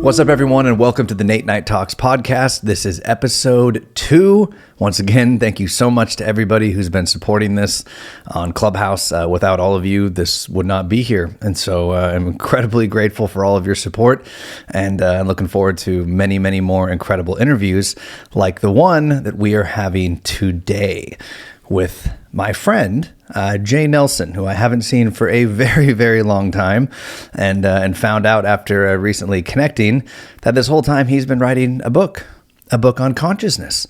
What's up, everyone, and welcome to the Nate Night Talks podcast. This is episode 2. Once again, thank you so much to everybody who's been supporting this on Clubhouse. Without all of you, this would not be here. And so I'm incredibly grateful for all of your support, and I'm looking forward to many, many more incredible interviews like the one that we are having today with my friend, Jay Nelson, who I haven't seen for a very, very long time, and found out after recently connecting that this whole time he's been writing a book on consciousness.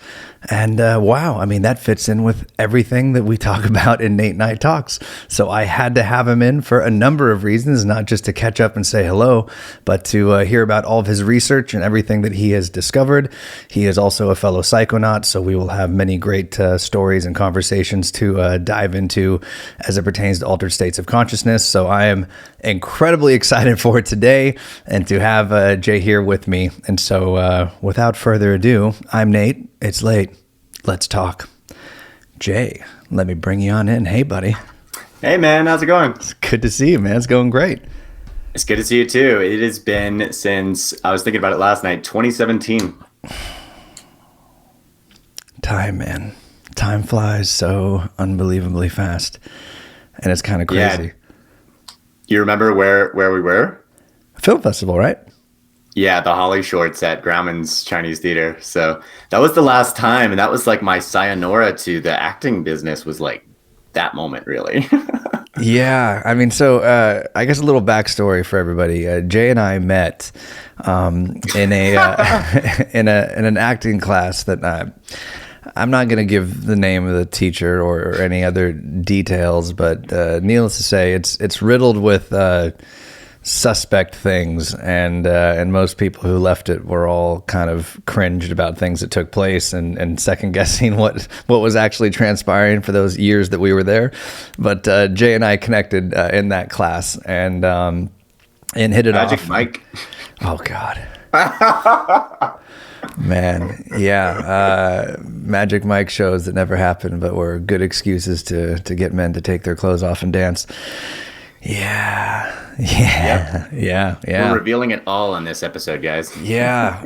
And wow, I mean, that fits in with everything that we talk about in Nate Night Talks. So I had to have him in for a number of reasons, not just to catch up and say hello, but to hear about all of his research and everything that he has discovered. He is also a fellow psychonaut, so we will have many great stories and conversations to dive into as it pertains to altered states of consciousness. So I am incredibly excited for it today and to have Jay here with me. And so without further ado, I'm Nate. It's late. Let's talk. Jay, let me bring you on in. Hey, buddy. Hey, man. How's it going? It's good to see you, man. It's going great. It's good to see you, too. It has been since, I was thinking about it last night, 2017. Time, man. Time flies so unbelievably fast. And it's kind of crazy. Yeah. You remember where we were? Film festival, right? Yeah, the Holly Shorts at Grauman's Chinese Theater. So that was the last time. And that was like my sayonara to the acting business, was like that moment, really. Yeah. I mean, so I guess a little backstory for everybody. Jay and I met in in an acting class that I'm not going to give the name of the teacher or any other details, but needless to say, it's riddled with suspect things, and most people who left it were all kind of cringed about things that took place and second guessing what was actually transpiring for those years that we were there. But Jay and I connected in that class and hit it off. Magic Mike. Oh God. Man, yeah. Magic Mike shows that never happened, but were good excuses to get men to take their clothes off and dance. Yeah. Yep. Yeah. We're revealing it all on this episode, guys. Yeah.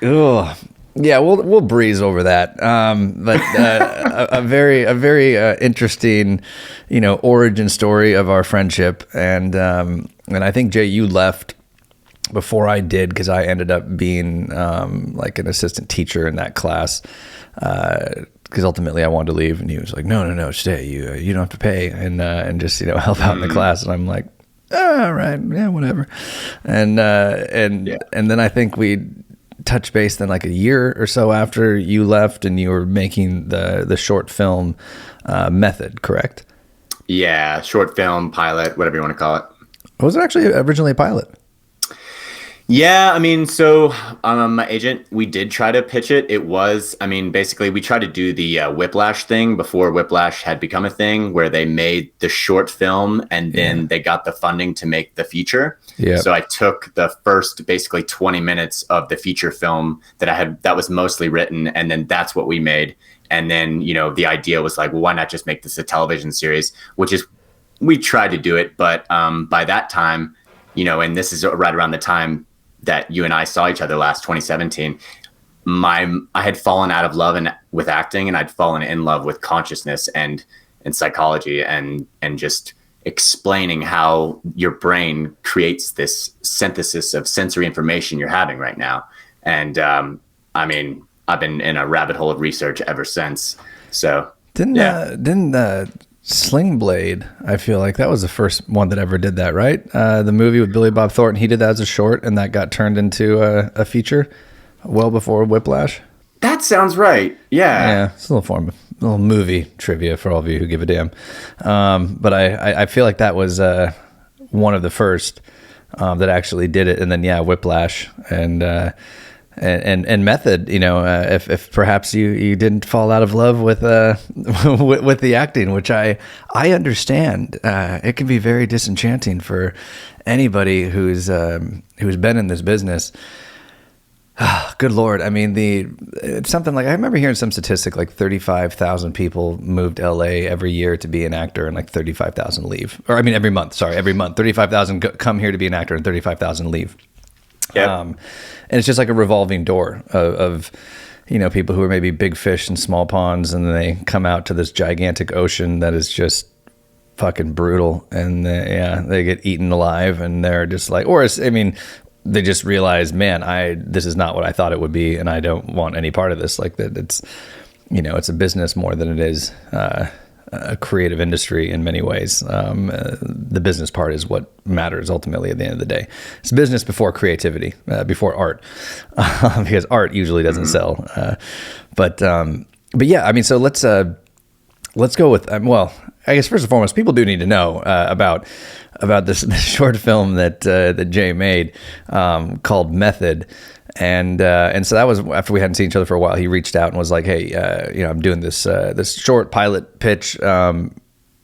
Ugh. Yeah, we'll breeze over that. But a very interesting, origin story of our friendship, and I think, Jay, you left before I did, because I ended up being like an assistant teacher in that class. Because ultimately I wanted to leave, and he was like, no, stay. You don't have to pay, and just help out in the class. And I'm like, all right, yeah, whatever. And then I think we touched base then like a year or so after you left, and you were making the short film Method, correct? Yeah, short film, pilot, whatever you want to call it. Was it actually originally a pilot? Yeah, I mean, so my agent, we did try to pitch it. It was, basically we tried to do the Whiplash thing before Whiplash had become a thing, where they made the short film and then they got the funding to make the feature. Yeah. So I took the first basically 20 minutes of the feature film that was mostly written, and then that's what we made. And then, the idea was like, well, why not just make this a television series, we tried to do it. But by that time, and this is right around the time that you and I saw each other last, 2017, I had fallen out of love with acting, and I'd fallen in love with consciousness and psychology and just explaining how your brain creates this synthesis of sensory information you're having right now. And I've been in a rabbit hole of research ever since. So didn't Sling Blade, I feel like that was the first one that ever did that, right? The movie with Billy Bob Thornton, he did that as a short, and that got turned into a feature well before Whiplash. That sounds right. Yeah. It's a little movie trivia for all of you who give a damn. But I feel like that was one of the first that actually did it, and then Whiplash and Method, if perhaps you didn't fall out of love with with the acting, which I understand, it can be very disenchanting for anybody who's been in this business. Good Lord. I mean, it's something like, I remember hearing some statistic, like 35,000 people moved to LA every year to be an actor, and like 35,000 leave. Or every month, 35,000 come here to be an actor and 35,000 leave. Yep. And it's just like a revolving door of people who are maybe big fish in small ponds, and then they come out to this gigantic ocean that is just fucking brutal, and they get eaten alive, and they're just like, they just realize, man, this is not what I thought it would be, and I don't want any part of this. Like that, it's it's a business more than it is a creative industry in many ways. The business part is what matters ultimately at the end of the day. It's business before creativity, before art, because art usually doesn't sell. But yeah, I mean, so let's go with, well, I guess first and foremost, people do need to know about this short film that Jay made called Method. And so that was after we hadn't seen each other for a while. He reached out and was like, "Hey, I'm doing this short pilot pitch, and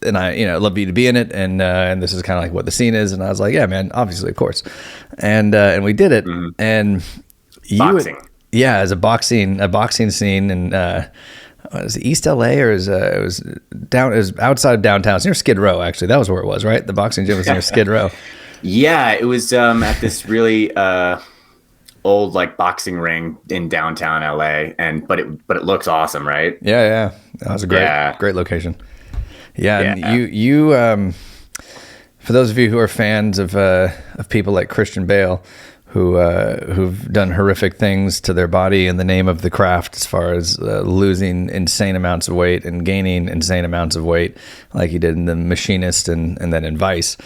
I'd love you to be in it, and this is kind of like what the scene is." And I was like, "Yeah, man, obviously, of course." And we did it, and boxing, as a boxing scene, and was it East LA or it was outside of downtown. It's near Skid Row, actually. That was where it was, right? The boxing gym was near Skid Row. Yeah, it was at this really old like boxing ring in downtown LA, but it looks awesome, right? Yeah, that was a great location. And you for those of you who are fans of people like Christian Bale, who've done horrific things to their body in the name of the craft, as far as losing insane amounts of weight and gaining insane amounts of weight, like he did in The Machinist and then in Vice.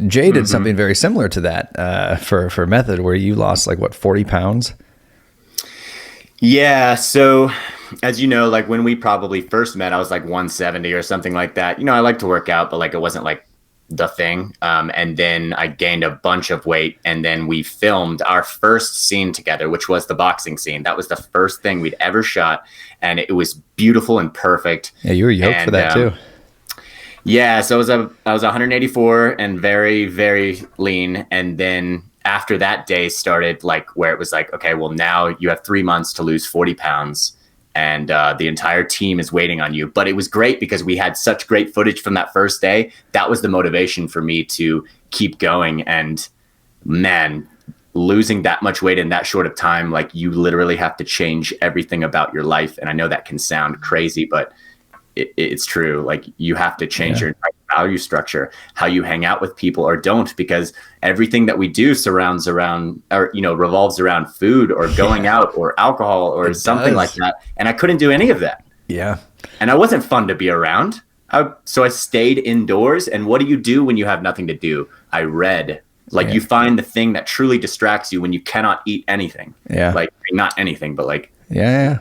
Jay did something very similar to that for Method, where you lost 40 pounds? Yeah. So as you know, like when we probably first met, I was like 170 or something like that. I like to work out, but like it wasn't like the thing. And then I gained a bunch of weight, and then we filmed our first scene together, which was the boxing scene. That was the first thing we'd ever shot, and it was beautiful and perfect. Yeah, you were yoked for that too. Yeah, so I was 184 and very, very lean. And then after that day started, like where it was like, okay, well now you have 3 months to lose 40 pounds, and the entire team is waiting on you. But it was great because we had such great footage from that first day. That was the motivation for me to keep going. And man, losing that much weight in that short of time, like you literally have to change everything about your life. And I know that can sound crazy, but it's true. Like you have to change your value structure, how you hang out with people or don't, because everything that we do revolves around food or going out or alcohol or something like that. And I couldn't do any of that. Yeah. And I wasn't fun to be around. So I stayed indoors. And what do you do when you have nothing to do? I read. You find the thing that truly distracts you when you cannot eat anything. Yeah. Like not anything, but like. Yeah.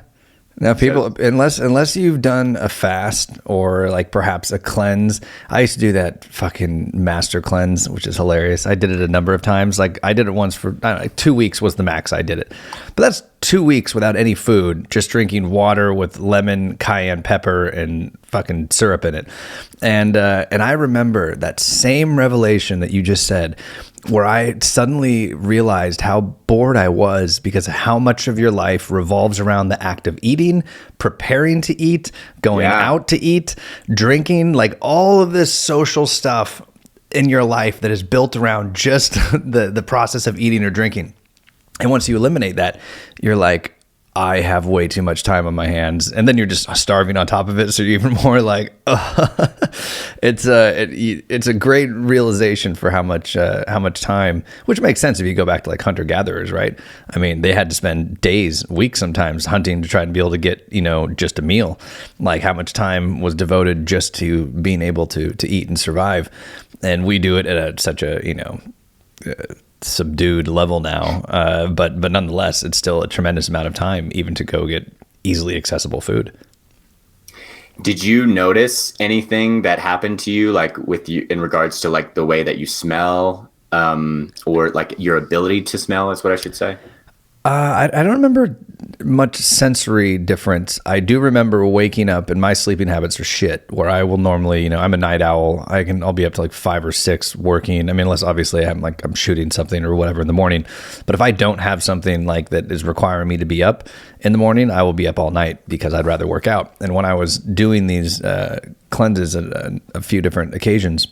Now, people, unless you've done a fast or like perhaps a cleanse, I used to do that fucking master cleanse, which is hilarious. I did it a number of times. Like I did it once for 2 weeks was the max I did it, but that's 2 weeks without any food, just drinking water with lemon, cayenne pepper, and fucking syrup in it. And I remember that same revelation that you just said, where I suddenly realized how bored I was because of how much of your life revolves around the act of eating, preparing to eat, going out to eat, drinking, like all of this social stuff in your life that is built around just the process of eating or drinking. And once you eliminate that, you're like, I have way too much time on my hands, and then you're just starving on top of it. So you're even more like, it's a great realization for how much time, which makes sense if you go back to like hunter gatherers, right? I mean, they had to spend days, weeks, sometimes hunting to try and be able to get, just a meal. Like how much time was devoted just to being able to eat and survive. And we do it at such a, subdued level now, but nonetheless, it's still a tremendous amount of time even to go get easily accessible food. Did you notice anything that happened to you, like with you in regards to like the way that you smell, or like your ability to smell is what I should say? I don't remember much sensory difference. I do remember waking up, and my sleeping habits are shit, where I will normally, I'm a night owl. I'll be up to like 5 or 6 working. I mean, unless obviously I'm shooting something or whatever in the morning. But if I don't have something like that is requiring me to be up in the morning, I will be up all night because I'd rather work out. And when I was doing these cleanses at a few different occasions,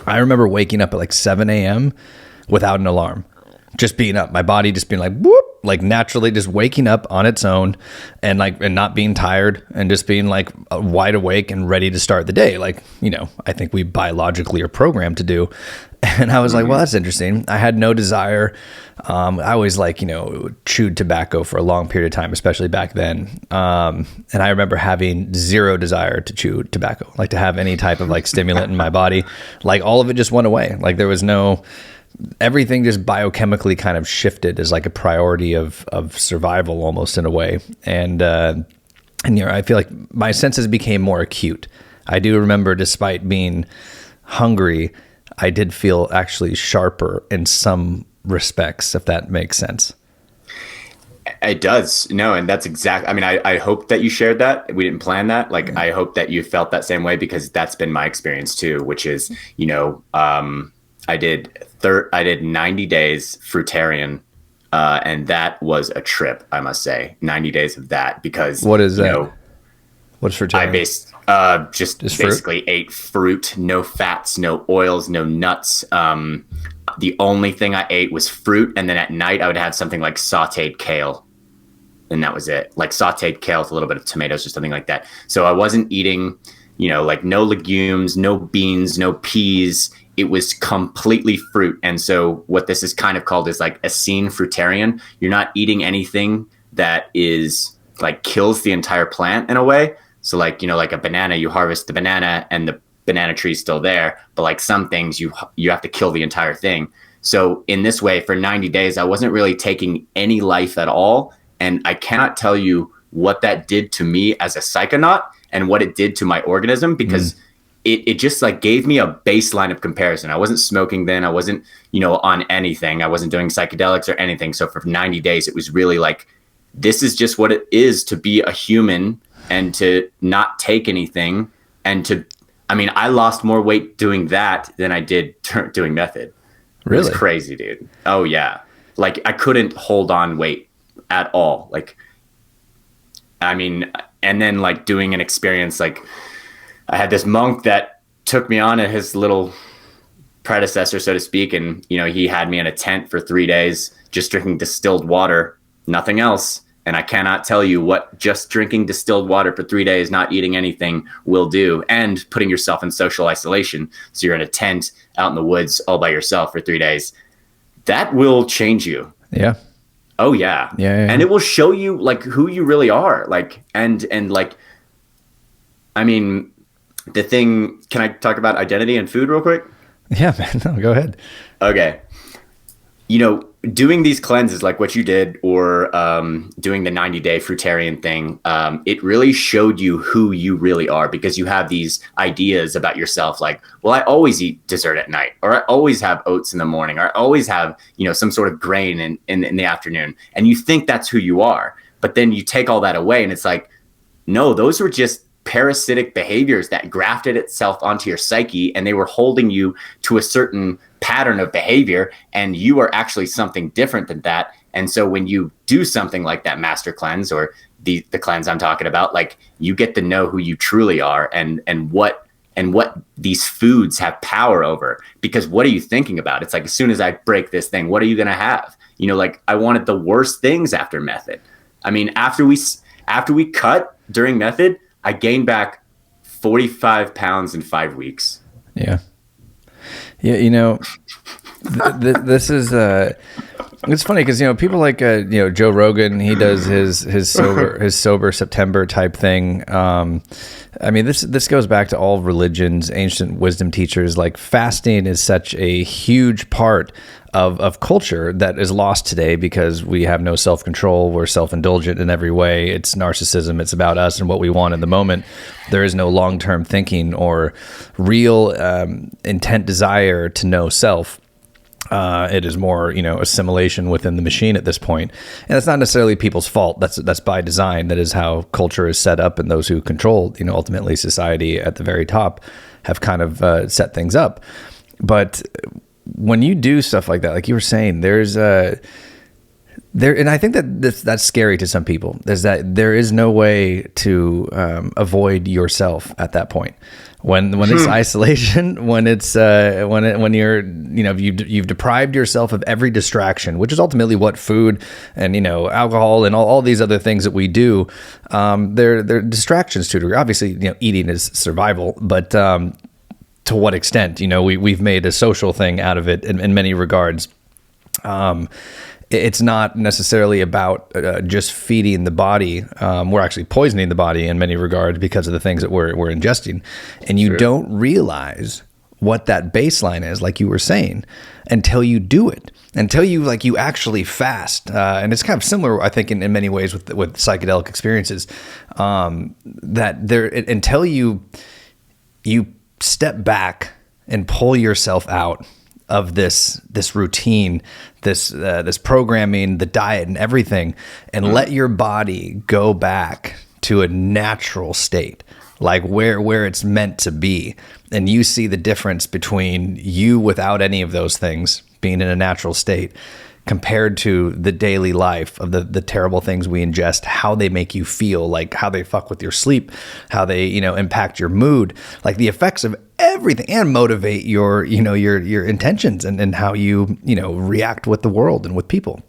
I remember waking up at like 7 a.m. without an alarm. just being up, my body just being like, whoop, like naturally just waking up on its own and not being tired and just being like wide awake and ready to start the day. Like, I think we biologically are programmed to do. And I was like, well, that's interesting. I had no desire. I always chewed tobacco for a long period of time, especially back then. And I remember having zero desire to chew tobacco, like to have any type of like stimulant in my body. Like all of it just went away. Like there was everything just biochemically kind of shifted as like a priority of survival almost in a way. And I feel like my senses became more acute. I do remember, despite being hungry, I did feel actually sharper in some respects, if that makes sense. It does. No, and that's I mean, I hope that you shared that. We didn't plan that. Like, I hope that you felt that same way, because that's been my experience too, which is, I did 90 days fruitarian, and that was a trip, I must say. 90 days of that, because what is that? What's fruitarian? I just basically ate fruit, no fats, no oils, no nuts. The only thing I ate was fruit, and then at night I would have something like sautéed kale, and that was it. Like sautéed kale with a little bit of tomatoes or something like that. So I wasn't eating, like no legumes, no beans, no peas. It was completely fruit. And so what this is kind of called is like a scene fruitarian. You're not eating anything that is like kills the entire plant in a way. So like, like a banana, you harvest the banana and the banana tree is still there. But like some things you have to kill the entire thing. So in this way, for 90 days, I wasn't really taking any life at all. And I cannot tell you what that did to me as a psychonaut and what it did to my organism, because it just like gave me a baseline of comparison. I wasn't smoking then. I wasn't, on anything. I wasn't doing psychedelics or anything. So for 90 days, it was really like, this is just what it is to be a human and to not take anything. And I lost more weight doing that than I did doing method. Really? It was crazy, dude. Oh yeah. Like I couldn't hold on weight at all. Like, and then like doing an experience, like I had this monk that took me on at his little predecessor, so to speak. And, he had me in a tent for 3 days, just drinking distilled water, nothing else. And I cannot tell you what just drinking distilled water for 3 days, not eating anything, will do. And putting yourself in social isolation. So you're in a tent out in the woods all by yourself for 3 days. That will change you. Yeah. Oh yeah. Yeah. And it will show you like who you really are. Like, and like, the thing, can I talk about identity and food real quick? Yeah, man. No, go ahead. Okay. Doing these cleanses like what you did, or doing the 90-day fruitarian thing, it really showed you who you really are, because you have these ideas about yourself like, well, I always eat dessert at night, or I always have oats in the morning, or I always have, some sort of grain in the afternoon. And you think that's who you are. But then you take all that away and it's like, no, those were just parasitic behaviors that grafted itself onto your psyche, and they were holding you to a certain pattern of behavior, and you are actually something different than that. And so when you do something like that master cleanse, or the cleanse I'm talking about, like you get to know who you truly are, and what these foods have power over. Because what are you thinking about? It's like, as soon as I break this thing, what are you going to have? Like I wanted the worst things after method. After we cut during method, I gained back 45 pounds in 5 weeks. Yeah. Yeah. This is, it's funny because, people like, Joe Rogan, he does his sober September type thing. This goes back to all religions, ancient wisdom teachers. Like fasting is such a huge part of culture that is lost today, because we have no self-control. We're self-indulgent in every way. It's narcissism. It's about us and what we want in the moment. There is no long-term thinking or real intent, desire to know self. It is more, assimilation within the machine at this point. And that's not necessarily people's fault. That's by design. That is how culture is set up, and those who control, ultimately society at the very top have kind of set things up. But when you do stuff like that, like you were saying, there's And I think that that's scary to some people, is that there is no way to avoid yourself at that point. When it's isolation, when it's when you're, you've deprived yourself of every distraction, which is ultimately what food and alcohol and all these other things that we do, they're distractions to a degree. Obviously, eating is survival, but to what extent? We've made a social thing out of it in many regards. It's not necessarily about just feeding the body. We're actually poisoning the body in many regards because of the things that we're ingesting. And you don't realize what that baseline is, like you were saying, until you do it, until you actually fast. And it's kind of similar, I think, in many ways with psychedelic experiences, until you step back and pull yourself out of this routine, this programming, the diet and everything, and let your body go back to a natural state, like where it's meant to be. And you see the difference between you without any of those things being in a natural state compared to the daily life of the terrible things we ingest, how they make you feel, like how they fuck with your sleep, how they, impact your mood, like the effects of everything, and motivate your intentions and how you react with the world and with people.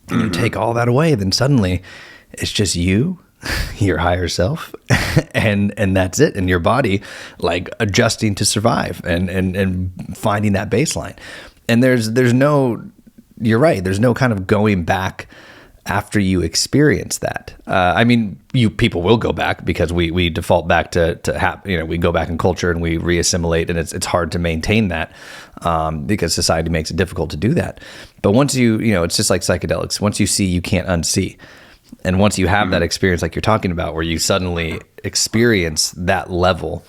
And you take all that away, then suddenly it's just you, your higher self, and that's it. And your body like adjusting to survive and finding that baseline. And there's no, you're right, there's no kind of going back after you experience that. People will go back because we default back to we go back in culture and we reassimilate, and it's hard to maintain that because society makes it difficult to do that. But once it's just like psychedelics. Once you see, you can't unsee. And once you have that experience like you're talking about, where you suddenly experience that level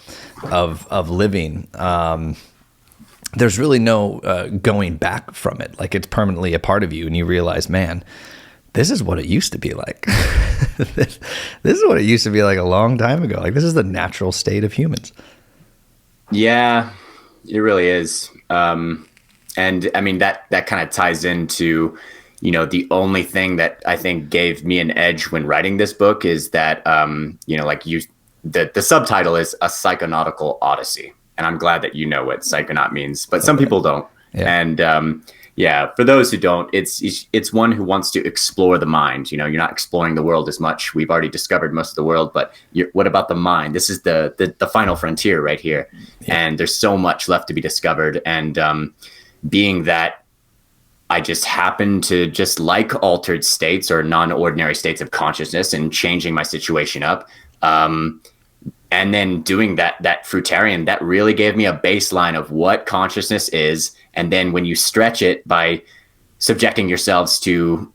of living, there's really no going back from it. Like it's permanently a part of you, and you realize, man, this is what it used to be like. This is what it used to be like a long time ago. Like this is the natural state of humans. Yeah, it really is. And I mean, that kind of ties into, the only thing that I think gave me an edge when writing this book is that, the subtitle is A Psychonautical Odyssey. And I'm glad that you know what psychonaut means, but some people don't. Yeah. And for those who don't, it's one who wants to explore the mind. You're not exploring the world as much. We've already discovered most of the world, but what about the mind? This is the final frontier right here. Yeah. And there's so much left to be discovered. And being that I just happen to just like altered states or non-ordinary states of consciousness and changing my situation up, and then doing that fruitarian, that really gave me a baseline of what consciousness is. And then when you stretch it by subjecting yourselves to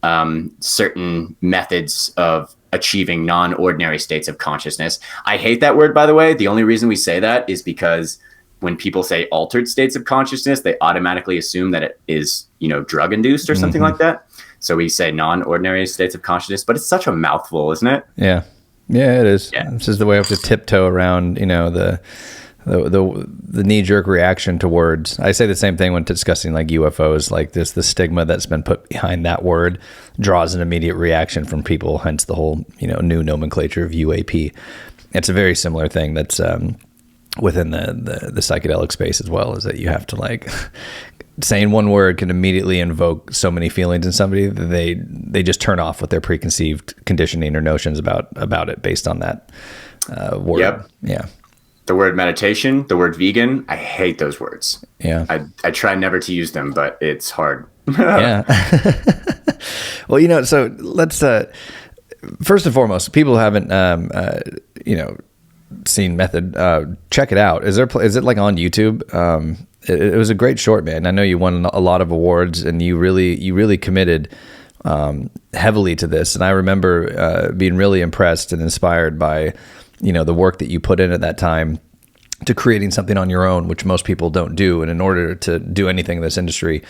certain methods of achieving non-ordinary states of consciousness. I hate that word, by the way. The only reason we say that is because when people say altered states of consciousness, they automatically assume that it is, drug induced or something like that. So we say non-ordinary states of consciousness, but it's such a mouthful, isn't it? Yeah. Yeah, it is. Yeah. This is the way I have to tiptoe around, the knee-jerk reaction to words. I say the same thing when discussing like UFOs, like the stigma that's been put behind that word draws an immediate reaction from people, hence the whole, new nomenclature of UAP. It's a very similar thing that's within the psychedelic space as well, is that you have to like saying one word can immediately invoke so many feelings in somebody that they just turn off with their preconceived conditioning or notions about it based on that word. Yep. Yeah. The word meditation, the word vegan, I hate those words. Yeah. I try never to use them, but it's hard. Yeah. Well, so let's first and foremost, people who haven't seen Method, check it out. Is it like on YouTube? It was a great short, man. I know you won a lot of awards, and you really committed heavily to this. And I remember being really impressed and inspired by, the work that you put in at that time to creating something on your own, which most people don't do. And in order to do anything in this industry,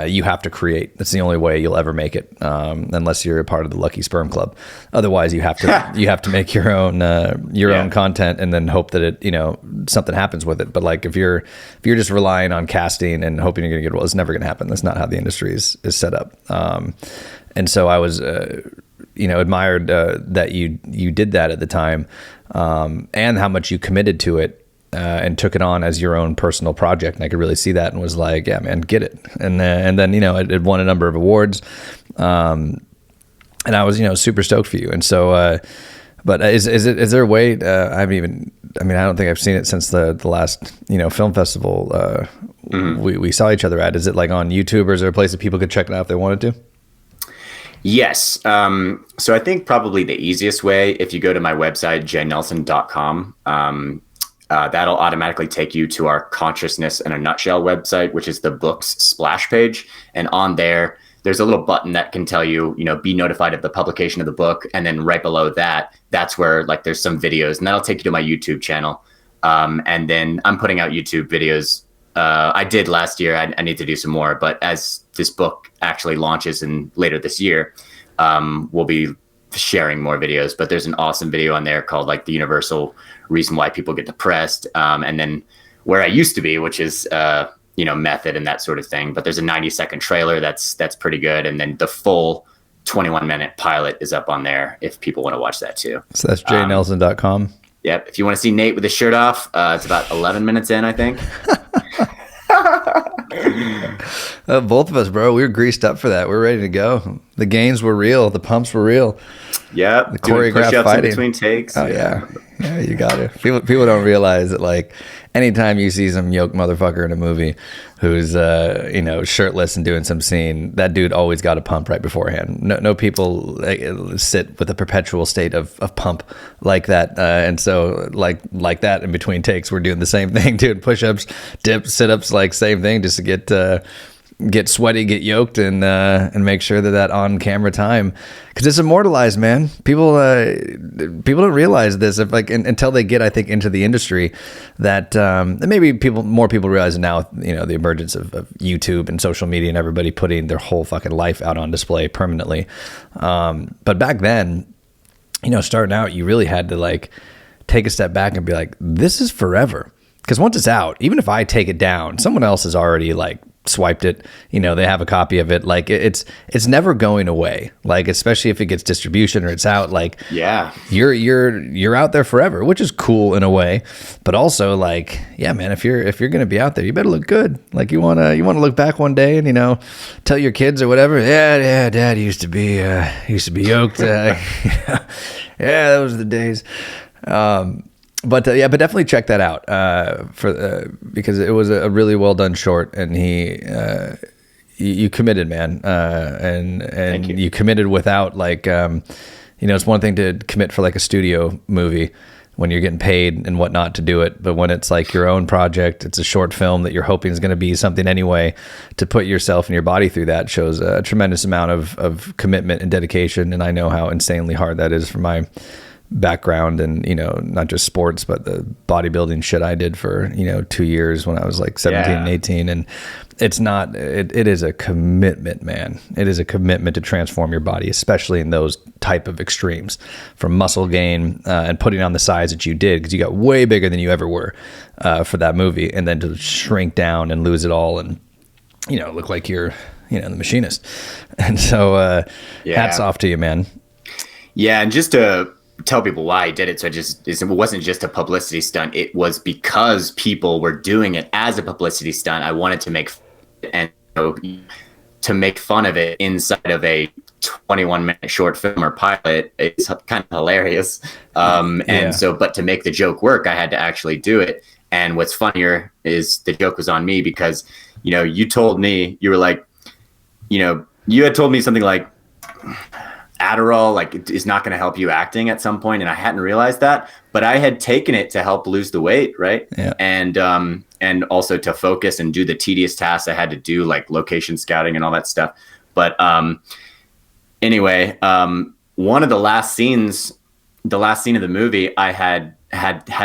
you have to create. That's the only way you'll ever make it, unless you're a part of the Lucky Sperm Club. Otherwise, you have to make your own own content and then hope that it something happens with it. But like if you're just relying on casting and hoping you're gonna get well, it's never gonna happen. That's not how the industry is set up. And so I was, admired that you did that at the time, and how much you committed to it, and took it on as your own personal project. And I could really see that, and was like, yeah, man, get it. And then it won a number of awards, and I was super stoked for you. And so, but is there a way? I don't think I've seen it since the last film festival we saw each other at. Is it like on YouTube, or is there a place that people could check it out if they wanted to? Yes. So I think probably the easiest way, if you go to my website, jnelson.com, that'll automatically take you to our Consciousness in a Nutshell website, which is the book's splash page. And on there's a little button that can tell you, be notified of the publication of the book. And then right below that, that's where like there's some videos, and that'll take you to my YouTube channel. And then I'm putting out YouTube videos. I did last year. I need to do some more, but as this book actually launches later this year, we'll be sharing more videos. But there's an awesome video on there called like the universal reason why people get depressed. And then where I used to be, which is, method and that sort of thing. But there's a 90-second trailer that's pretty good. And then the full 21-minute pilot is up on there if people want to watch that too. So that's jnelson.com. Yep. If you want to see Nate with his shirt off, it's about 11 minutes in, I think. Both of us, bro, we were greased up for that. We're ready to go. The gains were real. The pumps were real. Yeah, the choreographed fighting in between takes. Oh yeah, you got it. People don't realize that, like, anytime you see some yoked motherfucker in a movie who's shirtless and doing some scene, that dude always got a pump right beforehand. No people sit with a perpetual state of pump like that, and so like that in between takes, we're doing the same thing, doing push-ups, dips, sit-ups, like same thing, just to get sweaty, get yoked, and make sure that on camera time, because it's immortalized, man. People don't realize this until they get, I think, into the industry, that and maybe more people realize it now, the emergence of YouTube and social media and everybody putting their whole fucking life out on display permanently. But back then, starting out, you really had to like take a step back and be like, this is forever. Because once it's out, even if I take it down, someone else has already like swiped it, they have a copy of it. Like it's never going away. Like, especially if it gets distribution or it's out, like, yeah, you're out there forever, which is cool in a way. But also, like, yeah, man, if you're going to be out there, you better look good. Like, you want to look back one day and, tell your kids or whatever, yeah, dad used to be yoked. Yeah, those are the days. But definitely check that out because it was a really well done short, and you committed, man, and you committed without like it's one thing to commit for like a studio movie when you're getting paid and whatnot to do it, but when it's like your own project, it's a short film that you're hoping is going to be something anyway, to put yourself and your body through that shows a tremendous amount of commitment and dedication, and I know how insanely hard that is for my background, and not just sports, but the bodybuilding shit I did for 2 years when I was like 17 and 18, and it is a commitment, man. It is a commitment to transform your body, especially in those type of extremes, from muscle gain and putting on the size that you did, because you got way bigger than you ever were for that movie, and then to shrink down and lose it all and look like you're the machinist. And so hats off to you, man. Yeah, and just to tell people why I did it. So it wasn't just a publicity stunt. It was because people were doing it as a publicity stunt. I wanted to make fun of it inside of a 21-minute short film or pilot. It's kind of hilarious. And so, but to make the joke work, I had to actually do it. And what's funnier is the joke was on me because, you told me, you were like, you had told me something like, Adderall like is not going to help you acting at some point, and I hadn't realized that, but I had taken it to help lose the weight, right? Yeah. And also to focus and do the tedious tasks I had to do, like location scouting and all that stuff. But anyway, one of the last scene of the movie, I had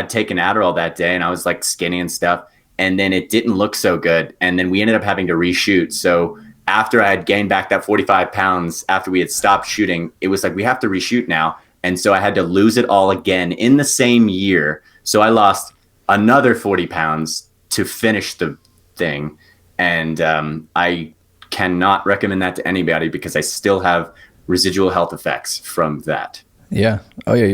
taken Adderall that day, and I was like skinny and stuff, and then it didn't look so good, and then we ended up having to reshoot. So after I had gained back that 45 pounds, after we had stopped shooting, it was like, we have to reshoot now. And so I had to lose it all again in the same year. So I lost another 40 pounds to finish the thing. And I cannot recommend that to anybody because I still have residual health effects from that. Yeah. Oh yeah.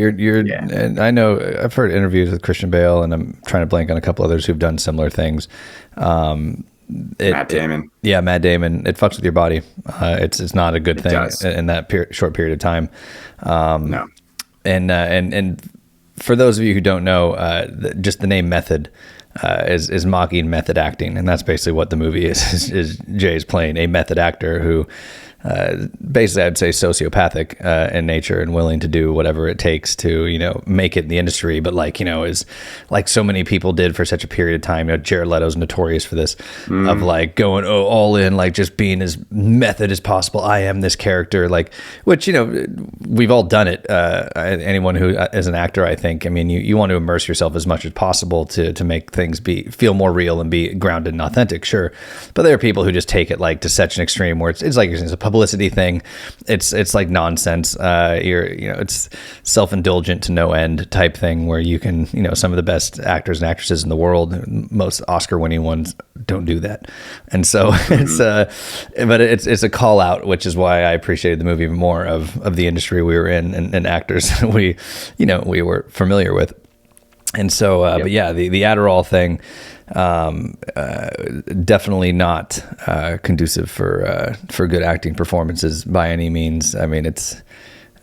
And I know I've heard interviews with Christian Bale, and I'm trying to blank on a couple others who've done similar things. Matt Damon. Matt Damon. It fucks with your body. It's not a good thing does. in that short period of time. No. And for those of you who don't know, just the name method is mocking method acting, and that's basically what the movie is. Is Jay's playing a method actor who. Basically, I'd say sociopathic in nature and willing to do whatever it takes to, make it in the industry. But is like so many people did for such a period of time. Jared Leto's notorious for this, of like going all in, like just being as method as possible. I am this character, which we've all done it. Anyone who is an actor, I think. I mean, you want to immerse yourself as much as possible to make things feel more real and be grounded and authentic. Sure, but there are people who just take it to such an extreme where it's like it's a publicity thing. It's like nonsense. It's self-indulgent to no end type thing where you can, some of the best actors and actresses in the world, most Oscar-winning ones, don't do that. And so it's a call out, which is why I appreciated the movie even more of the industry we were in and actors we were familiar with. And so, but yeah, the Adderall thing, definitely not conducive for good acting performances by any means. I mean, it's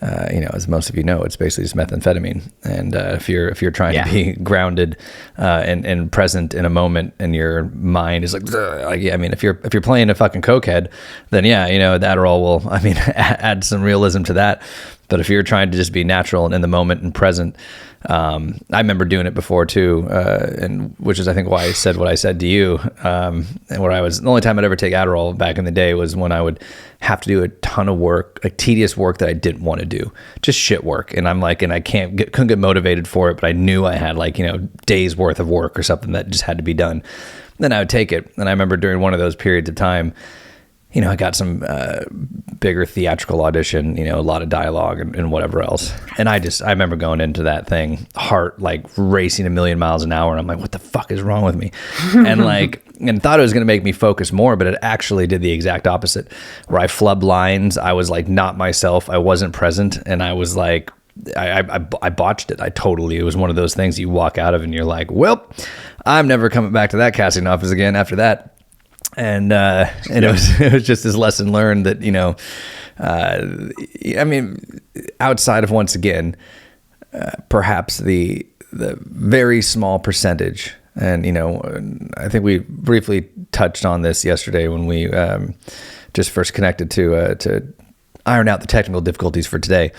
as most of you know, it's basically just methamphetamine. And if you're trying to be grounded and present in a moment, and your mind is if you're playing a fucking cokehead, then the Adderall will add some realism to that. But if you're trying to just be natural and in the moment and present, I remember doing it before too, and which is I think why I said what I said to you. And where I was, the only time I'd ever take Adderall back in the day was when I would have to do a ton of work, like tedious work that I didn't want to do, just shit work. And I couldn't get motivated for it, but I knew I had days worth of work or something that just had to be done. Then I would take it, and I remember during one of those periods of time, I got some bigger theatrical audition, a lot of dialogue and whatever else. And I remember going into that thing, heart racing a million miles an hour. And I'm like, what the fuck is wrong with me? And thought it was going to make me focus more, but it actually did the exact opposite, where I flubbed lines. I was not myself. I wasn't present. And I was I botched it. It was one of those things you walk out of and you're like, well, I'm never coming back to that casting office again after that. And it was just this lesson learned that, outside of, once again, perhaps the very small percentage. And, I think we briefly touched on this yesterday when we just first connected to iron out the technical difficulties for today.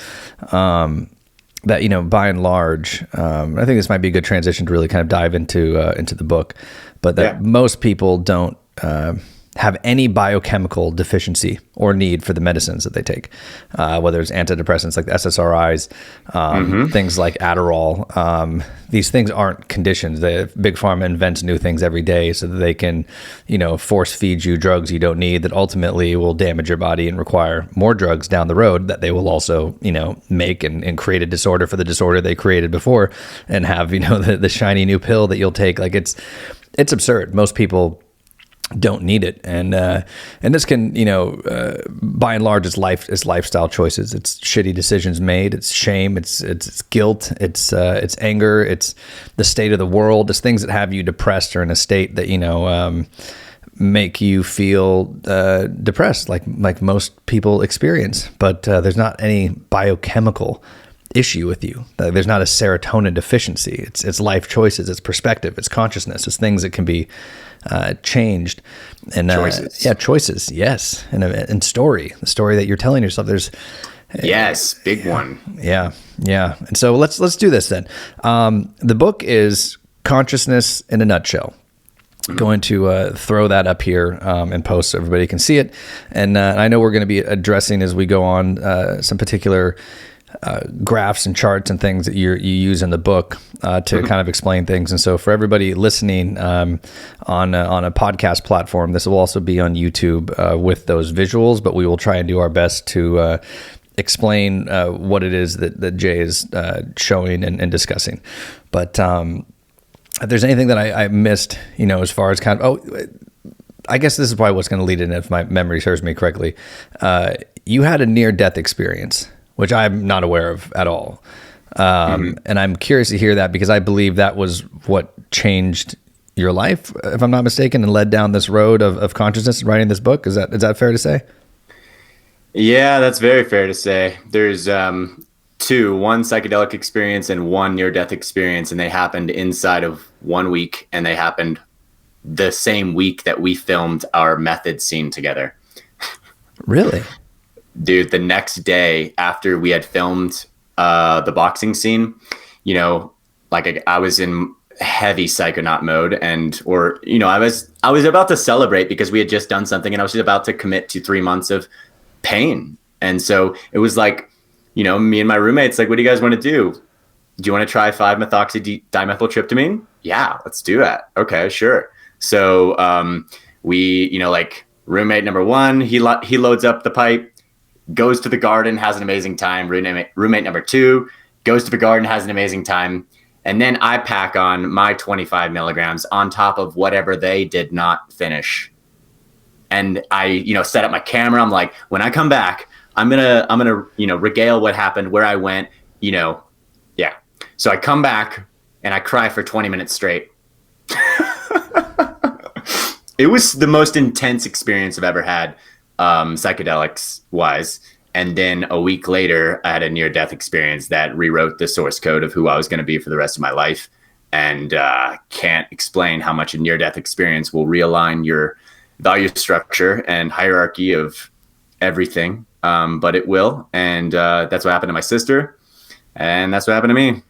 That, by and large, I think this might be a good transition to really kind of dive into the book, but that most people don't have any biochemical deficiency or need for the medicines that they take, whether it's antidepressants like the SSRIs, things like Adderall. These things aren't conditions. Big Pharma invents new things every day so that they can, force feed you drugs you don't need that ultimately will damage your body and require more drugs down the road that they will also, make and create a disorder for the disorder they created before and have, the shiny new pill that you'll take. It's absurd. Most people don't need it, and this can, by and large, it's lifestyle choices. It's shitty decisions made. It's shame. It's guilt. It's anger. It's the state of the world. It's things that have you depressed or in a state that make you feel depressed, like most people experience. But there's not any biochemical issue with you. There's not a serotonin deficiency. It's life choices. It's perspective. It's consciousness. It's things that can be changed. And choices. Yes. And the story that you're telling yourself. There's big one. Yeah. And so let's do this then. The book is Consciousness in a Nutshell. Going to throw that up here and post so everybody can see it. And I know we're going to be addressing as we go on some particular graphs and charts and things that you use in the book to kind of explain things. And so for everybody listening on a podcast platform, this will also be on YouTube with those visuals, but we will try and do our best to explain what it is that Jay is showing and discussing. But if there's anything that I missed, as far as kind of, I guess this is probably what's going to lead in if my memory serves me correctly. You had a near-death experience, which I'm not aware of at all. And I'm curious to hear that because I believe that was what changed your life, if I'm not mistaken, and led down this road of consciousness and writing this book. Is that fair to say? Yeah, that's very fair to say. There's one psychedelic experience and one near-death experience, and they happened inside of 1 week, and they happened the same week that we filmed our method scene together. Really? Dude, the next day after we had filmed the boxing scene, like I was in heavy psychonaut mode, I was about to celebrate because we had just done something, and I was just about to commit to 3 months of pain. And so it was like, me and my roommates, like, what do you guys want to do? Do you want to try 5-methoxy dimethyltryptamine? Yeah, let's do that. Okay, sure. So we, roommate number one, he loads up the pipe, goes to the garden, has an amazing time. Roommate number two goes to the garden, has an amazing time. And then I pack on my 25 milligrams on top of whatever they did not finish. And I, set up my camera. I'm like, when I come back, I'm gonna, regale what happened, where I went, yeah. So I come back and I cry for 20 minutes straight. It was the most intense experience I've ever had, psychedelics wise. And then a week later, I had a near-death experience that rewrote the source code of who I was going to be for the rest of my life. And can't explain how much a near-death experience will realign your value structure and hierarchy of everything. But it will. And that's what happened to my sister. And that's what happened to me.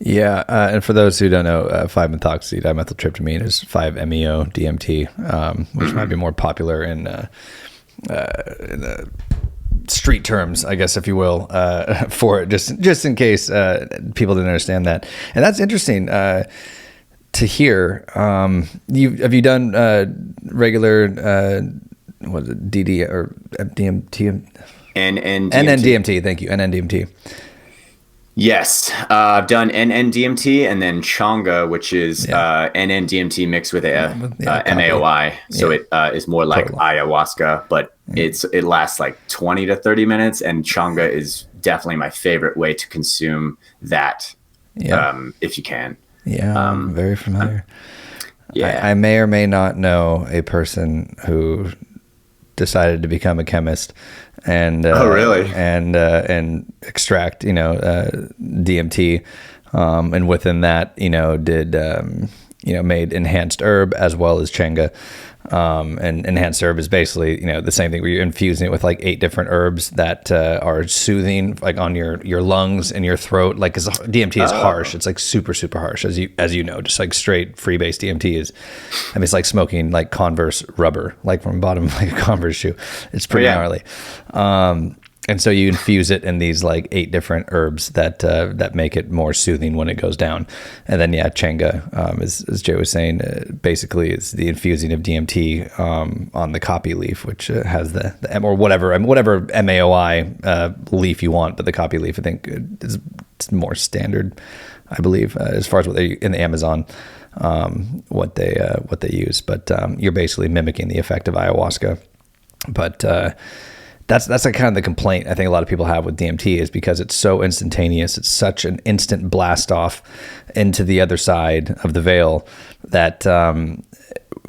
Yeah, and for those who don't know, 5-methoxy dimethyltryptamine is 5-MeO-DMT, which might be more popular in the street terms, I guess, if you will, for it, just in case people didn't understand that. And that's interesting to hear. Have you done regular what is it, DD or DMT? NNDMT. Thank you, NNDMT. Yes, I've done NNDMT and then Changa, which is NNDMT mixed with MAOI. So it is more like ayahuasca, but it lasts like 20 to 30 minutes. And Changa is definitely my favorite way to consume that, if you can. Yeah, I'm very familiar. Yeah, I may or may not know a person who decided to become a chemist and really? and extract DMT, and within that did made enhanced herb as well as Chenga. And enhanced herb is basically the same thing where you're infusing it with like 8 different herbs that are soothing, like on your lungs and your throat. Like, 'cause DMT is harsh. It's like super harsh, as you know. Just like straight free-based DMT is. I mean, it's like smoking like Converse rubber, like from the bottom of like a Converse shoe. It's pretty gnarly. And so you infuse it in these like 8 different herbs that make it more soothing when it goes down. And then Chenga, as Jay was saying, basically is the infusing of DMT on the coffee leaf, which has the or whatever MAOI leaf you want, but the coffee leaf I think is more standard, I believe, as far as what they in the Amazon what they use. But you're basically mimicking the effect of ayahuasca, but. That's like kind of the complaint I think a lot of people have with DMT is because it's so instantaneous. It's such an instant blast off into the other side of the veil that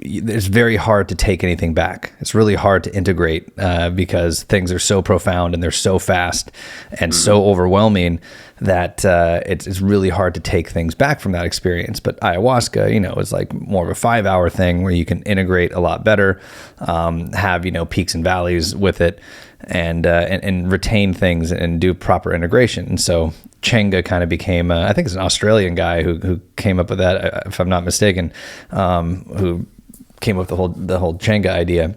it's very hard to take anything back. It's really hard to integrate because things are so profound and they're so fast and so overwhelming that it's really hard to take things back from that experience. But ayahuasca, is like more of a 5-hour thing where you can integrate a lot better, have peaks and valleys with it, and retain things and do proper integration. And so Chenga kind of became, I think it's an Australian guy who came up with that, if I'm not mistaken, who came up with the whole Chenga idea.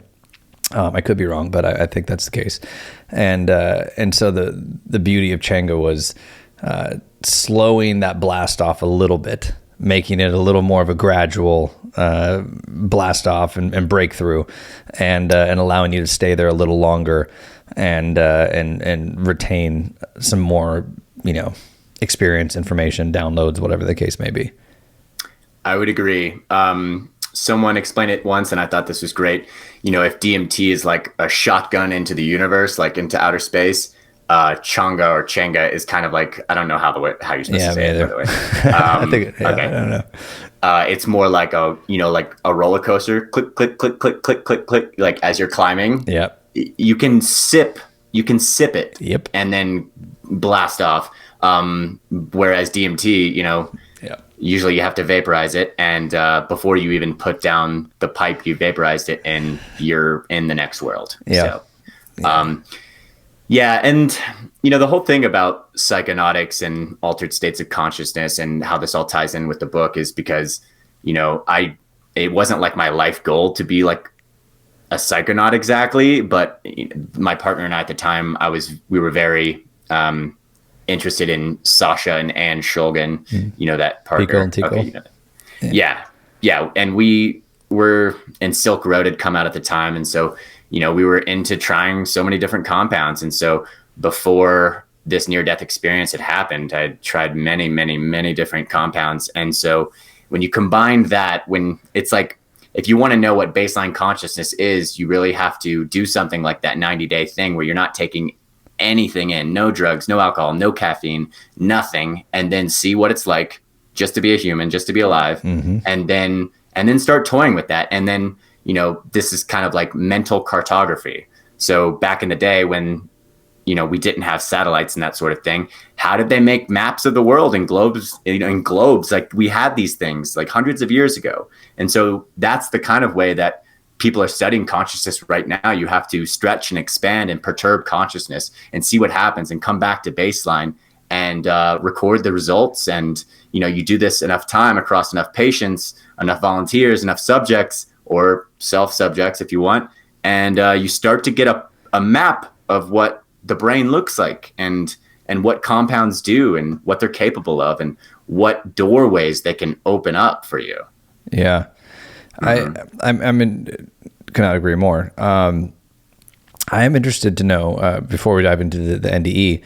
I could be wrong, but I think that's the case. And so the beauty of Chenga was slowing that blast off a little bit, making it a little more of a gradual blast off and breakthrough, and allowing you to stay there a little longer and retain some more experience, information, downloads, whatever the case may be. I would agree. someone explained it once, and I thought this was great. If DMT is like a shotgun into the universe, like into outer space, Changa or Changa is kind of like, I don't know how you're supposed to say it, by the way. I think, okay. I don't know. It's more like like a roller coaster, click, click, click, click, click, click, click, like as you're climbing. Yep. You can sip it. Yep. And then blast off. Whereas DMT, yep. Usually you have to vaporize it, and before you even put down the pipe, you vaporized it, and you're in the next world. Yeah. So, yeah, and the whole thing about psychonautics and altered states of consciousness and how this all ties in with the book is because, it wasn't like my life goal to be like a psychonaut exactly, but my partner and I at the time, we were very interested in Sasha and Anne Shulgin, that partner. Pico and Tico. Okay, yeah. And we were, and Silk Road had come out at the time. And so, we were into trying so many different compounds. And so before this near-death experience had happened, I had tried many, many, many different compounds. And so when you combine that, when it's like, if you want to know what baseline consciousness is, you really have to do something like that 90-day thing where you're not taking anything in, no drugs, no alcohol, no caffeine, nothing, and then see what it's like just to be a human, just to be alive, and then start toying with that. And then, this is kind of like mental cartography. So back in the day when, we didn't have satellites and that sort of thing, how did they make maps of the world and globes, in globes? Like, we had these things like hundreds of years ago. And so that's the kind of way that people are studying consciousness right now. You have to stretch and expand and perturb consciousness and see what happens and come back to baseline and record the results. And, you do this enough time across enough patients, enough volunteers, enough subjects or self-subjects if you want. And you start to get a map of what the brain looks like and what compounds do and what they're capable of and what doorways they can open up for you. Yeah. Cannot agree more. I am interested to know, before we dive into the NDE,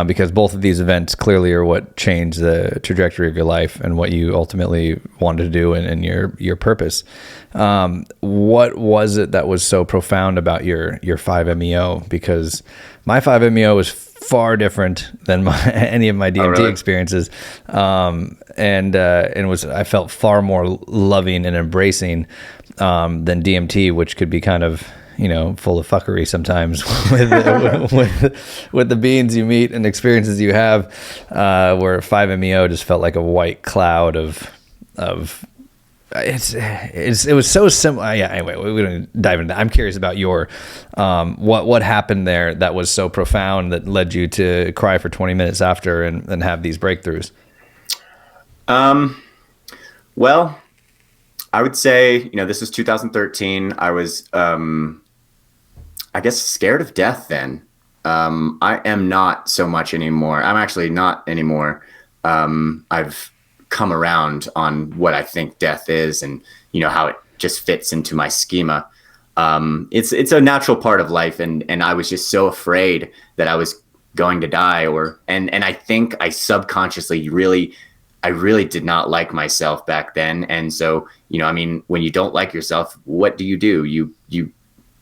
because both of these events clearly are what changed the trajectory of your life and what you ultimately wanted to do and your purpose. What was it that was so profound about your 5-MeO? Because my 5-MeO was far different than any of my DMT experiences. I felt far more loving and embracing than DMT, which could be kind of, full of fuckery sometimes with the beings you meet and experiences you have, where 5-MeO just felt like a white cloud of it was so similar. Yeah. Anyway, we don't dive into that. I'm curious about your, what happened there that was so profound that led you to cry for 20 minutes after and have these breakthroughs. Well, I would say, this is 2013. I was, I guess, scared of death then. I am not so much anymore. I'm actually not anymore. I've come around on what I think death is and, how it just fits into my schema. It's a natural part of life. And I was just so afraid that I was going to die and I think I subconsciously I really did not like myself back then. And so, when you don't like yourself, what do? You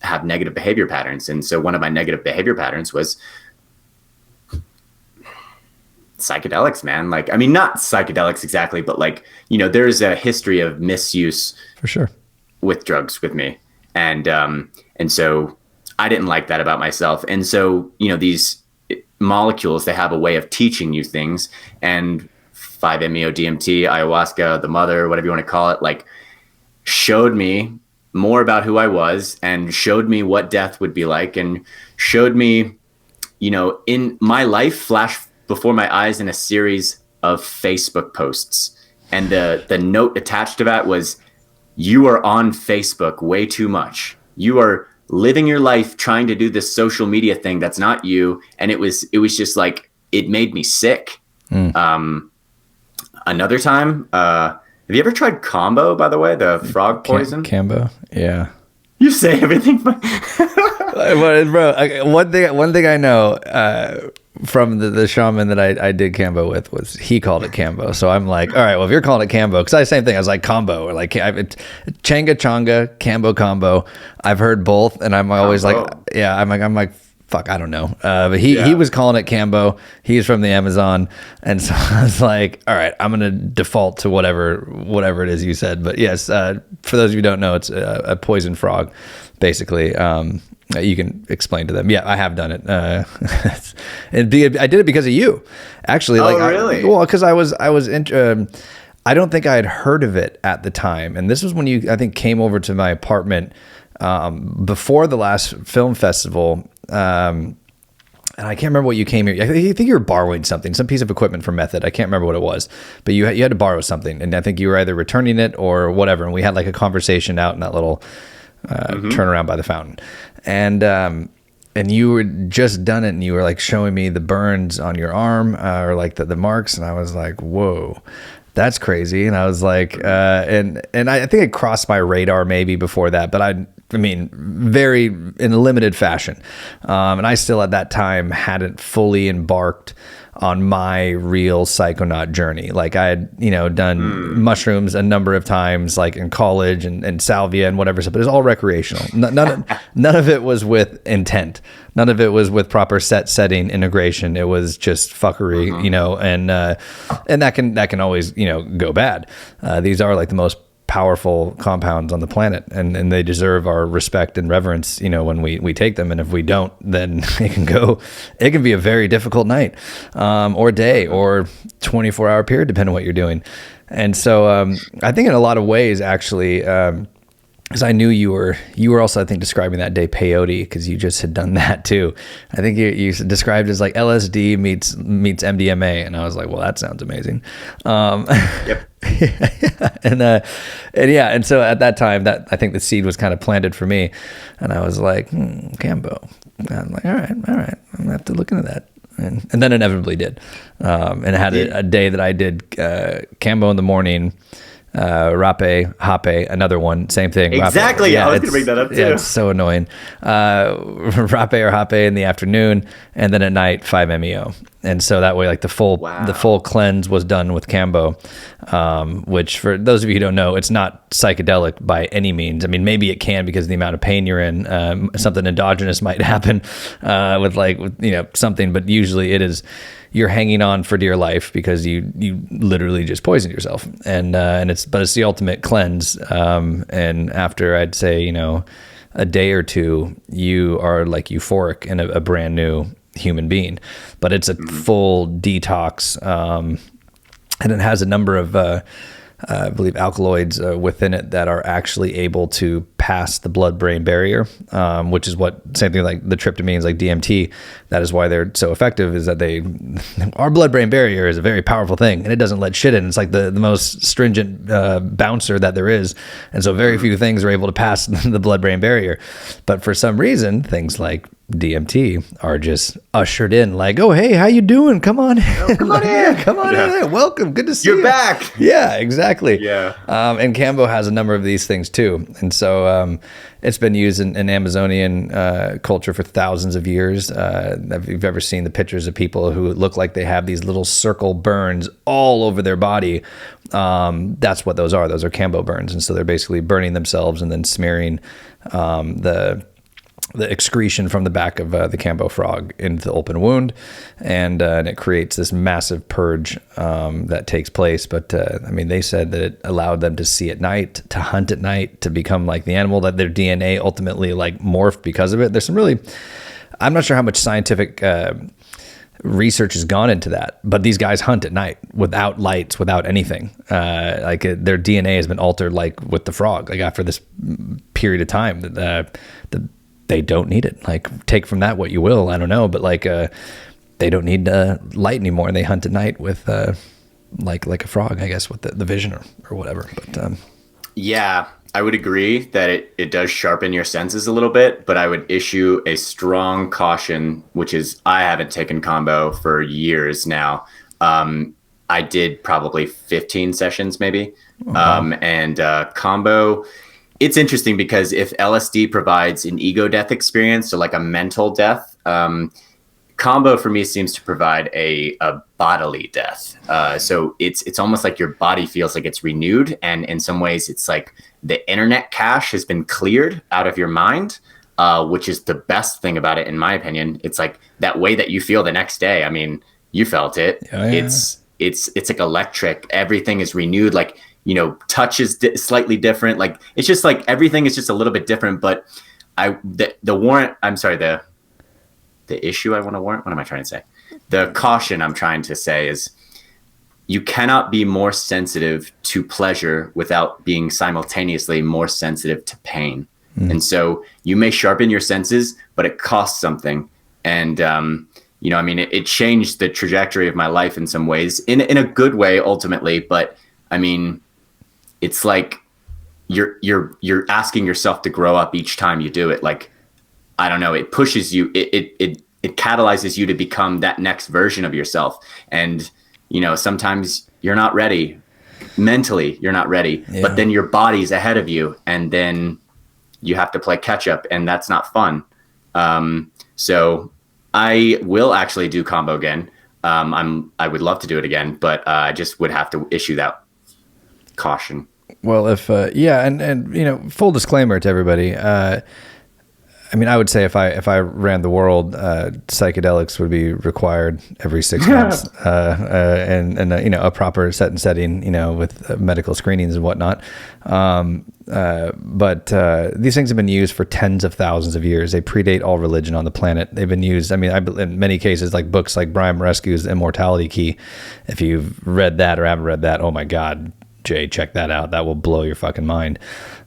have negative behavior patterns. And so one of my negative behavior patterns was psychedelics, man. Not psychedelics exactly, but there's a history of misuse for sure with drugs with me. And so I didn't like that about myself. And so, these molecules, they have a way of teaching you things, and 5-MeO, DMT, ayahuasca, the mother, whatever you want to call it, showed me more about who I was and showed me what death would be like and showed me, in my life flash before my eyes in a series of Facebook posts. And the note attached to that was, you are on Facebook way too much. You are living your life trying to do this social media thing that's not you. And it was just it made me sick. Another time, have you ever tried Combo, by the way, the frog poison? Cambo, yeah. You say everything. Bro, one thing I know, from the shaman that I did Cambo with he called it Cambo. So I'm like, all right, well, if you're calling it Cambo, because I same thing. I was like combo or like Changa Changa, Cambo combo. I've heard both, and I'm always Combo. like, yeah, I'm like, fuck, I don't know. But he was calling it Cambo. He's from the Amazon, and so I was like, all right, I'm gonna default to whatever it is you said. But yes, for those of you who don't know, it's a poison frog, basically. You can explain to them. Yeah, I have done it. I did it because of you, actually. Like, really? Because I was I don't think I had heard of it at the time, and this was when you, I think, came over to my apartment before the last film festival. And I can't remember what you came here. I think you were borrowing something, some piece of equipment from Method. I can't remember what it was, but you had to borrow something, and I think you were either returning it or whatever. And we had like a conversation out in that little turnaround by the fountain, and you were just done it, and you were like showing me the burns on your arm or like the marks, and I was like, whoa. That's crazy. And I was like, and I think it crossed my radar maybe before that, but I mean, very in a limited fashion. And I still at that time hadn't fully embarked on my real psychonaut journey. Like I had, done mushrooms a number of times, like in college and salvia and whatever, but it was all recreational. None of it was with intent. None of it was with proper setting integration. It was just fuckery, and that can always, go bad. These are like the most powerful compounds on the planet, and they deserve our respect and reverence, when we take them. And if we don't, then it can be a very difficult night, or day, or 24-hour period, depending on what you're doing. And so I think in a lot of ways, actually, because I knew you were also, I think, describing that day peyote, because you just had done that too. I think you described it as like LSD meets MDMA, and I was like, well, that sounds amazing. Yep. and so at that time, that I think the seed was kind of planted for me, and I was like, Cambo. And I'm like, all right, I'm gonna have to look into that. And then inevitably did, and I had a day that I did Cambo in the morning. Rape, Hape, another one, same thing. Exactly. Yeah, I was going to bring that up too. Yeah, it's so annoying. Rape or Hape in the afternoon, and then at night 5-MeO. And so that way, like the full cleanse was done with Cambo, which for those of you who don't know, it's not psychedelic by any means. I mean, maybe it can because of the amount of pain you're in. Something endogenous might happen with something, but usually it is. You're hanging on for dear life because you literally just poisoned yourself, and it's the ultimate cleanse. And after, I'd say, a day or two, you are like euphoric and a brand new human being. But it's a full detox, and it has a number of I believe alkaloids within it that are actually able to pass the blood-brain barrier, which is same thing like the tryptamines, like DMT. That is why they're so effective, is that our blood-brain barrier is a very powerful thing, and it doesn't let shit in. It's like the most stringent bouncer that there is, and so very few things are able to pass the blood-brain barrier. But for some reason, things like DMT are just ushered in, like, oh, hey, how you doing? Come on in. Come on in. Yeah, come on in. Welcome. Good to see you. You're back. Yeah, exactly. Yeah. And Cambo has a number of these things too. And so it's been used in Amazonian culture for thousands of years. If you've ever seen the pictures of people who look like they have these little circle burns all over their body, that's what those are. Those are Cambo burns. And so they're basically burning themselves and then smearing the excretion from the back of the Cambo frog into the open wound, and it creates this massive purge that takes place. But they said that it allowed them to see at night, to hunt at night, to become like the animal, that their DNA ultimately like morphed because of it. There's some really, I'm not sure how much scientific research has gone into that, but these guys hunt at night without lights, without anything. Their DNA has been altered, like with the frog, like after this period of time that they don't need it. Like, take from that what you will, I don't know, but like they don't need light anymore, and they hunt at night with like a frog, I guess, with the vision or whatever. But yeah, I would agree that it does sharpen your senses a little bit, but I would issue a strong caution, which is, I haven't taken combo for years now. I did probably 15 sessions maybe. And combo, it's interesting because if LSD provides an ego death experience, so like a mental death, combo for me seems to provide a bodily death. So it's almost like your body feels like it's renewed, and in some ways it's like the internet cache has been cleared out of your mind, which is the best thing about it, in my opinion. It's like that way that you feel the next day. I mean, you felt it. Oh, yeah. It's like electric. Everything is renewed. Like, touch is slightly different. Like, it's just like everything is just a little bit different. But the issue I want to warrant, what am I trying to say? The caution I'm trying to say is you cannot be more sensitive to pleasure without being simultaneously more sensitive to pain. And so you may sharpen your senses, but it costs something. And, it changed the trajectory of my life in some ways, in a good way, ultimately. But I mean, it's like you're asking yourself to grow up each time you do it. Like, I don't know, it pushes you, it catalyzes you to become that next version of yourself. And, sometimes you're not ready. Mentally, you're not ready, but then your body's ahead of you, and then you have to play catch up, and that's not fun. So I will actually do combo again. I would love to do it again, but I just would have to issue that caution. Well, if and full disclaimer to everybody. I would say if I ran the world, psychedelics would be required every 6 months, and a proper set and setting, with medical screenings and whatnot. But these things have been used for tens of thousands of years. They predate all religion on the planet. They've been used. In many cases, like books like Brian Marescu's Immortality Key. If you've read that or haven't read that, oh my God, Jay, check that out. That will blow your fucking mind.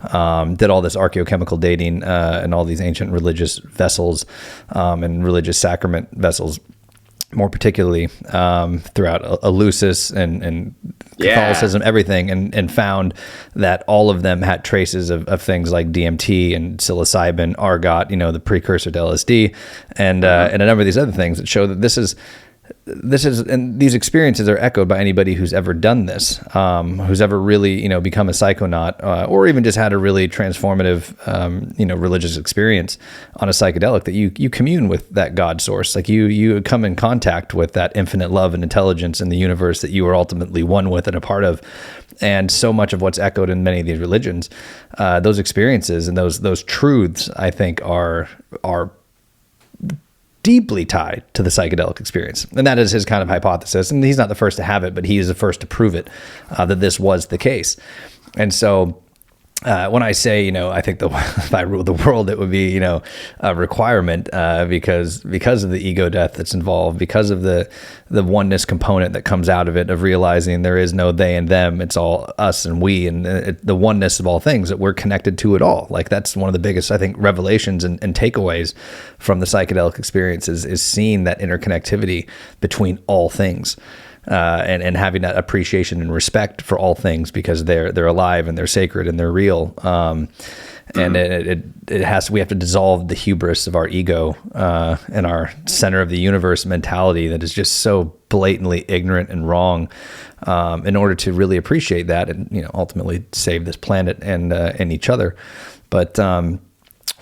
Did all this archaeochemical dating and all these ancient religious vessels and religious sacrament vessels, more particularly throughout Eleusis and Catholicism, everything, and found that all of them had traces of things like DMT and psilocybin, argot, the precursor to LSD, and a number of these other things that show that this is, and these experiences are echoed by anybody who's ever done this, who's ever really, become a psychonaut, or even just had a really transformative, religious experience on a psychedelic, that you commune with that God source. Like you come in contact with that infinite love and intelligence in the universe that you are ultimately one with and a part of. And so much of what's echoed in many of these religions, those experiences and those truths, I think are deeply tied to the psychedelic experience. And that is his kind of hypothesis. And he's not the first to have it, but he is the first to prove it, that this was the case. And so when I say, I think if I ruled the world, it would be, a requirement, because of the ego death that's involved, because of the oneness component that comes out of it, of realizing there is no they and them, it's all us and we, and the oneness of all things, that we're connected to it all. Like, that's one of the biggest, I think, revelations and takeaways from the psychedelic experiences, is seeing that interconnectivity between all things. And having that appreciation and respect for all things, because they're alive and they're sacred and they're real. And we have to dissolve the hubris of our ego and our center of the universe mentality that is just so blatantly ignorant and wrong, in order to really appreciate that and ultimately save this planet and each other. But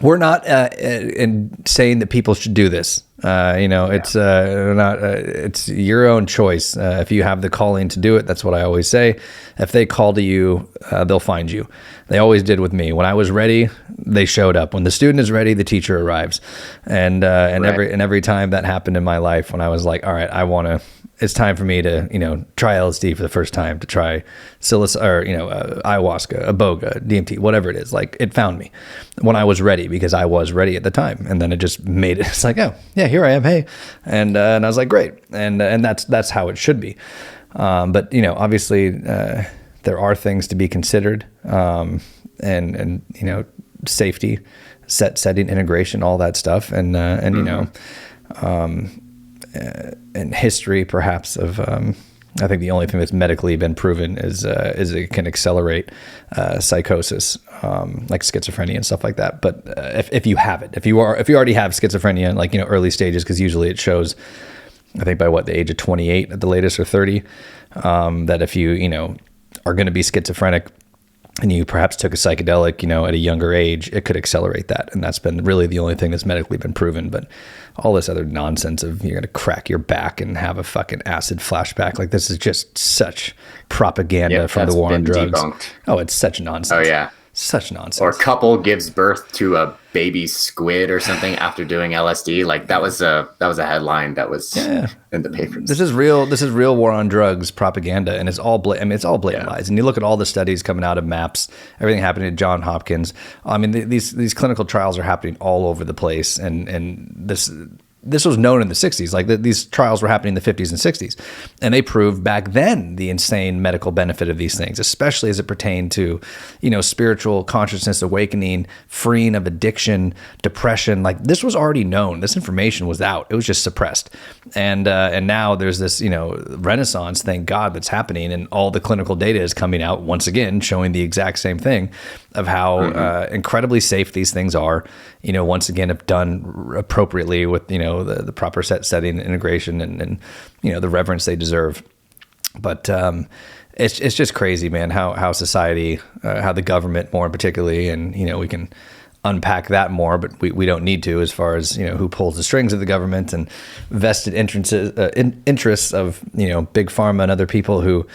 we're not saying that people should do this. It's not. It's your own choice. If you have the calling to do it, that's what I always say. If they call to you, they'll find you. They always did with me. When I was ready, they showed up. When the student is ready, the teacher arrives. And every time that happened in my life, when I was like, all right, it's time for me to, try LSD for the first time, to try ayahuasca, iboga, DMT, whatever it is. Like, it found me when I was ready, because I was ready at the time. And then it just made it. It's like, oh yeah, here I am. Hey. And I was like, great. And that's how it should be. But obviously, there are things to be considered, and safety, setting, integration, all that stuff. And history, perhaps, of I think the only thing that's medically been proven is it can accelerate psychosis, like schizophrenia and stuff like that. But if you have it, if you already have schizophrenia, like early stages, because usually it shows, I think by the age of 28 at the latest, or 30, that if you are going to be schizophrenic, and you perhaps took a psychedelic, at a younger age, it could accelerate that. And that's been really the only thing that's medically been proven. But all this other nonsense of you're going to crack your back and have a fucking acid flashback, like this is just such propaganda from the war on drugs. Debunked. Oh, it's such nonsense. Oh, yeah. Such nonsense. Or a couple gives birth to a baby squid or something after doing LSD. Like that was a headline that was in the papers. This is real war on drugs propaganda, and it's all it's all blatant lies. And you look at all the studies coming out of MAPS, everything happening at Johns Hopkins. I mean, these clinical trials are happening all over the place, and this was known in the 60s. Like these trials were happening in the 50s and 60s. And they proved back then the insane medical benefit of these things, especially as it pertained to, spiritual consciousness awakening, freeing of addiction, depression. Like this was already known. This information was out. It was just suppressed. And now there's this, renaissance, thank God, that's happening. And all the clinical data is coming out once again, showing the exact same thing of how incredibly safe these things are, once again, if done appropriately with, the proper setting, integration, and the reverence they deserve. But it's just crazy, man, how society, how the government more particularly, and, we can unpack that more, but we don't need to, as far as, who pulls the strings of the government and vested interests of, big pharma and other people who,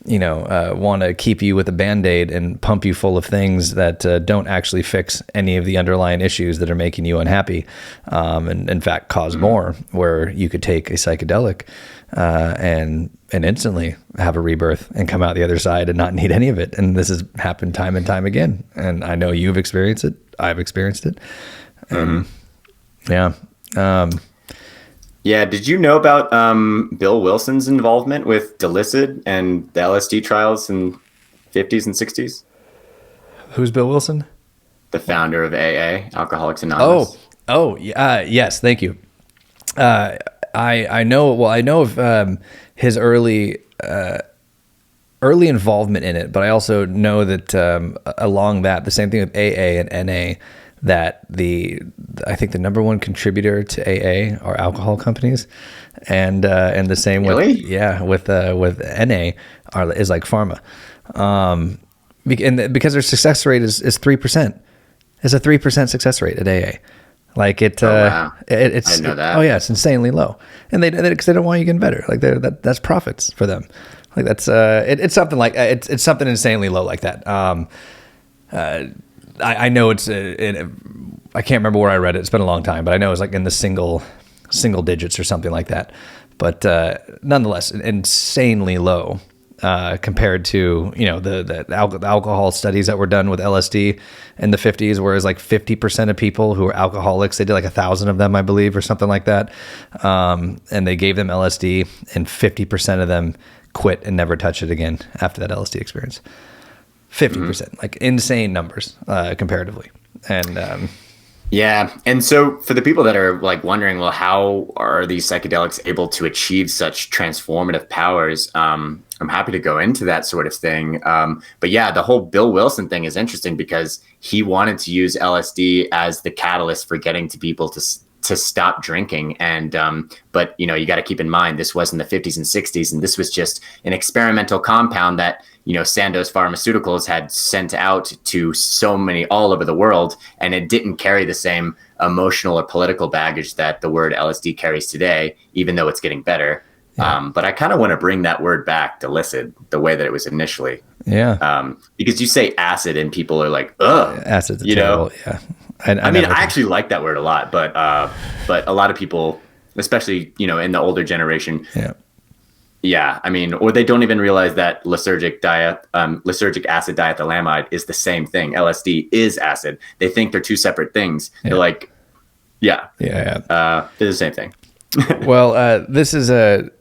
want to keep you with a Band-Aid and pump you full of things that don't actually fix any of the underlying issues that are making you unhappy, and in fact cause more, where you could take a psychedelic and instantly have a rebirth and come out the other side and not need any of it. And this has happened time and time again. And I know you've experienced it. I've experienced it. Yeah. Yeah. Did you know about Bill Wilson's involvement with Lsd and the LSD trials in 50s and 60s? Who's Bill Wilson? The founder of AA, Alcoholics Anonymous. Oh, yes. Thank you. I know. Well, I know of his early involvement in it, but I also know that along that, the same thing with AA and NA, that I think the number one contributor to AA are alcohol companies, and the same really? with NA is like pharma, and because their success rate is 3%. It's a 3% success rate at AA. Like it, wow. It's I didn't know that. Oh yeah, it's insanely low, and because they don't want you getting better. Like that's profits for them. Like that's it's something like it's something insanely low like that. I know it's I can't remember where I read it. It's been a long time, but I know it's like in the single digits or something like that. But nonetheless, insanely low compared to the alcohol studies that were done with LSD in the 50s, whereas like 50% of people who were alcoholics, they did like 1,000 of them, I believe, or something like that, and they gave them LSD, and 50% of them quit and never touched it again after that LSD experience. 50%, like insane numbers comparatively. And yeah. And so for the people that are like wondering, well, how are these psychedelics able to achieve such transformative powers? I'm happy to go into that sort of thing. But yeah, the whole Bill Wilson thing is interesting because he wanted to use LSD as the catalyst for getting to people to stop drinking. And but you got to keep in mind, this was in the 50s and 60s, and this was just an experimental compound that Sandoz Pharmaceuticals had sent out to so many all over the world, and it didn't carry the same emotional or political baggage that the word LSD carries today, even though it's getting better. Yeah. But I kind of want to bring that word back to Lsd, the way that it was initially. Yeah. Because you say acid and people are like, ugh. Acid's terrible. Yeah. I mean, I actually like that word a lot, but a lot of people, especially, in the older generation. Yeah. Yeah. I mean, or they don't even realize that lysergic acid diethylamide is the same thing. LSD is acid. They think they're two separate things. Yeah. They're like, they're the same thing. Well, this is a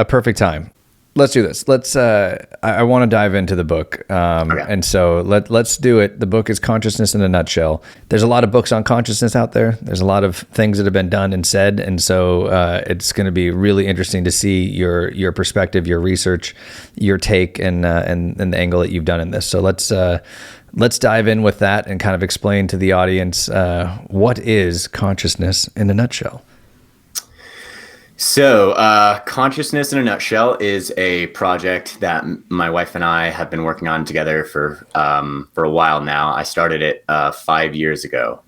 perfect time. Let's do this. I want to dive into the book. Okay. And so let's do it. The book is Consciousness in a Nutshell. There's a lot of books on consciousness out there. There's a lot of things that have been done and said. And so it's going to be really interesting to see your perspective, your research, your take, and the angle that you've done in this. So let's dive in with that and kind of explain to the audience what is consciousness in a nutshell. So, Consciousness in a Nutshell is a project that my wife and I have been working on together for a while now. I started it 5 years ago.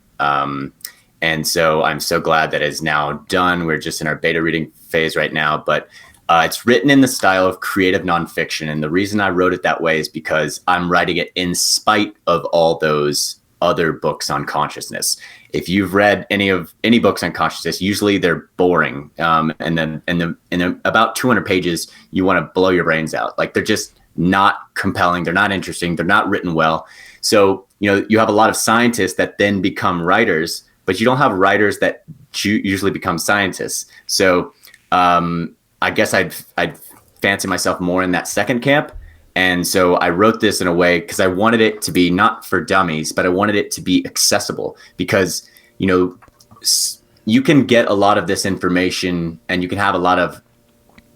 And so I'm so glad that it's now done. We're just in our beta reading phase right now, but it's written in the style of creative nonfiction. And the reason I wrote it that way is because I'm writing it in spite of all those other books on consciousness. If you've read any books on consciousness, usually they're boring. And then in about 200 pages, you want to blow your brains out. Like, they're just not compelling. They're not interesting. They're not written well. So, you have a lot of scientists that then become writers, but you don't have writers that usually become scientists. So I guess I'd fancy myself more in that second camp. And so I wrote this in a way because I wanted it to be not for dummies, but I wanted it to be accessible because, you can get a lot of this information and you can have a lot of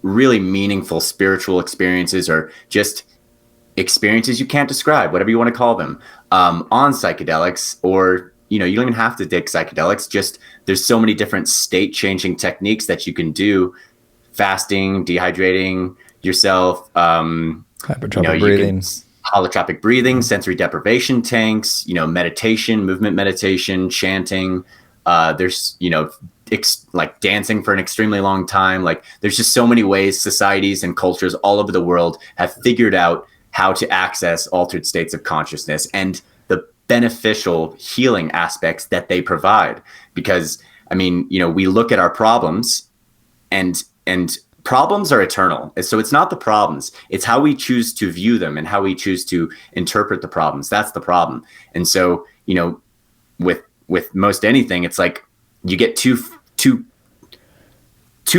really meaningful spiritual experiences or just experiences you can't describe, whatever you want to call them, on psychedelics, or, you don't even have to take psychedelics. Just there's so many different state changing techniques that you can do. Fasting, dehydrating yourself, hypertropic breathing, holotropic breathing, sensory deprivation tanks, meditation, movement meditation, chanting. There's, like dancing for an extremely long time. Like, there's just so many ways societies and cultures all over the world have figured out how to access altered states of consciousness and the beneficial healing aspects that they provide. Because, we look at our problems and problems are eternal. So it's not the problems, it's how we choose to view them and how we choose to interpret the problems. That's the problem. And so, with most anything, it's like you get too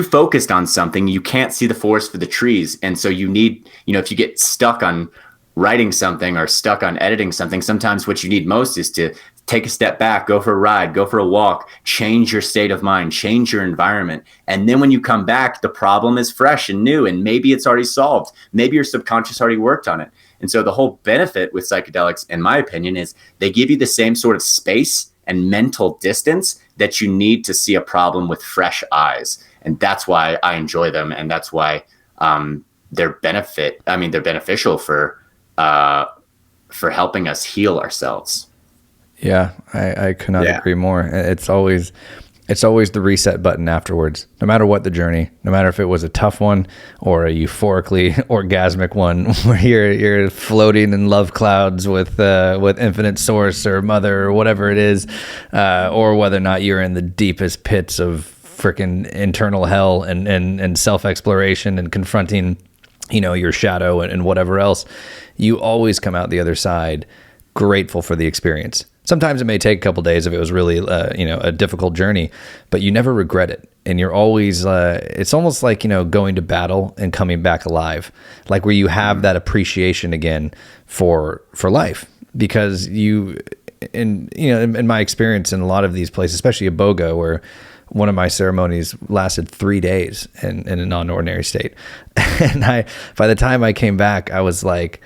focused on something, you can't see the forest for the trees. And so you need, if you get stuck on writing something or stuck on editing something, sometimes what you need most is to take a step back, go for a ride, go for a walk, change your state of mind, change your environment. And then when you come back, the problem is fresh and new, and maybe it's already solved. Maybe your subconscious already worked on it. And so the whole benefit with psychedelics, in my opinion, is they give you the same sort of space and mental distance that you need to see a problem with fresh eyes. And that's why I enjoy them. And that's why they're beneficial for helping us heal ourselves. Yeah, I could not agree more. It's always the reset button afterwards, no matter what the journey, no matter if it was a tough one or a euphorically orgasmic one where you're floating in love clouds with infinite source or mother or whatever it is, or whether or not you're in the deepest pits of freaking internal hell and self-exploration and confronting, your shadow and whatever else, you always come out the other side grateful for the experience. Sometimes it may take a couple days if it was really, a difficult journey, but you never regret it. And you're always, it's almost like, going to battle and coming back alive, like where you have that appreciation again for life, because in my experience in a lot of these places, especially Iboga, where one of my ceremonies lasted 3 days in a non-ordinary state. And by the time I came back, I was like,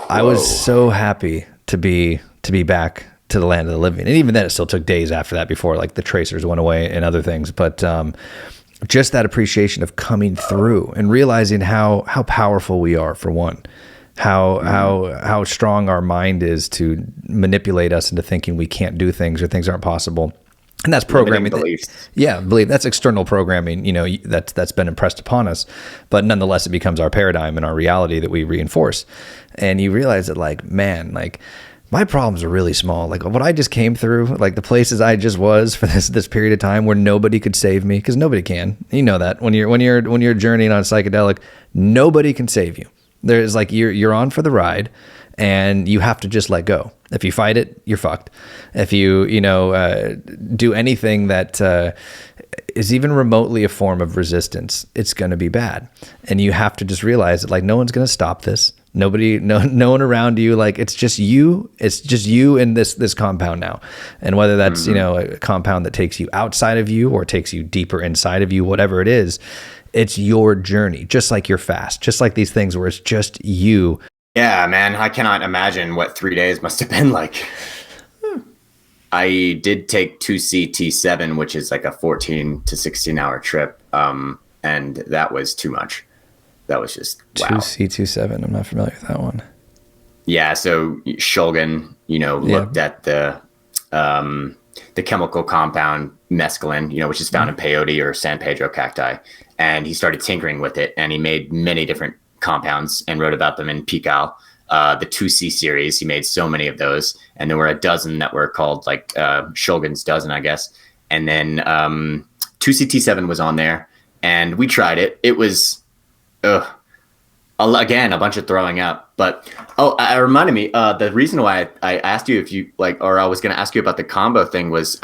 I was so happy to be back to the land of the living. And even then it still took days after that before like the tracers went away and other things. But just that appreciation of coming through and realizing how powerful we are, for one, how strong our mind is to manipulate us into thinking we can't do things or things aren't possible. And that's programming. Believe that's external programming, that's been impressed upon us, but nonetheless, it becomes our paradigm and our reality that we reinforce. And you realize that my problems are really small. Like what I just came through, like the places I just was for this period of time where nobody could save me, because nobody can. You know that when you're journeying on psychedelic, nobody can save you. There's like you're on for the ride, and you have to just let go. If you fight it, you're fucked. If you do anything that is even remotely a form of resistance, it's going to be bad. And you have to just realize that no one's going to stop this. No one around you. Like it's just you in this compound now. And whether that's a compound that takes you outside of you or takes you deeper inside of you, whatever it is, it's your journey. Just like your fast, just like these things where it's just you. Yeah, man, I cannot imagine what 3 days must have been like. I did take 2CT7, which is like a 14 to 16 hour trip. And that was too much. That was just, wow. 2C27. I'm not familiar with that one. Yeah. So Shulgin, looked at the chemical compound mescaline, which is found in peyote or San Pedro cacti. And he started tinkering with it, and he made many different compounds and wrote about them in Pical. The 2C series, he made so many of those. And there were a dozen that were called like Shulgin's dozen, I guess. And then 2CT7 was on there, and we tried it. It was, again, a bunch of throwing up. But it reminded me, the reason why I asked you if you or I was going to ask you about the combo thing was,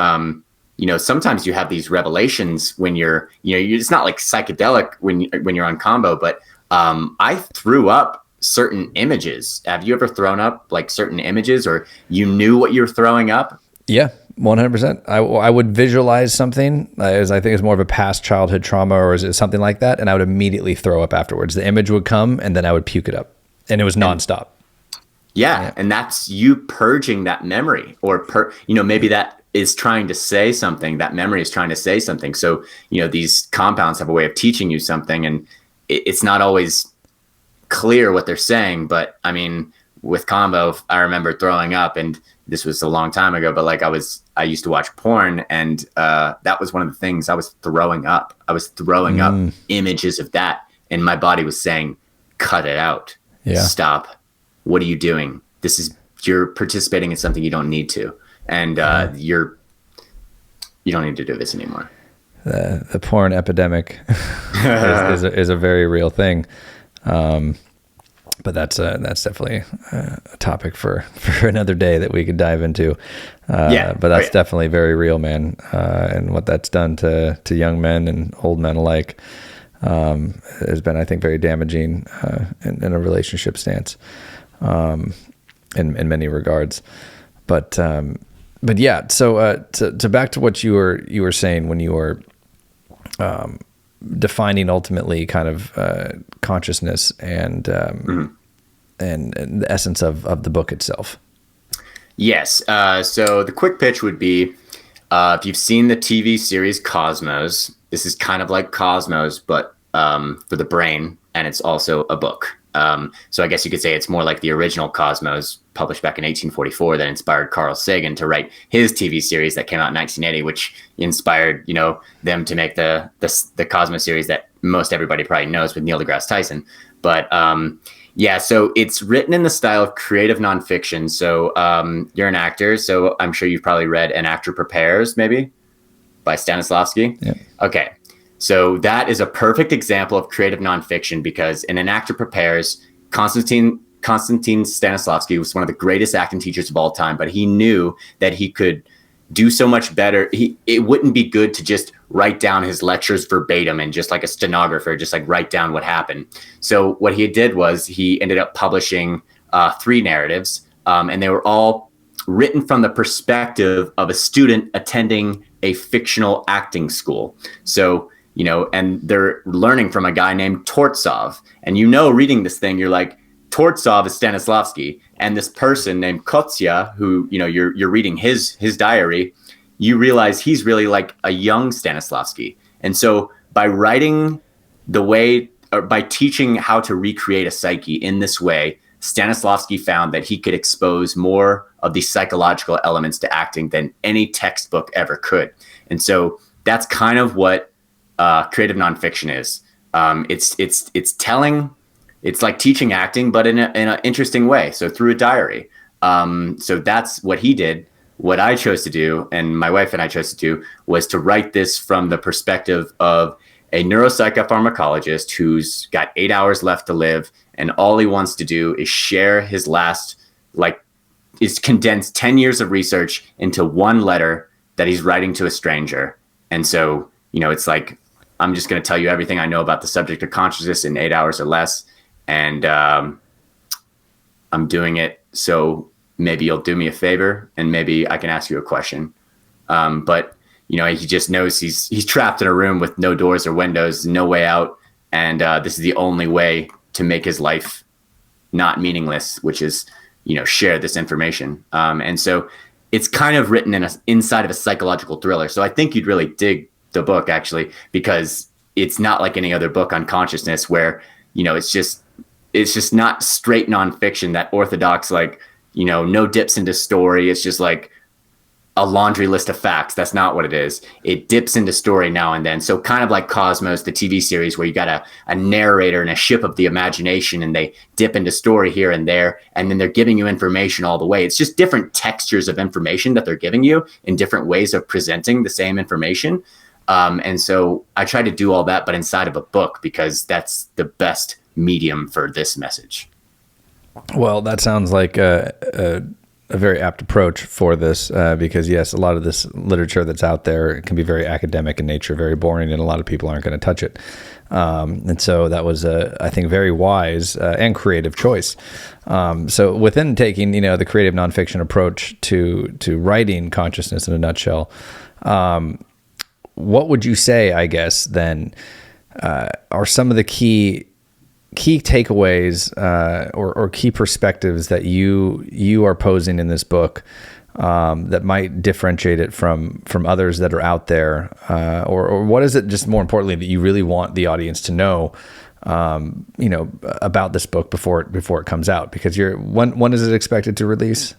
sometimes you have these revelations when you're it's not like psychedelic when you're on combo, but I threw up certain images. Have you ever thrown up like certain images, or you knew what you were throwing up? Yeah, 100%. I would visualize something as I think it's more of a past childhood trauma, or is it something like that? And I would immediately throw up afterwards. The image would come, and then I would puke it up, and it was nonstop. Yeah, and that's you purging that memory, or maybe that is trying to say something. That memory is trying to say something. So these compounds have a way of teaching you something, and it's not always clear what they're saying. But I mean, with combo, I remember throwing up, and this was a long time ago, but I used to watch porn, and that was one of the things. I was throwing up. I was throwing up images of that, and my body was saying, cut it out. Yeah. Stop. What are you doing? You're participating in something you don't need to. And you don't need to do this anymore. The porn epidemic is a very real thing. But that's definitely a topic for another day that we could dive into. But that's definitely very real, man. And what that's done to young men and old men alike has been, I think, very damaging in a relationship stance in many regards. But yeah, so to back to what you were saying when you were defining ultimately kind of consciousness and the essence of the book itself. Yes. So the quick pitch would be, if you've seen the TV series Cosmos, this is kind of like Cosmos, but for the brain, and it's also a book. So I guess you could say it's more like the original Cosmos, published back in 1844, that inspired Carl Sagan to write his TV series that came out in 1980, which inspired, them to make the Cosmos series that most everybody probably knows with Neil deGrasse Tyson. But so it's written in the style of creative nonfiction. So you're an actor, so I'm sure you've probably read An Actor Prepares, maybe, by Stanislavski. Yeah. Okay. So that is a perfect example of creative nonfiction, because in An Actor Prepares, Konstantin Stanislavski was one of the greatest acting teachers of all time, but he knew that he could do so much better. It wouldn't be good to just write down his lectures verbatim and just like a stenographer, just like write down what happened. So what he did was he ended up publishing 3 narratives, and they were all written from the perspective of a student attending a fictional acting school. So, and they're learning from a guy named Tortsov. And reading this thing, you're like, Tortsov is Stanislavski, and this person named Kotsya, who, you're reading his diary, you realize he's really like a young Stanislavski. And so by writing by teaching how to recreate a psyche in this way, Stanislavski found that he could expose more of these psychological elements to acting than any textbook ever could. And so that's kind of what creative nonfiction is. It's telling. It's like teaching acting, but in an interesting way. So through a diary. So that's what he did. What I chose to do, and my wife and I chose to do, was to write this from the perspective of a neuropsychopharmacologist who's got 8 hours left to live, and all he wants to do is share his is condense 10 years of research into one letter that he's writing to a stranger. And so, it's like, I'm just going to tell you everything I know about the subject of consciousness in 8 hours or less. And I'm doing it so maybe you'll do me a favor, and maybe I can ask you a question. But he just knows he's trapped in a room with no doors or windows, no way out, and this is the only way to make his life not meaningless, which is share this information. And so it's kind of written inside of a psychological thriller. So I think you'd really dig the book, actually, because it's not like any other book on consciousness where, it's just not straight nonfiction, that orthodox, like, no dips into story. It's just like a laundry list of facts. That's not what it is. It dips into story now and then. So kind of like Cosmos, the TV series, where you got a narrator and a ship of the imagination, and they dip into story here and there, and then they're giving you information all the way. It's just different textures of information that they're giving you in different ways of presenting the same information. And so I try to do all that, but inside of a book, because that's the best medium for this message. Well, that sounds like a very apt approach for this, because yes, a lot of this literature that's out there can be very academic in nature, very boring, and a lot of people aren't going to touch it. And so that was I think, very wise and creative choice. So within taking, the creative nonfiction approach to writing consciousness in a nutshell, what would you say, I guess, then, are some of the key takeaways or key perspectives that you are posing in this book that might differentiate it from others that are out there, or what is it, just more importantly, that you really want the audience to know, about this book before it comes out? Because when is it expected to release?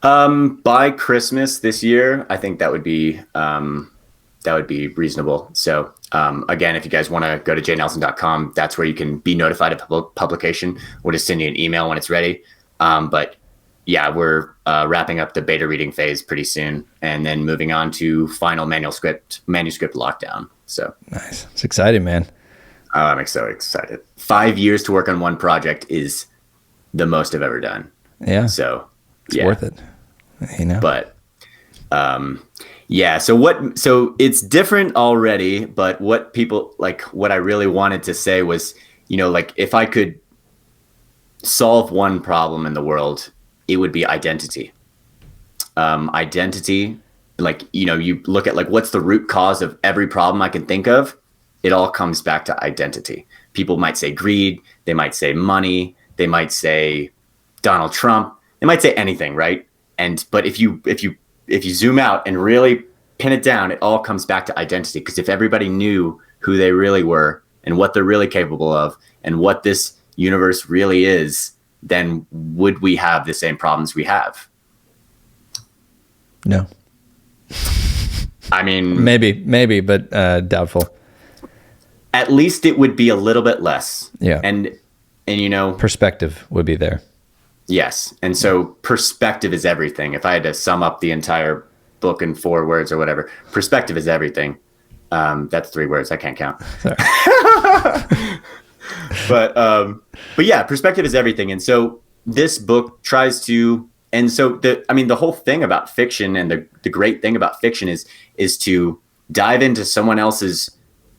By Christmas this year, I think that would be reasonable. So again, if you guys want to go to jnelson.com, that's where you can be notified of publication. We'll just send you an email when it's ready. But yeah, we're wrapping up the beta reading phase pretty soon, and then moving on to final manuscript lockdown. So nice. It's exciting, man. Oh, I'm so excited. 5 years to work on one project is the most I've ever done. Yeah. So it's worth it. But yeah, so it's different already, but what I really wanted to say was, like, if I could solve one problem in the world, it would be identity. Identity, like, you look at, like, what's the root cause of every problem I can think of? It all comes back to identity. People might say greed, they might say money, they might say Donald Trump, they might say anything, right? But if you zoom out and really pin it down, it all comes back to identity. Because if everybody knew who they really were and what they're really capable of and what this universe really is, then would we have the same problems we have? No. I mean, maybe, but doubtful. At least it would be a little bit less. Yeah. And perspective would be there. Yes. And so perspective is everything. If I had to sum up the entire book in 4 words or whatever, perspective is everything. That's 3 words. I can't count. But yeah, perspective is everything. And so this book tries to, and so the whole thing about fiction, and the great thing about fiction is to dive into someone else's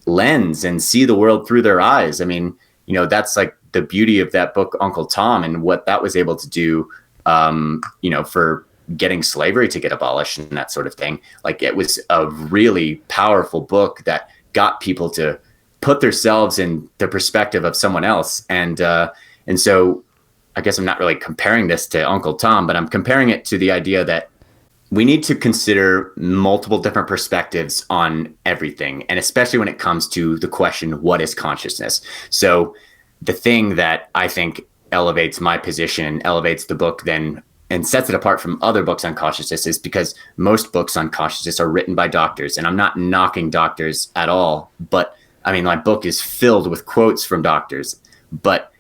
lens and see the world through their eyes. I mean, that's like the beauty of that book, Uncle Tom, and what that was able to do, for getting slavery to get abolished and that sort of thing. Like, it was a really powerful book that got people to put themselves in the perspective of someone else. And so I guess I'm not really comparing this to Uncle Tom, but I'm comparing it to the idea that we need to consider multiple different perspectives on everything. And especially when it comes to the question, what is consciousness? So the thing that I think elevates my position and elevates the book then and sets it apart from other books on consciousness is because most books on consciousness are written by doctors. And I'm not knocking doctors at all, but I mean, my book is filled with quotes from doctors. But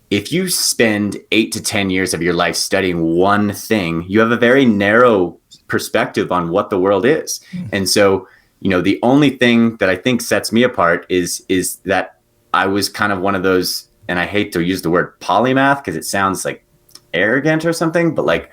if you spend 8 to 10 years of your life studying one thing, you have a very narrow perspective on what the world is. And so, the only thing that I think sets me apart is that I was kind of one of those, and I hate to use the word polymath because it sounds like arrogant or something, but like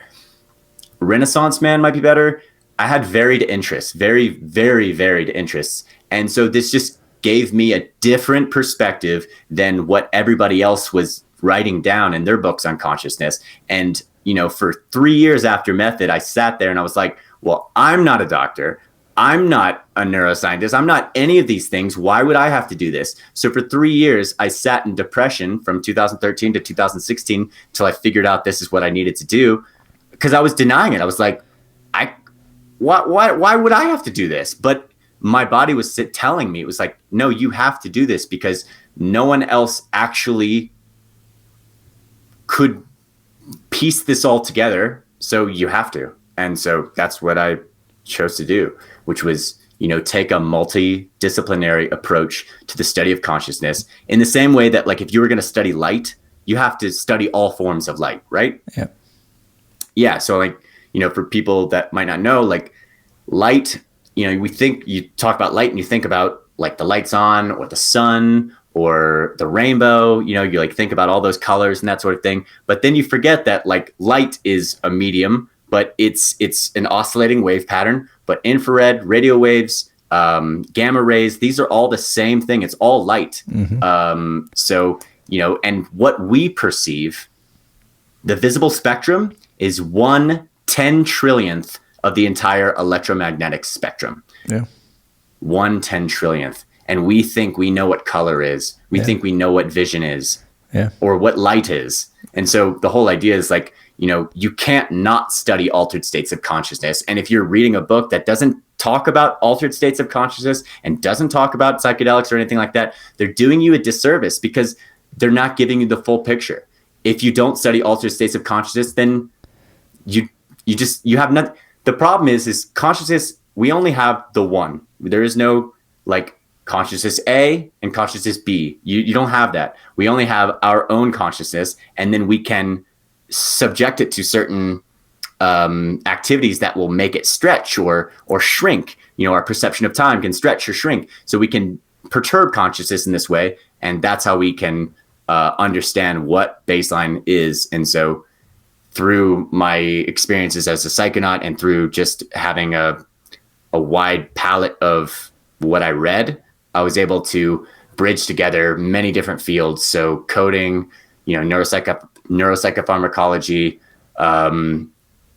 Renaissance man might be better. I had varied interests, very, very varied interests. And so this just gave me a different perspective than what everybody else was writing down in their books on consciousness. And, for 3 years after Method, I sat there and I was like, well, I'm not a doctor. I'm not a neuroscientist. I'm not any of these things. Why would I have to do this? So for 3 years, I sat in depression from 2013 to 2016 till I figured out this is what I needed to do, because I was denying it. I was like, why would I have to do this? But my body was telling me, it was like, no, you have to do this because no one else actually could piece this all together. So you have to. And so that's what I chose to do, which was, take a multidisciplinary approach to the study of consciousness in the same way that, like, if you were going to study light, you have to study all forms of light, right? Yeah. Yeah. So, like, for people that might not know, like, light, you talk about light and you think about like the lights on or the sun or the rainbow, you like think about all those colors and that sort of thing. But then you forget that, like, light is a medium, but it's an oscillating wave pattern. But infrared, radio waves, gamma rays, these are all the same thing. It's all light. Mm-hmm. So, and what we perceive, the visible spectrum is 1/10 trillionth of the entire electromagnetic spectrum. Yeah. 1/10 trillionth. And we think we know what color is. We think we know what vision is. Yeah. Or what light is. And so the whole idea is, like, you can't not study altered states of consciousness. And if you're reading a book that doesn't talk about altered states of consciousness and doesn't talk about psychedelics or anything like that, they're doing you a disservice because they're not giving you the full picture. If you don't study altered states of consciousness, then you have nothing. The problem is consciousness, we only have the one. There is no, like, consciousness A and consciousness B. You don't have that. We only have our own consciousness, and then we can subject it to certain activities that will make it stretch or shrink. Our perception of time can stretch or shrink. So we can perturb consciousness in this way, and that's how we can understand what baseline is. And so through my experiences as a psychonaut and through just having a wide palette of what I read, I was able to bridge together many different fields. So coding, neuropsychopharmacology,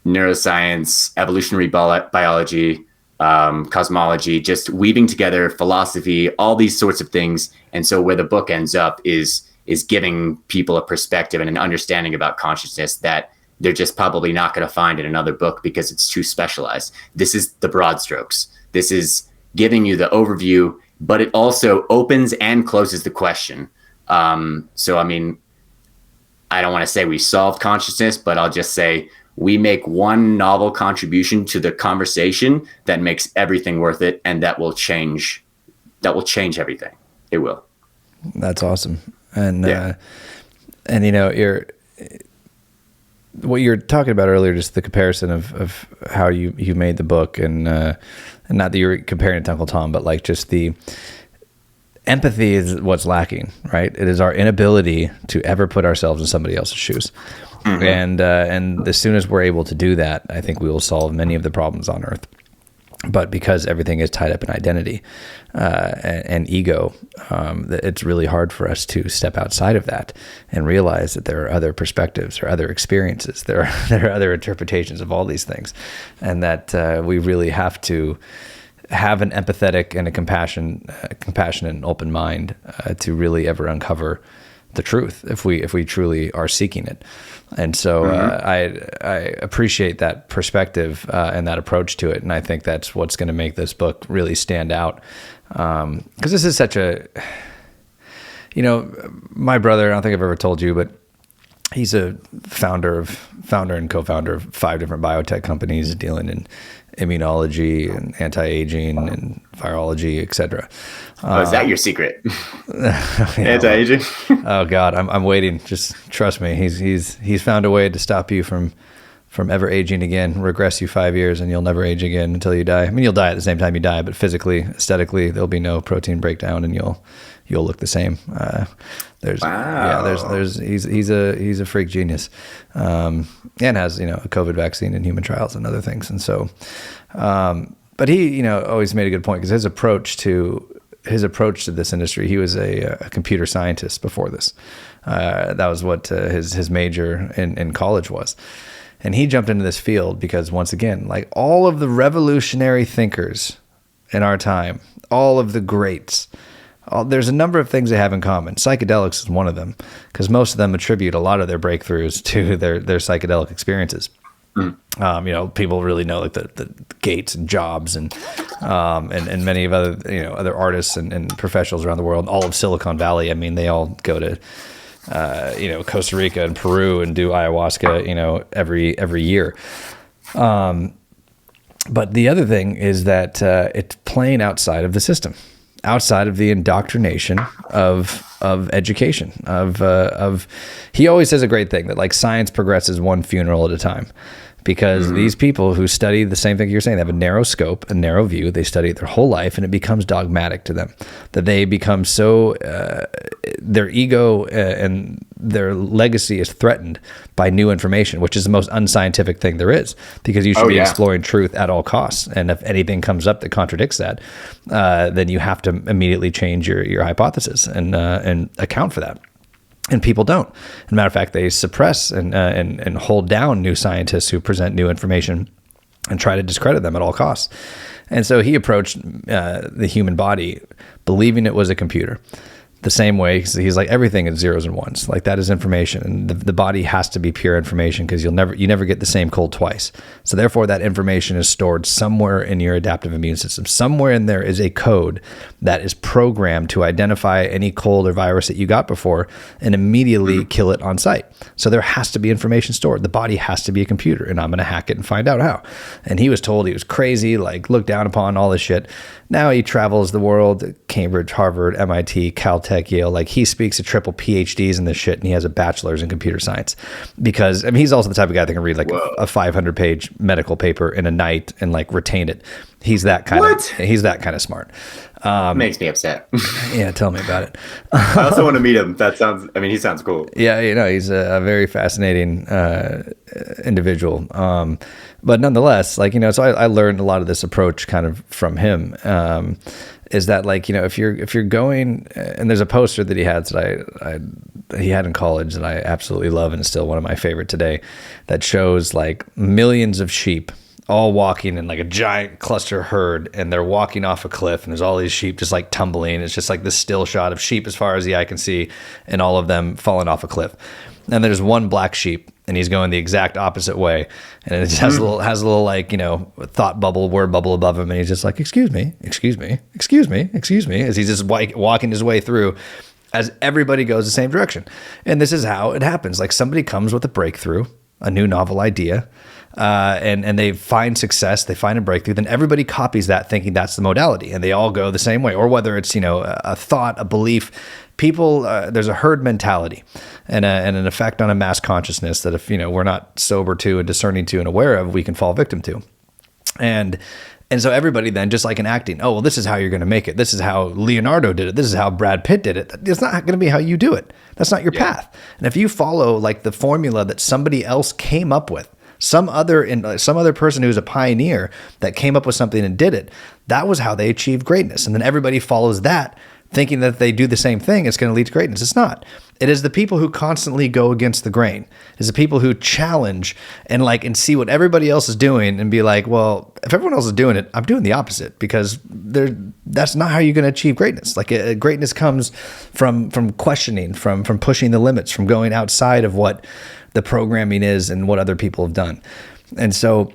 neuroscience, evolutionary biology, cosmology, just weaving together philosophy, all these sorts of things. And so where the book ends up is giving people a perspective and an understanding about consciousness that they're just probably not going to find in another book because it's too specialized. This is the broad strokes. This is giving you the overview, but it also opens and closes the question. So, I mean, I don't want to say we solved consciousness, but I'll just say we make one novel contribution to the conversation that makes everything worth it, and that will change everything. It will. That's awesome. And what you're talking about earlier, just the comparison of how you made the book, and not that you're comparing it to Uncle Tom, but like just the empathy is what's lacking, right? It is our inability to ever put ourselves in somebody else's shoes. Mm-hmm. And as soon as we're able to do that, I think we will solve many of the problems on Earth. But because everything is tied up in identity and ego, it's really hard for us to step outside of that and realize that there are other perspectives or other experiences. There are other interpretations of all these things, and that we really have to have an empathetic and a compassionate and open mind to really ever uncover the truth if we truly are seeking it. And so I appreciate that perspective and that approach to it. And I think that's what's going to make this book really stand out. Because this is such a, my brother, I don't think I've ever told you, but he's a founder and co-founder of 5 different biotech companies dealing in immunology and anti-aging and virology, et cetera. Is that your secret? Anti-aging? Oh God, I'm waiting. Just trust me. He's found a way to stop you from ever aging again, regress you 5 years, and you'll never age again until you die. I mean, you'll die at the same time you die, but physically, aesthetically, there'll be no protein breakdown, and you'll look the same. He's a freak genius, and has a COVID vaccine and human trials and other things. And so, but he always made a good point, because his approach to this industry, he was a computer scientist before this. That was what his major in college was. And he jumped into this field because, once again, like all of the revolutionary thinkers in our time, all of the greats, there's a number of things they have in common. Psychedelics is one of them, because most of them attribute a lot of their breakthroughs to their psychedelic experiences. People really know, like the Gates and Jobs and many of other artists and professionals around the world, all of Silicon Valley. I mean, they all go to Costa Rica and Peru and do ayahuasca, every year. But the other thing is that it's playing outside of the system, outside of the indoctrination of education. He always says a great thing that like science progresses one funeral at a time. Because these people who study the same thing you're saying, they have a narrow scope, a narrow view. They study it their whole life, and it becomes dogmatic to them. That they become so their ego and their legacy is threatened by new information, which is the most unscientific thing there is. Because you should be exploring truth at all costs, and if anything comes up that contradicts that, then you have to immediately change your hypothesis and account for that. And people don't. As a matter of fact, they suppress and hold down new scientists who present new information and try to discredit them at all costs. And so he approached the human body believing it was a computer. The same way, he's like, everything is zeros and ones. Like that is information, and the body has to be pure information because you never get the same cold twice. So therefore, that information is stored somewhere in your adaptive immune system. Somewhere in there is a code that is programmed to identify any cold or virus that you got before and immediately kill it on sight. So there has to be information stored. The body has to be a computer, and I'm going to hack it and find out how. And he was told he was crazy, like looked down upon, all this shit. Now he travels the world, Cambridge, Harvard, MIT, Caltech, Yale. Like he speaks at triple PhDs in this shit, and he has a bachelor's in computer science. Because I mean, he's also the type of guy that can read like a 500-page medical paper in a night and like retain it. He's that kind of smart. Makes me upset. Yeah, tell me about it. I also want to meet him. He sounds cool. Yeah, he's a very fascinating individual. But nonetheless, like, so I learned a lot of this approach kind of from him. Is that like, if you're going, and there's a poster that he had that he had in college that I absolutely love and is still one of my favorite today, that shows like millions of sheep all walking in like a giant cluster herd, and they're walking off a cliff, and there's all these sheep just like tumbling. It's just like this still shot of sheep as far as the eye can see, and all of them falling off a cliff. And there's one black sheep, and he's going the exact opposite way, and it just has a little like thought bubble, word bubble above him, and he's just like, excuse me, as he's just walking his way through, as everybody goes the same direction. And this is how it happens. Like somebody comes with a breakthrough, a new novel idea, and they find success, they find a breakthrough, then everybody copies that thinking that's the modality, and they all go the same way. Or whether it's a thought, a belief, people, there's a herd mentality and an effect on a mass consciousness that if we're not sober to and discerning to and aware of, we can fall victim to. And so everybody then, just like in acting, oh well, this is how you're going to make it, this is how Leonardo did it, this is how Brad Pitt did it. It's not going to be how you do it. That's not your path. And if you follow like the formula that somebody else came up with, some other person who's a pioneer that came up with something and did it, that was how they achieved greatness. And then everybody follows that, thinking that they do the same thing, it's going to lead to greatness. It's not. It is the people who constantly go against the grain. It's the people who challenge and see what everybody else is doing and be like, well, if everyone else is doing it, I'm doing the opposite, because that's not how you're going to achieve greatness. Like greatness comes from questioning, from pushing the limits, from going outside of what the programming is and what other people have done. And so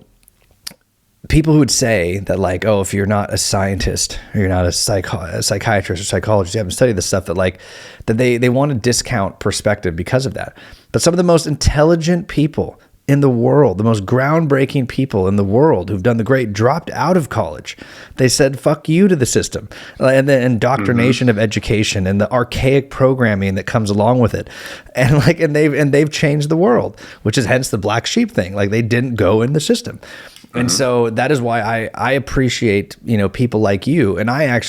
people who would say that like, oh, if you're not a scientist or you're not a psychiatrist or psychologist, you haven't studied this stuff, that they want to discount perspective because of that. But some of the most intelligent people in the world, the most groundbreaking people in the world who've done the great, dropped out of college. They said, fuck you to the system and the indoctrination of education and the archaic programming that comes along with it. And they've changed the world, which is hence the black sheep thing. Like they didn't go in the system. And so that is why I appreciate, people like you. And I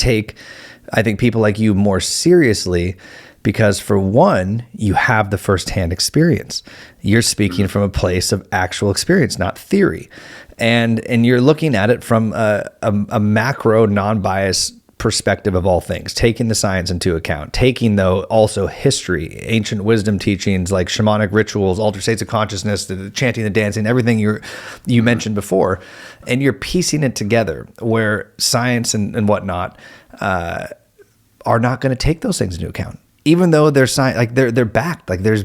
think people like you more seriously, because for one, you have the firsthand experience. You're speaking from a place of actual experience, not theory. And you're looking at it from a macro, non-biased perspective of all things, taking the science into account, taking though also history, ancient wisdom teachings like shamanic rituals, altered states of consciousness, the chanting, the dancing, everything you mentioned before, and you're piecing it together where science and whatnot are not going to take those things into account. Even though they're backed, like there's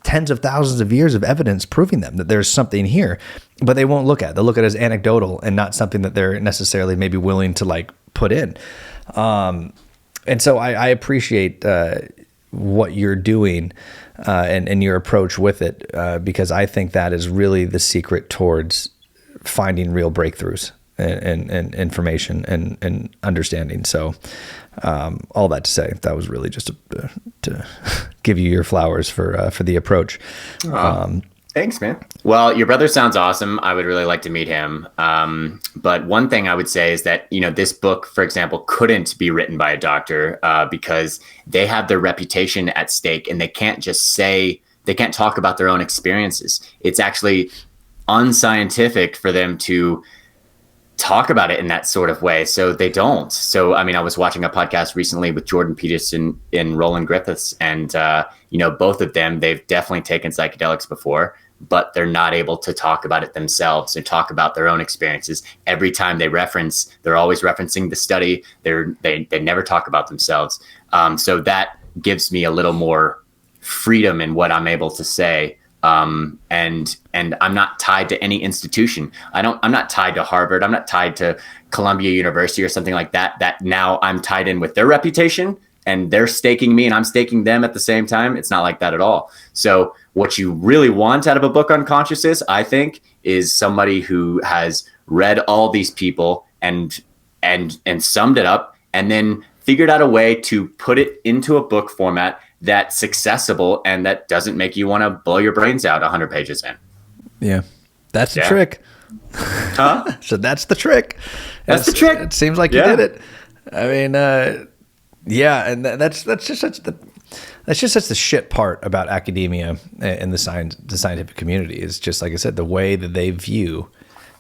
tens of thousands of years of evidence proving them that there's something here, but they won't look at it. They'll look at it as anecdotal and not something that they're necessarily maybe willing to like put in. And so I appreciate what you're doing and your approach with it, because I think that is really the secret towards finding real breakthroughs and information and understanding. So all that to say, that was really just to give you your flowers for the approach. Thanks, man. Well, your brother sounds awesome. I would really like to meet him. But one thing I would say is that, this book, for example, couldn't be written by a doctor because they have their reputation at stake, and they can't talk about their own experiences. It's actually unscientific for them to talk about it in that sort of way. So they don't. So, I was watching a podcast recently with Jordan Peterson and Roland Griffiths, and, both of them, they've definitely taken psychedelics before, but they're not able to talk about it themselves and talk about their own experiences. Every time they're always referencing the study. They never talk about themselves. So that gives me a little more freedom in what I'm able to say. And I'm not tied to any institution. I'm not tied to Harvard. I'm not tied to Columbia University or something like that, that now I'm tied in with their reputation and they're staking me and I'm staking them at the same time. It's not like that at all. So what you really want out of a book on consciousness, I think, is somebody who has read all these people and summed it up and then figured out a way to put it into a book format that's accessible and that doesn't make you want to blow your brains out 100 pages in. Yeah. That's the trick. Huh? So that's the trick. That's the trick. It seems like you did it. And that's just such the shit part about academia and the scientific community is just, like I said, the way that they view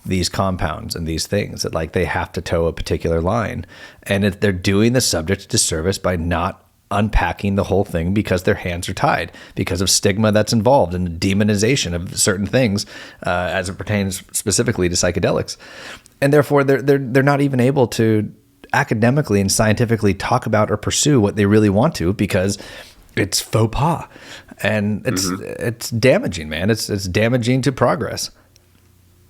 these compounds and these things, that like they have to toe a particular line, and if they're doing the subject a disservice by not unpacking the whole thing because their hands are tied because of stigma that's involved and demonization of certain things as it pertains specifically to psychedelics, and therefore they're not even able to academically and scientifically talk about or pursue what they really want to because it's faux pas, and it's damaging, man. It's damaging to progress.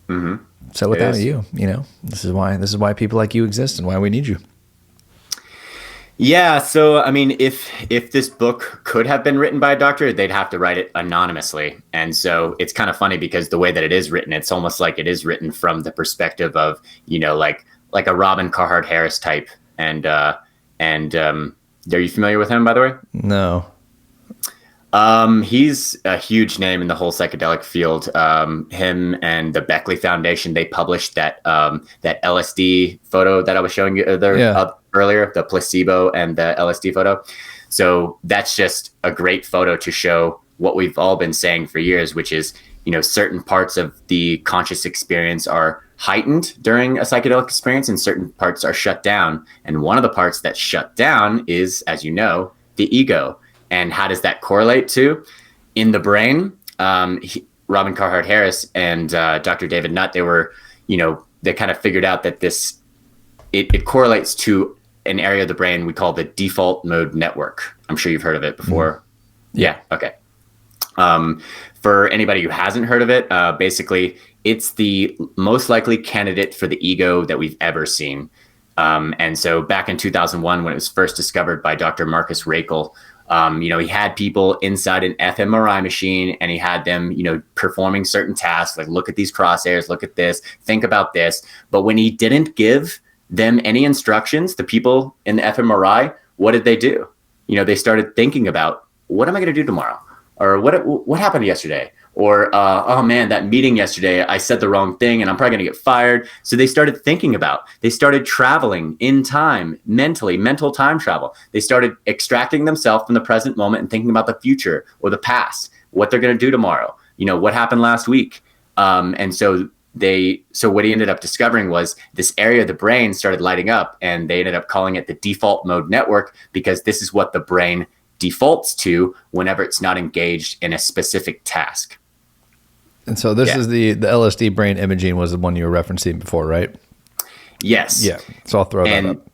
Mm-hmm. So without you, this is why people like you exist and why we need you. Yeah. So, if this book could have been written by a doctor, they'd have to write it anonymously. And so it's kind of funny because the way that it is written, it's almost like it is written from the perspective of, like a Robin Carhart Harris type. And are you familiar with him, by the way? No. He's a huge name in the whole psychedelic field. Him and the Beckley Foundation, they published that LSD photo that I was showing you earlier, the placebo and the LSD photo. So that's just a great photo to show what we've all been saying for years, which is, certain parts of the conscious experience are heightened during a psychedelic experience and certain parts are shut down. And one of the parts that's shut down is, as you know, the ego. And how does that correlate to? In the brain, Robin Carhart Harris and Dr. David Nutt, they kind of figured out that it correlates to an area of the brain we call the default mode network. I'm sure you've heard of it before. Mm-hmm. Yeah. Okay. For anybody who hasn't heard of it, basically it's the most likely candidate for the ego that we've ever seen. And so back in 2001, when it was first discovered by Dr. Marcus Rakel, he had people inside an fMRI machine and he had them, performing certain tasks, like look at these crosshairs, look at this, think about this. But when he didn't give them any instructions, the people in the fMRI, what did they do? They started thinking about, what am I going to do tomorrow? Or what happened yesterday? Or, oh man, that meeting yesterday, I said the wrong thing and I'm probably going to get fired. So they started they started traveling in time, mental time travel. They started extracting themselves from the present moment and thinking about the future or the past, what they're going to do tomorrow, what happened last week. And so what he ended up discovering was this area of the brain started lighting up, and they ended up calling it the default mode network because this is what the brain defaults to whenever it's not engaged in a specific task. And so this is the LSD Brain Imaging was the one you were referencing before, right? Yes. Yeah. So I'll throw that up.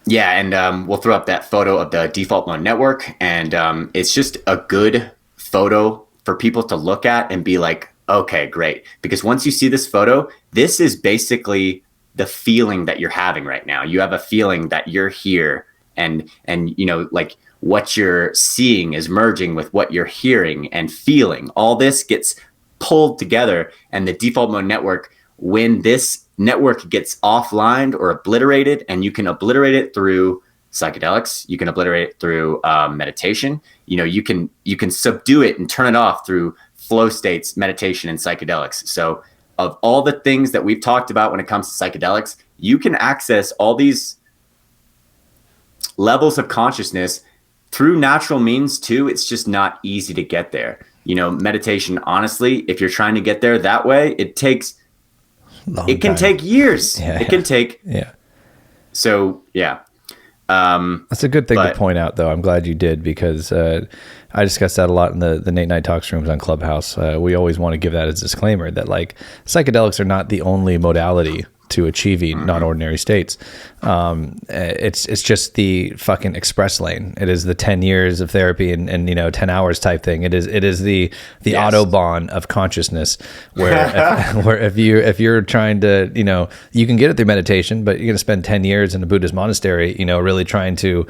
Yeah, and we'll throw up that photo of the default mode network, and it's just a good photo for people to look at and be like, okay, great. Because once you see this photo, this is basically the feeling that you're having right now. You have a feeling that you're here, and like what you're seeing is merging with what you're hearing and feeling. All this gets pulled together, and the default mode network, when this network gets offline or obliterated, and you can obliterate it through psychedelics, you can obliterate it through meditation, you can subdue it and turn it off through flow states, meditation, and psychedelics. So of all the things that we've talked about when it comes to psychedelics, you can access all these levels of consciousness through natural means too. It's just not easy to get there. Meditation, honestly, if you're trying to get there that way, it can take years. It can take. Yeah. So, yeah. That's a good thing to point out, though. I'm glad you did, because I discussed that a lot in the Nate Night Talks rooms on Clubhouse. We always want to give that as a disclaimer that, like, psychedelics are not the only modality to achieving non-ordinary states. It's just the fucking express lane. It is the 10 years of therapy and 10 hours type thing. It is the yes. Autobahn of consciousness, where if you're trying to, you can get it through meditation, but you're going to spend 10 years in a Buddhist monastery, really trying to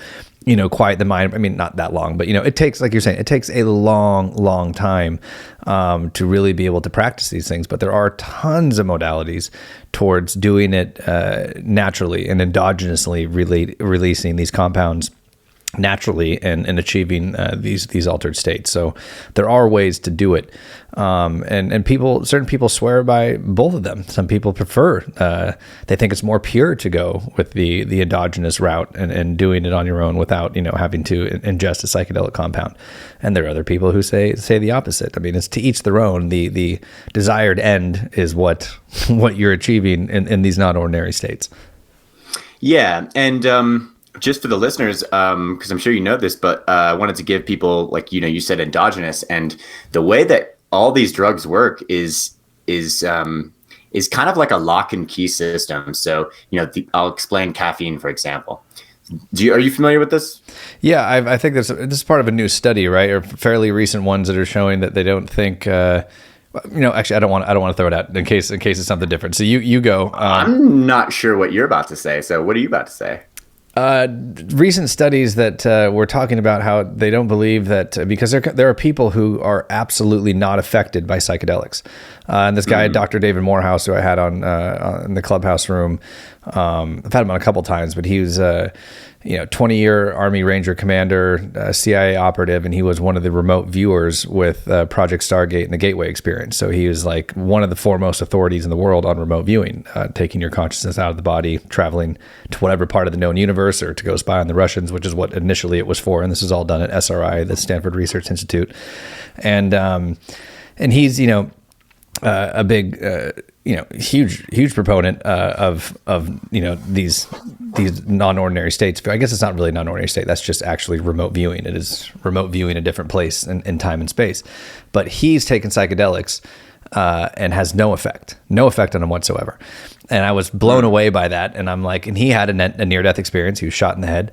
quiet the mind. I mean, not that long, but it takes, like you're saying, it takes a long time to really be able to practice these things. But there are tons of modalities towards doing it naturally and endogenously, releasing these compounds naturally and achieving these altered states. So there are ways to do it. And certain people swear by both of them. Some people prefer, they think it's more pure to go with the endogenous route and doing it on your own without, having to ingest a psychedelic compound. And there are other people who say the opposite. I mean, it's to each their own. The desired end is what you're achieving in these non-ordinary states. Yeah. And, just for the listeners, because I'm sure you know this, but I wanted to give people, like, you said endogenous, and the way that all these drugs work is kind of like a lock and key system. So, I'll explain caffeine, for example. Are you familiar with this? Yeah, I think this is part of a new study, right? Or fairly recent ones that are showing that they don't think. Actually, I don't want to throw it out in case it's something different. So you go. I'm not sure what you're about to say. So what are you about to say? Recent studies that were talking about how they don't believe that, because there are people who are absolutely not affected by psychedelics. And this guy, Dr. David Morehouse, who I had on in the Clubhouse room, I've had him on a couple times, but he was 20-year Army Ranger commander, CIA operative, and he was one of the remote viewers with Project Stargate and the Gateway Experience. So he was like one of the foremost authorities in the world on remote viewing, taking your consciousness out of the body, traveling to whatever part of the known universe, or to go spy on the Russians, which is what initially it was for. And this is all done at SRI, the Stanford Research Institute. And he's, a big, huge proponent of these non-ordinary states. I guess it's not really a non-ordinary state. That's just actually remote viewing. It is remote viewing a different place in time and space. But he's taken psychedelics and has no effect on him whatsoever. And I was blown away by that. And I'm like, and he had a near-death experience. He was shot in the head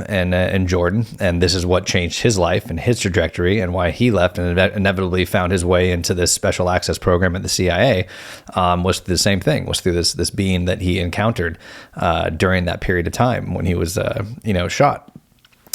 in Jordan. And this is what changed his life and his trajectory, and why he left and inevitably found his way into this special access program at the CIA, was the same thing, was through this being that he encountered during that period of time when he was, shot.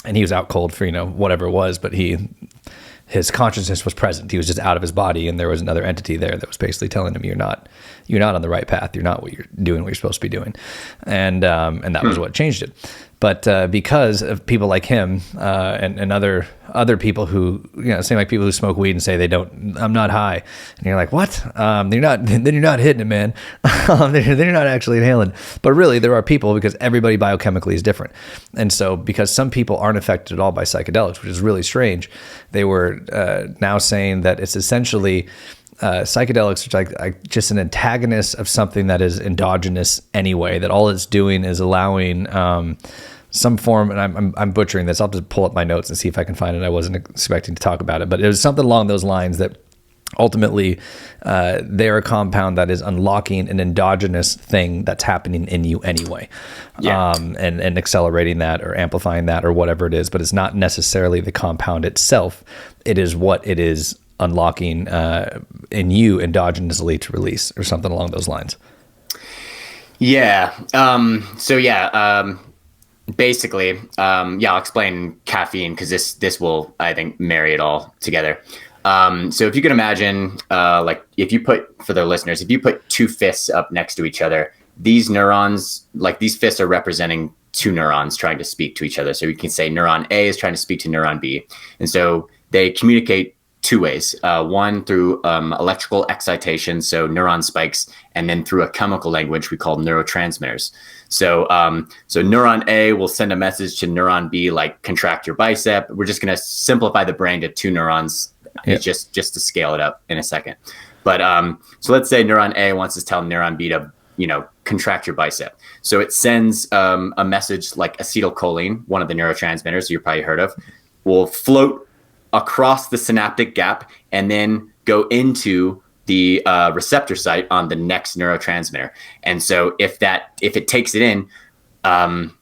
And he was out cold for, whatever it was, but his consciousness was present. He was just out of his body, and there was another entity there that was basically telling him, you're not on the right path. You're not what you're doing, what you're supposed to be doing. And that was what changed it. But because of people like him and other people who, say like people who smoke weed and say I'm not high. And you're like, what? Then you're not hitting it, man. Then you're not actually inhaling. But really, there are people, because everybody biochemically is different. And so because some people aren't affected at all by psychedelics, which is really strange, they were now saying that it's essentially psychedelics, which like just an antagonist of something that is endogenous anyway, that all it's doing is allowing some form, and I'm butchering this. I'll just pull up my notes and see if I can find it. I wasn't expecting to talk about it, but it was something along those lines that ultimately they're a compound that is unlocking an endogenous thing that's happening in you anyway. Yeah. And accelerating that or amplifying that or whatever it is, but it's not necessarily the compound itself. It is what it is unlocking in you endogenously to release, or something along those lines? Yeah. Basically, I'll explain caffeine because this will, I think, marry it all together. So if you can imagine, like if you put, for the listeners, if you put two fists up next to each other, these neurons, like these fists are representing two neurons trying to speak to each other. So you can say neuron A is trying to speak to neuron B. And so they communicate two ways. One through electrical excitation, so neuron spikes, and then through a chemical language we call neurotransmitters. So neuron A will send a message to neuron B, like contract your bicep. We're just going to simplify the brain to two neurons, just to scale it up in a second. But so let's say neuron A wants to tell neuron B to, contract your bicep. So it sends a message like acetylcholine, one of the neurotransmitters you've probably heard of, will float across the synaptic gap and then go into the receptor site on the next neurotransmitter. And so if it takes it in, then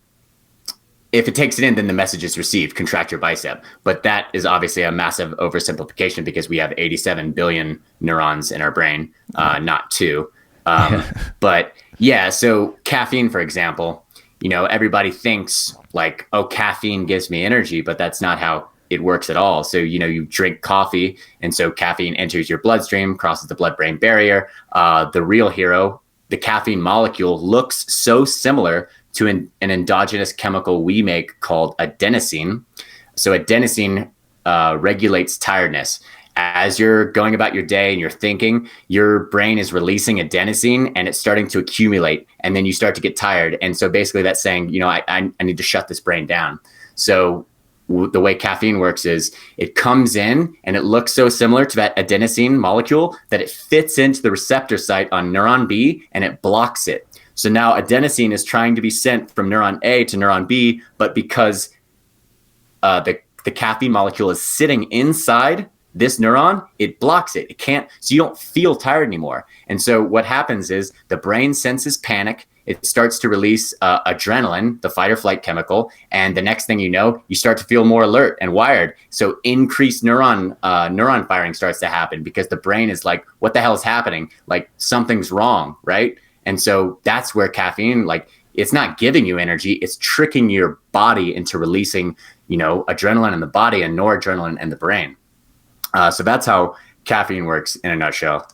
the message is received, contract your bicep. But that is obviously a massive oversimplification because we have 87 billion neurons in our brain, not two. But yeah, so caffeine, for example, everybody thinks like, oh, caffeine gives me energy, but that's not how it works at all. So, you drink coffee, and so caffeine enters your bloodstream, crosses the blood-brain barrier. The real hero, the caffeine molecule, looks so similar to an endogenous chemical we make called adenosine. So adenosine regulates tiredness. As you're going about your day and you're thinking, your brain is releasing adenosine and it's starting to accumulate, and then you start to get tired. And so basically that's saying, I need to shut this brain down. So the way caffeine works is it comes in and it looks so similar to that adenosine molecule that it fits into the receptor site on neuron B and it blocks it. So now adenosine is trying to be sent from neuron A to neuron B, but because the caffeine molecule is sitting inside this neuron, it blocks it. It can't, so you don't feel tired anymore. And so what happens is the brain senses panic. It starts to release adrenaline, the fight or flight chemical. And the next thing you know, you start to feel more alert and wired. So increased neuron firing starts to happen because the brain is like, what the hell is happening? Like something's wrong, right? And so that's where caffeine, like, it's not giving you energy, it's tricking your body into releasing, adrenaline in the body and noradrenaline in the brain. So that's how caffeine works in a nutshell.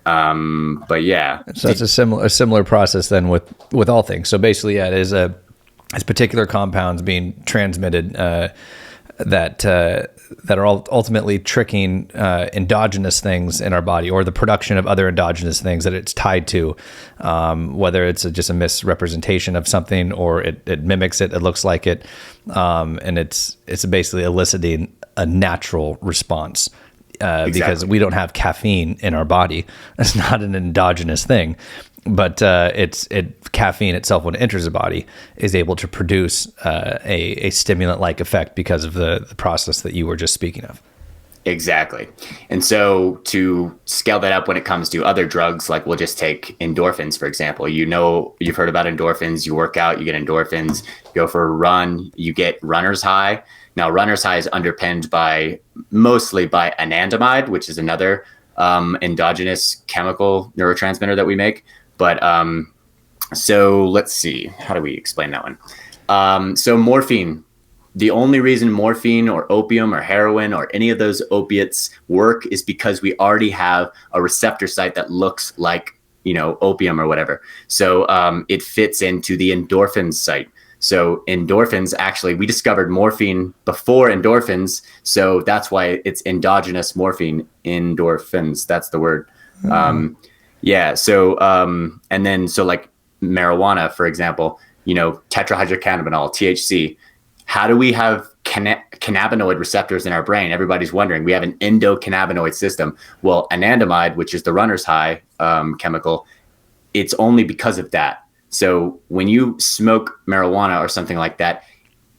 But yeah, so it's a similar process then with all things. So basically, yeah, it is it's particular compounds being transmitted that are ultimately tricking endogenous things in our body, or the production of other endogenous things that it's tied to, whether it's just a misrepresentation of something or it mimics it, it looks like it, and it's basically eliciting a natural response. Exactly. Because we don't have caffeine in our body. It's not an endogenous thing, but caffeine itself, when it enters the body, is able to produce a stimulant-like effect because of the process that you were just speaking of. Exactly. And so to scale that up when it comes to other drugs, like we'll just take endorphins, for example. You've heard about endorphins. You work out, you get endorphins. You go for a run, you get runner's high. Now, runner's high is underpinned mostly by anandamide, which is another endogenous chemical neurotransmitter that we make. But so let's see, how do we explain that one? So morphine, the only reason morphine or opium or heroin or any of those opiates work is because we already have a receptor site that looks like, opium or whatever. So it fits into the endorphin site. So endorphins, actually, we discovered morphine before endorphins. So that's why it's endogenous morphine, endorphins. That's the word. Mm-hmm. So like marijuana, for example, tetrahydrocannabinol, THC. How do we have cannabinoid receptors in our brain? Everybody's wondering. We have an endocannabinoid system. Well, anandamide, which is the runner's high chemical, it's only because of that. So when you smoke marijuana or something like that,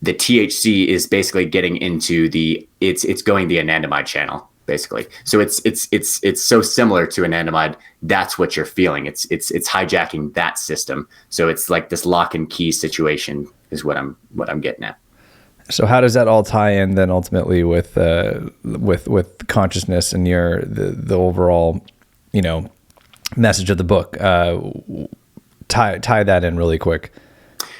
the THC is basically getting into it's going the anandamide channel, basically. So it's so similar to anandamide. That's what you're feeling. It's hijacking that system. So it's like this lock and key situation is what I'm getting at. So how does that all tie in then ultimately with consciousness and the overall, message of the book? Tie that in really quick.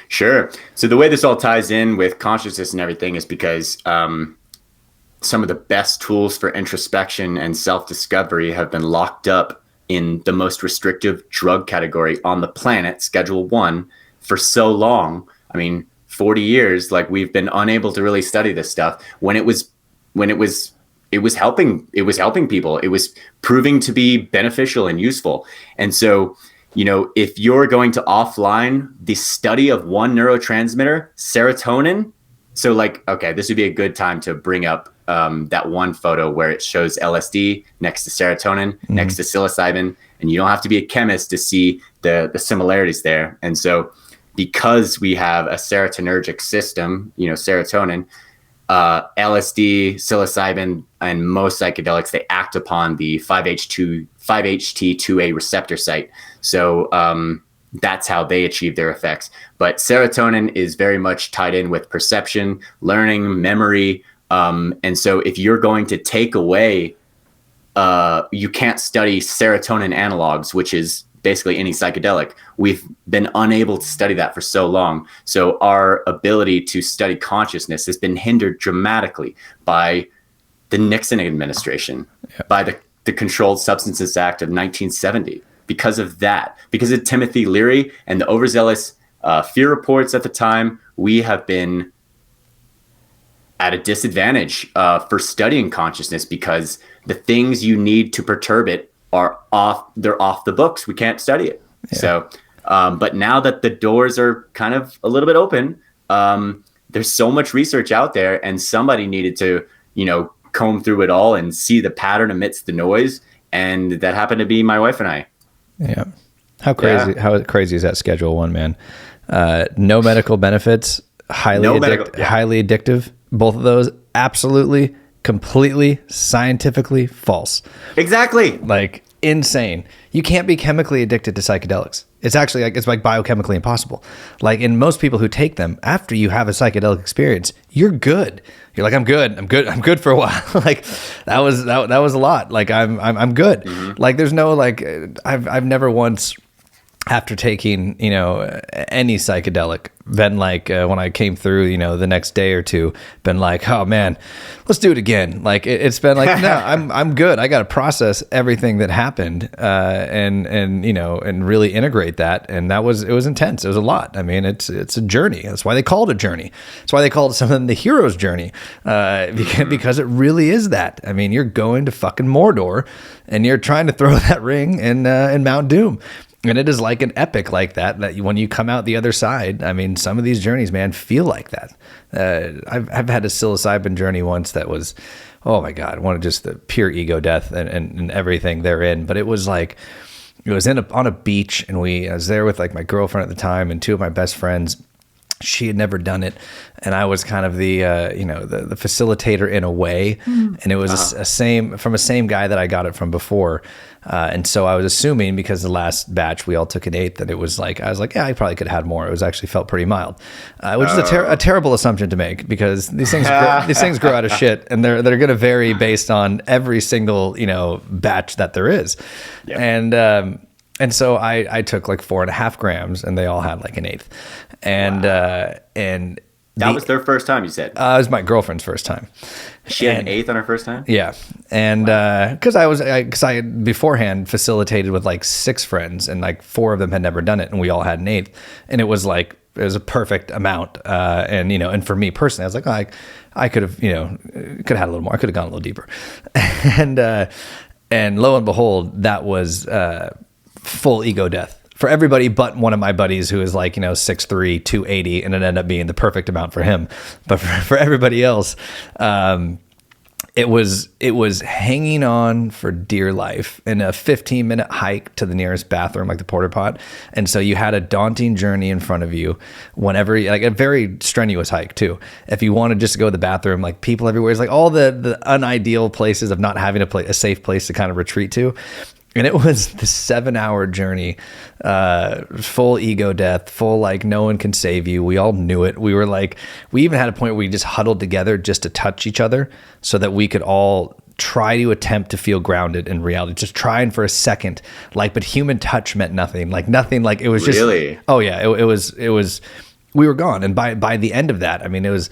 Sure. So the way this all ties in with consciousness and everything is because some of the best tools for introspection and self-discovery have been locked up in the most restrictive drug category on the planet, Schedule 1, for so long. I mean, 40 years, like, we've been unable to really study this stuff when it was helping people. It was proving to be beneficial and useful. And so, if you're going to offline the study of one neurotransmitter, serotonin, so this would be a good time to bring up that one photo where it shows LSD next to serotonin, next to psilocybin, and you don't have to be a chemist to see the similarities there. And so, because we have a serotonergic system, serotonin, LSD, psilocybin, and most psychedelics, they act upon the 5-HT2A receptor site. So that's how they achieve their effects. But serotonin is very much tied in with perception, learning, memory. And so if you're going to take away, you can't study serotonin analogs, which is basically any psychedelic. We've been unable to study that for so long. So our ability to study consciousness has been hindered dramatically by the Nixon administration, by the Controlled Substances Act of 1970. Because of that, because of Timothy Leary and the overzealous fear reports at the time, we have been at a disadvantage for studying consciousness, because the things you need to perturb it are they're off the books. We can't study it. Yeah. So, but now that the doors are kind of a little bit open, there's so much research out there, and somebody needed to, comb through it all and see the pattern amidst the noise. And that happened to be my wife and I. Yeah. How crazy is that Schedule 1, man? No medical benefits, highly addictive. Both of those, absolutely, completely, scientifically false. Exactly. Like, insane. You can't be chemically addicted to psychedelics. It's actually it's biochemically impossible. Like, in most people who take them, after you have a psychedelic experience, you're good. You're like, I'm good for a while. Like, that was a lot. Like, I'm good. Mm-hmm. Like, there's no, I've never once, after taking, any psychedelic, been like, when I came through, the next day or two, been like, oh man, let's do it again. Like, it's been like, no, I'm good. I got to process everything that happened, and really integrate that. And it was intense. It was a lot. I mean, it's a journey. That's why they call it a journey. That's why they call it something the hero's journey, because it really is that. I mean, you're going to fucking Mordor, and you're trying to throw that ring in Mount Doom. And it is like an epic like that when you come out the other side, I mean, some of these journeys, man, feel like that. I've had a psilocybin journey once that was, oh my God, one of just the pure ego death and everything therein. But it was like, it was on a beach, and I was there with like my girlfriend at the time and two of my best friends. She had never done it, and I was kind of the the facilitator in a way, and it was a same guy that I got it from before, and so I was assuming, because the last batch we all took an eighth, that it was like, I was like, yeah, I probably could have had more. It was actually felt pretty mild, which is a terrible assumption to make, because these things grow out of shit, and they're going to vary based on every single batch that there is, yep. And so I took like 4.5 grams, and they all had like an eighth. And wow. And that was their first time, you said? It was my girlfriend's first time. She had an eighth on her first time? Yeah. And because I had beforehand facilitated with like 6 friends, and like 4 of them had never done it, and we all had an eighth. And it was like, it was a perfect amount. And for me personally, I was like, oh, I could have, could have had a little more. I could have gone a little deeper. And lo and behold, that was full ego death for everybody but one of my buddies who is like 6'3", 280, and it ended up being the perfect amount for him. But for everybody else, it was hanging on for dear life in a 15-minute hike to the nearest bathroom, like the porta pot. And so you had a daunting journey in front of you whenever, like a very strenuous hike too. If you wanted just to go to the bathroom, like people everywhere, it's like all the unideal places of not having a safe place to kind of retreat to. And it was the 7-hour journey, full ego death, full like no one can save you. We all knew it. We were like, we even had a point where we just huddled together just to touch each other so that we could all try to attempt to feel grounded in reality. Just trying for a second, like, but human touch meant nothing. Like nothing. Like it was just. Really? Oh yeah. It was. We were gone, and by the end of that, I mean, it was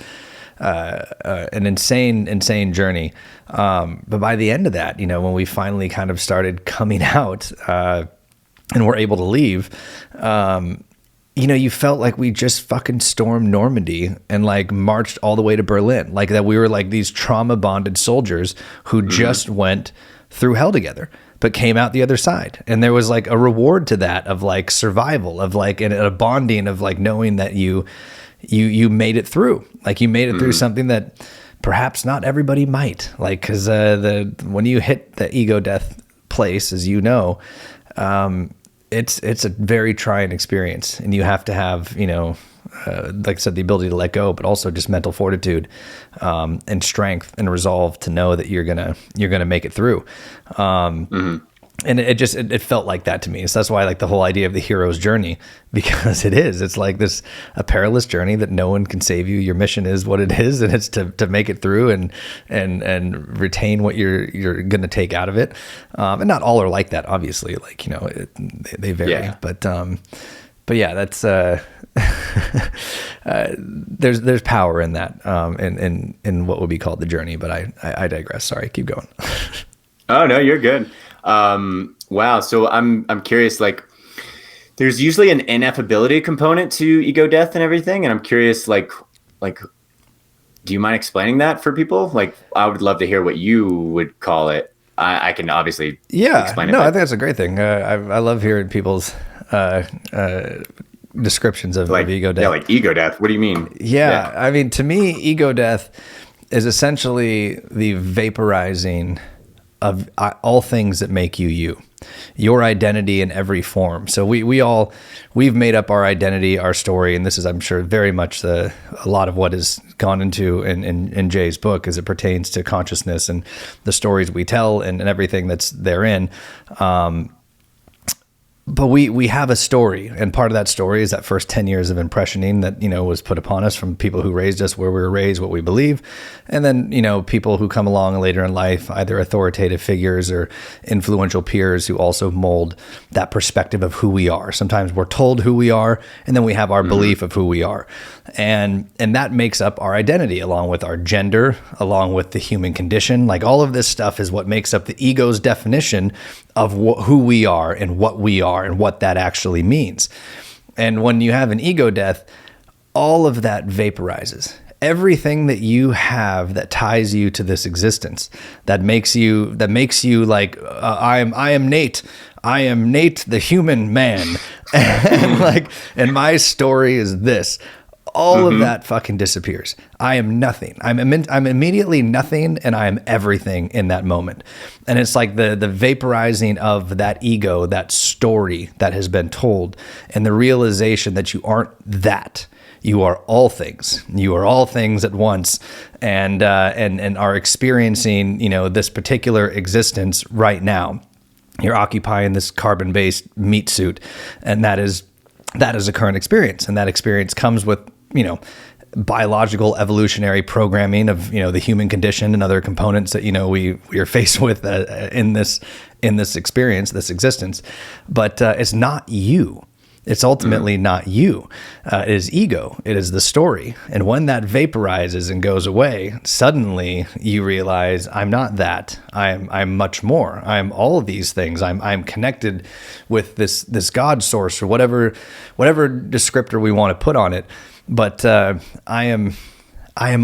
an insane journey. But by the end of that, you know, when we finally kind of started coming out and were able to leave, you know, you felt like we just fucking stormed Normandy and like marched all the way to Berlin. Like that we were like these trauma bonded soldiers who just went through hell together, but came out the other side. And there was like a reward to that of like survival, of like and a bonding of like knowing that you made it through. Like you made it through something that perhaps not everybody might. Like, cause when you hit the ego death place, as you know, it's a very trying experience, and you have to have, you know, like I said, the ability to let go, but also just mental fortitude, and strength and resolve to know that you're gonna make it through. And it felt like that to me. So that's why I like the whole idea of the hero's journey, because it's like a perilous journey that no one can save you. Your mission is what it is, and it's to make it through and retain what you're going to take out of it. And not all are like that, obviously, like, you know, they vary, Yeah. but yeah, that's, there's power in that, in what would be called the journey, but I digress. Sorry, keep going. Oh no, you're good. Wow. So I'm curious, like there's usually an ineffability component to ego death and everything. And I'm curious, like, do you mind explaining that for people? Like, I would love to hear what you would call it. I can obviously explain it. No, I think that's a great thing. I love hearing people's, descriptions of ego death. Yeah. Like ego death. What do you mean? Yeah. I mean, to me, ego death is essentially the vaporizing of all things that make you, your identity in every form. So we've made up our identity, our story, and this is, I'm sure, very much a lot of what has gone into in Jay's book as it pertains to consciousness and the stories we tell and everything that's therein. But we have a story, and part of that story is that first 10 years of impressioning that, you know, was put upon us from people who raised us where we were raised, what we believe. And then, you know, people who come along later in life, either authoritative figures or influential peers who also mold that perspective of who we are. Sometimes we're told who we are, and then we have our belief of who we are. And that makes up our identity, along with our gender, along with the human condition. Like all of this stuff is what makes up the ego's definition of who we are and what we are and what that actually means. And when you have an ego death, all of that vaporizes. Everything that you have that ties you to this existence, that makes you like, I am Nate. I am Nate, the human man. and my story is this. All of that fucking disappears. I am nothing. I'm immediately nothing, and I am everything in that moment. And it's like the vaporizing of that ego, that story that has been told, and the realization that you aren't that. You are all things. You are all things at once, and are experiencing, you know, this particular existence right now. You're occupying this carbon-based meat suit, and that is a current experience, and that experience comes with, you know, biological evolutionary programming of, you know, the human condition and other components that, you know, we are faced with in this experience, this existence. But it's not you. It's ultimately not you. It is ego. It is the story. And when that vaporizes and goes away, suddenly you realize, I'm not that. I'm much more. I'm all of these things. I'm connected with this God source, or whatever descriptor we want to put on it. But I am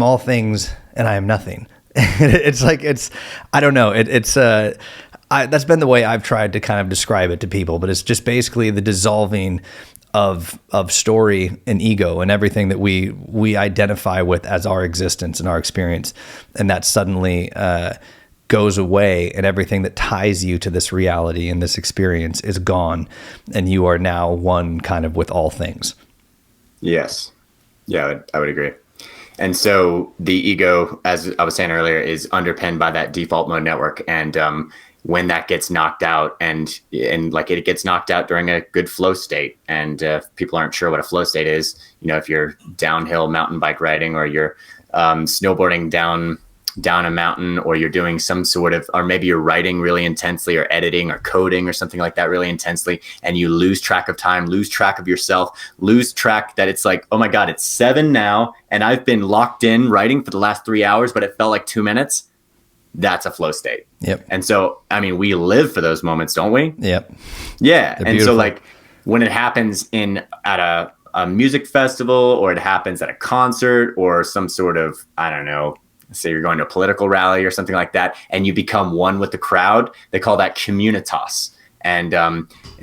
all things, and I am nothing. I don't know. That's been the way I've tried to kind of describe it to people, but it's just basically the dissolving of story and ego and everything that we identify with as our existence and our experience. And that suddenly goes away, and everything that ties you to this reality and this experience is gone. And you are now one kind of with all things. Yes. Yeah, I would agree. And so the ego, as I was saying earlier, is underpinned by that default mode network. And when that gets knocked out, and like it gets knocked out during a good flow state. And if people aren't sure what a flow state is, if you're downhill mountain bike riding, or you're snowboarding down a mountain, or you're doing some sort of, or maybe you're writing really intensely, or editing or coding or something like that really intensely, and you lose track of time, lose track of yourself, lose track that it's like, oh my God, it's 7 now, and I've been locked in writing for the last 3 hours, but it felt like 2 minutes. That's a flow state. Yep. And so, I mean, we live for those moments, don't we? Yep. Yeah. And so, like, when it happens at a music festival, or it happens at a concert, or some sort of, I don't know, say you're going to a political rally or something like that, and you become one with the crowd, they call that communitas. And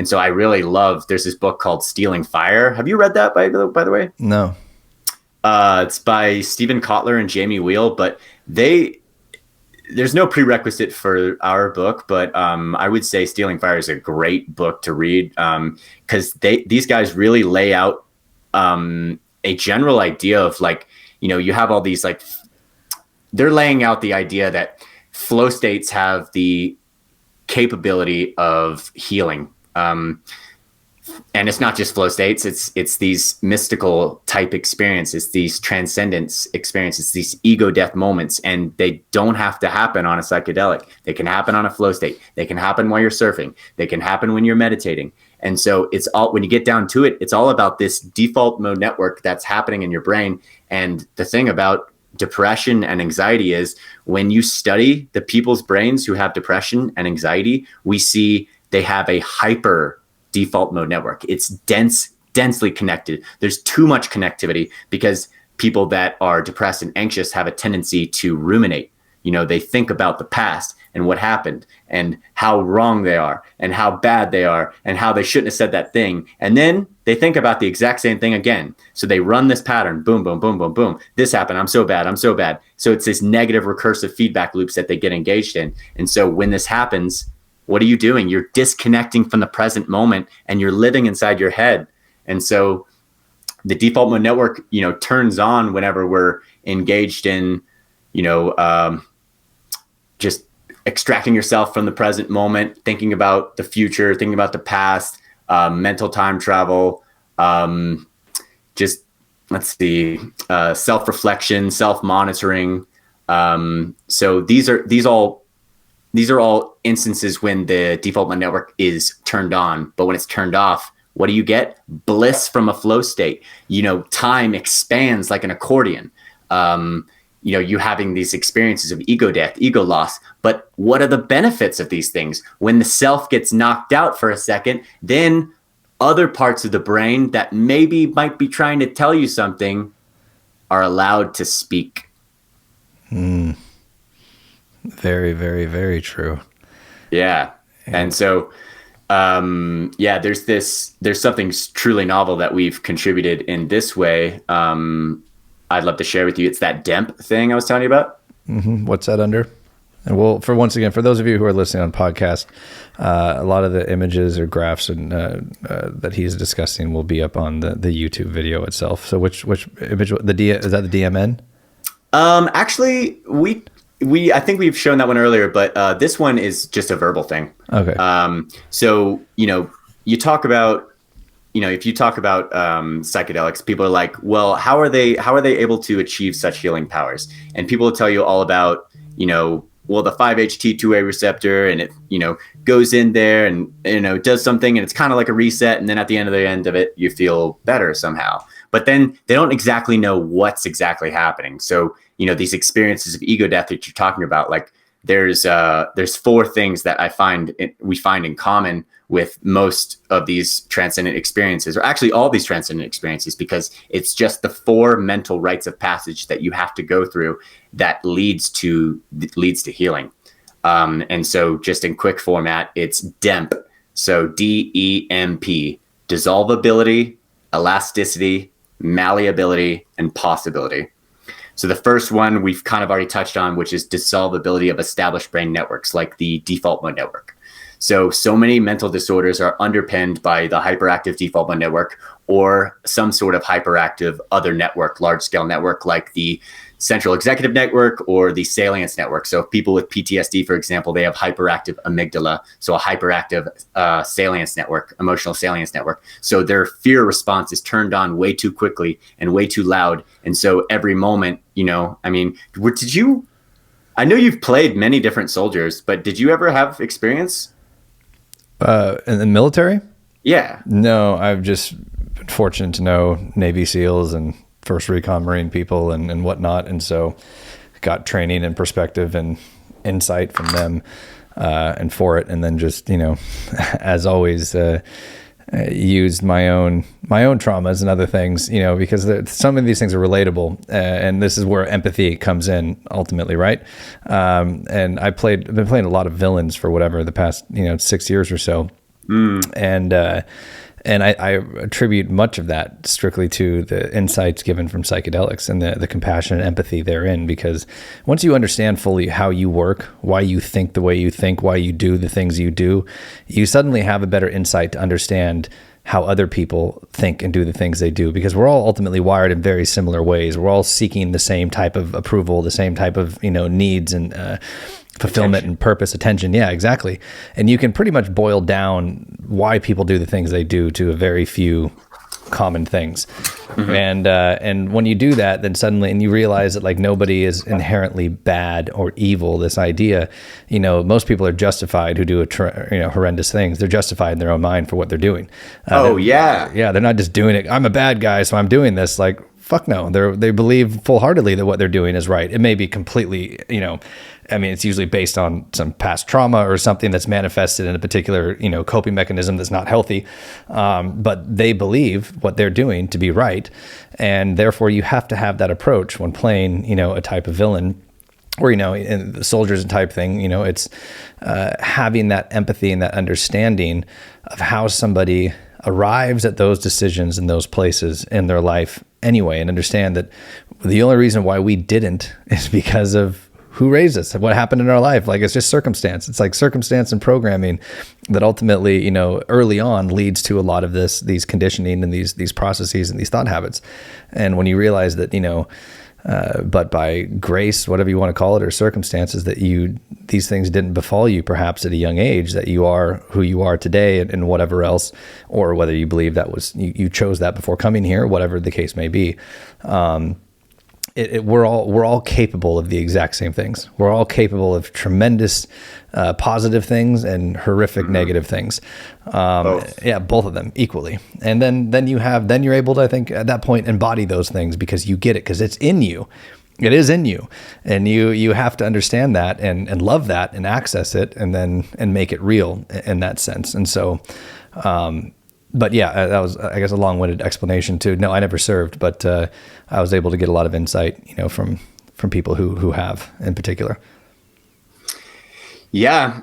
so I really love, there's this book called Stealing Fire. Have you read that, by the way? No. It's by Stephen Kotler and Jamie Wheel, but there's no prerequisite for our book, but I would say Stealing Fire is a great book to read, because these guys really lay out a general idea of, like, you have all these, like, they're laying out the idea that flow states have the capability of healing. And it's not just flow states, it's these mystical type experiences, these transcendence experiences, these ego death moments, and they don't have to happen on a psychedelic. They can happen on a flow state. They can happen while you're surfing. They can happen when you're meditating. And so it's all, when you get down to it, it's all about this default mode network that's happening in your brain. And the thing about depression and anxiety is, when you study the people's brains who have depression and anxiety, we see they have a hyper default mode network. It's densely connected. There's too much connectivity, because people that are depressed and anxious have a tendency to ruminate. They think about the past and what happened, and how wrong they are, and how bad they are, and how they shouldn't have said that thing. And then they think about the exact same thing again. So they run this pattern, boom, boom, boom, boom, boom. This happened. I'm so bad. I'm so bad. So it's this negative recursive feedback loops that they get engaged in. And so when this happens, what are you doing? You're disconnecting from the present moment, and you're living inside your head. And so the default mode network, turns on whenever we're engaged in, just extracting yourself from the present moment, thinking about the future, thinking about the past, mental time travel, just, let's see, self-reflection, self-monitoring. So these are all instances when the default mode network is turned on. But when it's turned off, what do you get? Bliss from a flow state. Time expands like an accordion. You having these experiences of ego death, ego loss. But what are the benefits of these things? When the self gets knocked out for a second, then other parts of the brain that maybe might be trying to tell you something are allowed to speak. Very, very, very true. Yeah. And so, there's something truly novel that we've contributed in this way. I'd love to share with you. It's that DEMP thing I was telling you about. Mm-hmm. What's that under? And for those of you who are listening on podcast, a lot of the images or graphs and that he's discussing will be up on the YouTube video itself. So which image, is that the DMN? Actually, I think we've shown that one earlier, but this one is just a verbal thing. Okay. So, you talk about, if you talk about psychedelics, people are like, well, how are they able to achieve such healing powers? And people will tell you all about, well, the 5-HT2A receptor, and it, goes in there and, does something, and it's kind of like a reset. And then at the end of it, you feel better somehow. But then they don't exactly know what's exactly happening. So, these experiences of ego death that you're talking about, like there's 4 things that we find in common with most of these transcendent experiences, or actually all these transcendent experiences, because it's just the 4 mental rites of passage that you have to go through that leads to healing. And so just in quick format, it's DEMP. So DEMP, dissolvability, elasticity, malleability, and possibility. So the first one we've kind of already touched on, which is dissolvability of established brain networks, like the default mode network. So many mental disorders are underpinned by the hyperactive default mode network or some sort of hyperactive other network, large scale network like the central executive network or the salience network. So if people with PTSD, for example, they have hyperactive amygdala, so a hyperactive salience network, emotional salience network. So their fear response is turned on way too quickly and way too loud. And so every moment, I mean, I know you've played many different soldiers, but did you ever have experience? In the military? Yeah. No, I've just been fortunate to know Navy SEALs and First Recon Marine people and whatnot. And so got training and perspective and insight from them and for it. And then just, as always, used my own traumas and other things, because some of these things are relatable. And this is where empathy comes in ultimately. Right. And I've been playing a lot of villains for whatever the past, 6 years or so. And I attribute much of that strictly to the insights given from psychedelics and the compassion and empathy therein, because once you understand fully how you work, why you think the way you think, why you do the things you do, you suddenly have a better insight to understand how other people think and do the things they do, because we're all ultimately wired in very similar ways. We're all seeking the same type of approval, the same type of, needs and fulfillment and purpose, attention. Yeah, exactly. And you can pretty much boil down why people do the things they do to a very few common things. Mm-hmm. And when you do that, then suddenly, and you realize that like nobody is inherently bad or evil, this idea, most people are justified who do horrendous things. They're justified in their own mind for what they're doing. Yeah. They're not just doing it. I'm a bad guy, so I'm doing this. Like, fuck no. They believe full-heartedly that what they're doing is right. It may be completely, it's usually based on some past trauma or something that's manifested in a particular, coping mechanism that's not healthy. But they believe what they're doing to be right. And therefore you have to have that approach when playing, a type of villain or, in the soldiers type thing, it's having that empathy and that understanding of how somebody arrives at those decisions in those places in their life anyway, and understand that the only reason why we didn't is because of who raised us, what happened in our life. Like, it's just circumstance. It's like circumstance and programming that ultimately, early on leads to a lot of these conditioning and these processes and these thought habits. And when you realize that, but by grace, whatever you want to call it, or circumstances, that these things didn't befall you perhaps at a young age, that you are who you are today and whatever else, or whether you believe that was, you chose that before coming here, whatever the case may be. We're all capable of the exact same things. We're all capable of tremendous positive things and horrific negative things. Both. Yeah, both of them equally. And then you're able to, I think, at that point, embody those things because you get it, because it's in you. It is in you, and you have to understand that and love that and access it, and make it real in that sense. And so. But yeah, that was, I guess, a long-winded explanation too. No, I never served, but I was able to get a lot of insight, from people who have in particular. Yeah,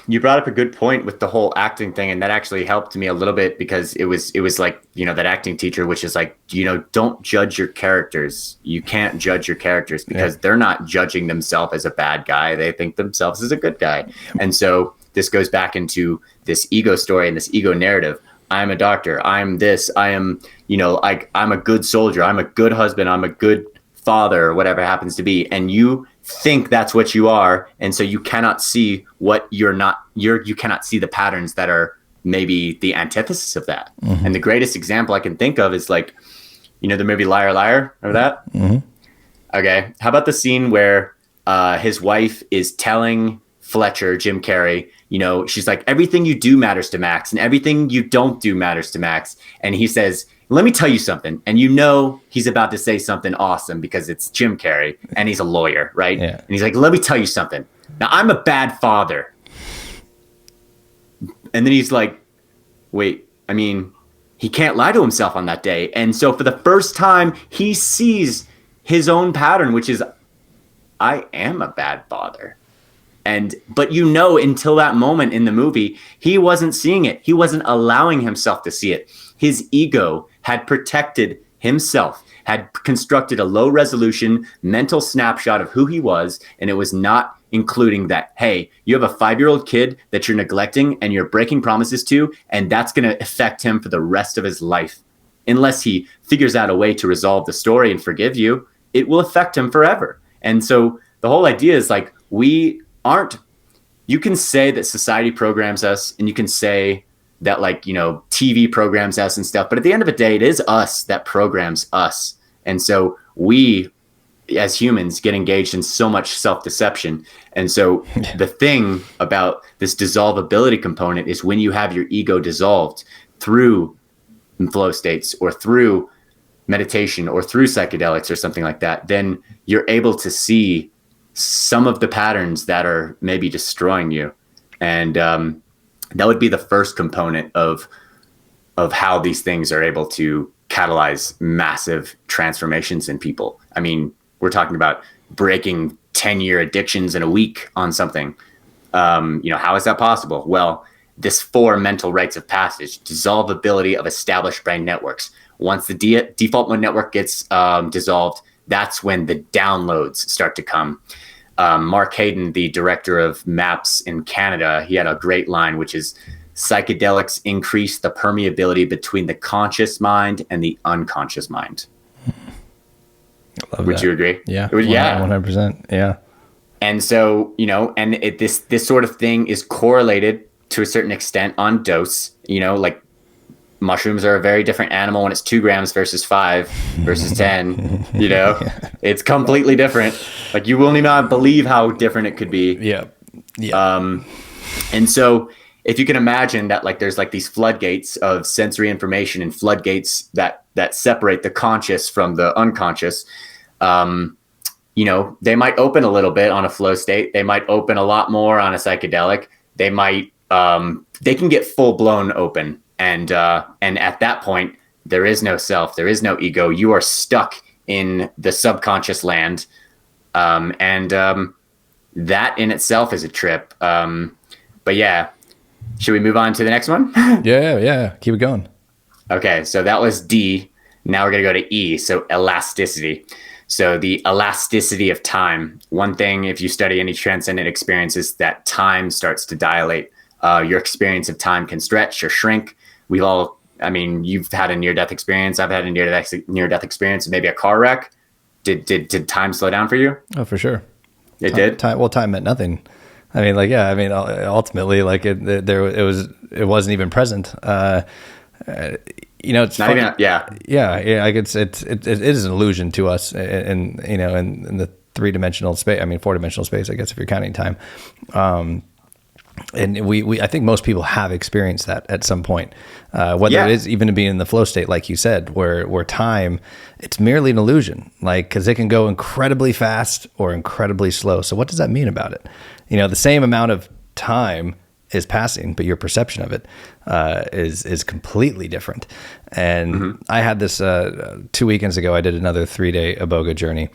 you brought up a good point with the whole acting thing, and that actually helped me a little bit, because it was like, that acting teacher, which is like, don't judge your characters. You can't judge your characters because they're not judging themselves as a bad guy. They think themselves as a good guy. And so this goes back into this ego story and this ego narrative. I'm a doctor. I'm this. I am, I'm a good soldier. I'm a good husband. I'm a good father, or whatever it happens to be. And you think that's what you are. And so you cannot see what you're not. You cannot see the patterns that are maybe the antithesis of that. Mm-hmm. And the greatest example I can think of is like, the movie Liar Liar. Remember that? Mm-hmm. Okay. How about the scene where his wife is telling Fletcher, Jim Carrey, she's like, everything you do matters to Max and everything you don't do matters to Max. And he says, let me tell you something. And he's about to say something awesome because it's Jim Carrey and he's a lawyer, right? Yeah. And he's like, let me tell you something. Now, I'm a bad father. And then he's like, wait, he can't lie to himself on that day. And so for the first time, he sees his own pattern, which is, I am a bad father. But until that moment in the movie, he wasn't seeing it. He wasn't allowing himself to see it. His ego had protected himself, had constructed a low resolution mental snapshot of who he was, and it was not including that, hey, you have a 5-year-old kid that you're neglecting and you're breaking promises to, and that's going to affect him for the rest of his life. Unless he figures out a way to resolve the story and forgive you, it will affect him forever. And so the whole idea is like, you can say that society programs us, and you can say that, like, TV programs us and stuff, but at the end of the day, it is us that programs us. And so we, as humans, get engaged in so much self-deception. And so the thing about this dissolvability component is when you have your ego dissolved through flow states or through meditation or through psychedelics or something like that, then you're able to see some of the patterns that are maybe destroying you. And that would be the first component of how these things are able to catalyze massive transformations in people. I mean, we're talking about breaking 10-year addictions in a week on something. How is that possible? Well, this 4 mental rites of passage: dissolvability of established brain networks. Once the default mode network gets dissolved, that's when the downloads start to come. Mark Hayden, the director of MAPS in Canada, he had a great line, which is, psychedelics increase the permeability between the conscious mind and the unconscious mind. Would you agree? Yeah. Yeah. 100%. Yeah. And so, this sort of thing is correlated to a certain extent on dose. Like mushrooms are a very different animal when it's 2 grams versus 5 versus 10. It's completely different. Like, you will not believe how different it could be. Yeah. And so if you can imagine that, like, there's like these floodgates of sensory information and floodgates that separate the conscious from the unconscious, they might open a little bit on a flow state. They might open a lot more on a psychedelic. They might, they can get full blown open. And at that point, there is no self, there is no ego. You are stuck in the subconscious land. That in itself is a trip. But yeah, should we move on to the next one? Yeah. Keep it going. Okay. So that was D. Now we're going to go to E. So elasticity. So the elasticity of time. One thing, if you study any transcendent experience, is that time starts to dilate. Your experience of time can stretch or shrink. You've had a near-death experience. I've had a near-death experience, maybe a car wreck. Did time slow down for you? Oh, for sure. It did? Time meant nothing. Ultimately, like it wasn't even present. It's not fun. even, yeah. Like it is an illusion to us in the 3-dimensional space. 4-dimensional space, I guess, if you're counting time. And I think most people have experienced that at some point, whether it is even to be in the flow state, like you said, where time, it's merely an illusion, like, because it can go incredibly fast or incredibly slow. So what does that mean about it? The same amount of time is passing, but your perception of it is completely different. And I had this 2 weekends ago. I did another 3-day iboga journey.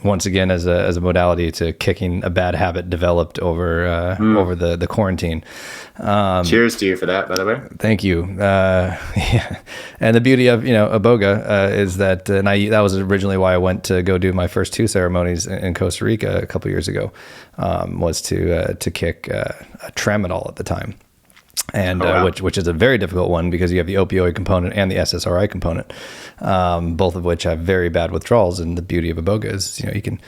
Once again, as a modality to kicking a bad habit developed over the quarantine. Cheers to you for that, by the way. Thank you. And the beauty of iboga is that, that was originally why I went to go do my first 2 ceremonies in Costa Rica a couple years ago, was to kick a tramadol at the time. And which is a very difficult one, because you have the opioid component and the SSRI component, both of which have very bad withdrawals. And the beauty of iboga is, you can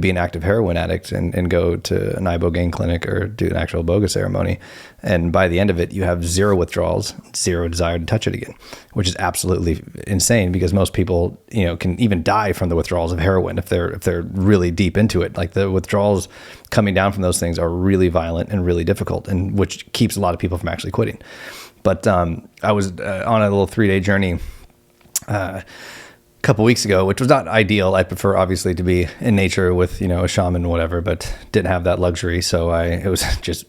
be an active heroin addict and go to an ibogaine clinic or do an actual iboga ceremony, and by the end of it, you have 0 withdrawals, 0 desire to touch it again, which is absolutely insane, because most people can even die from the withdrawals of heroin if they're really deep into it. Like, the withdrawals coming down from those things are really violent and really difficult, and which keeps a lot of people from actually quitting. But I was on a little 3-day journey a couple weeks ago, which was not ideal. I prefer, obviously, to be in nature with a shaman, whatever, but didn't have that luxury. So it was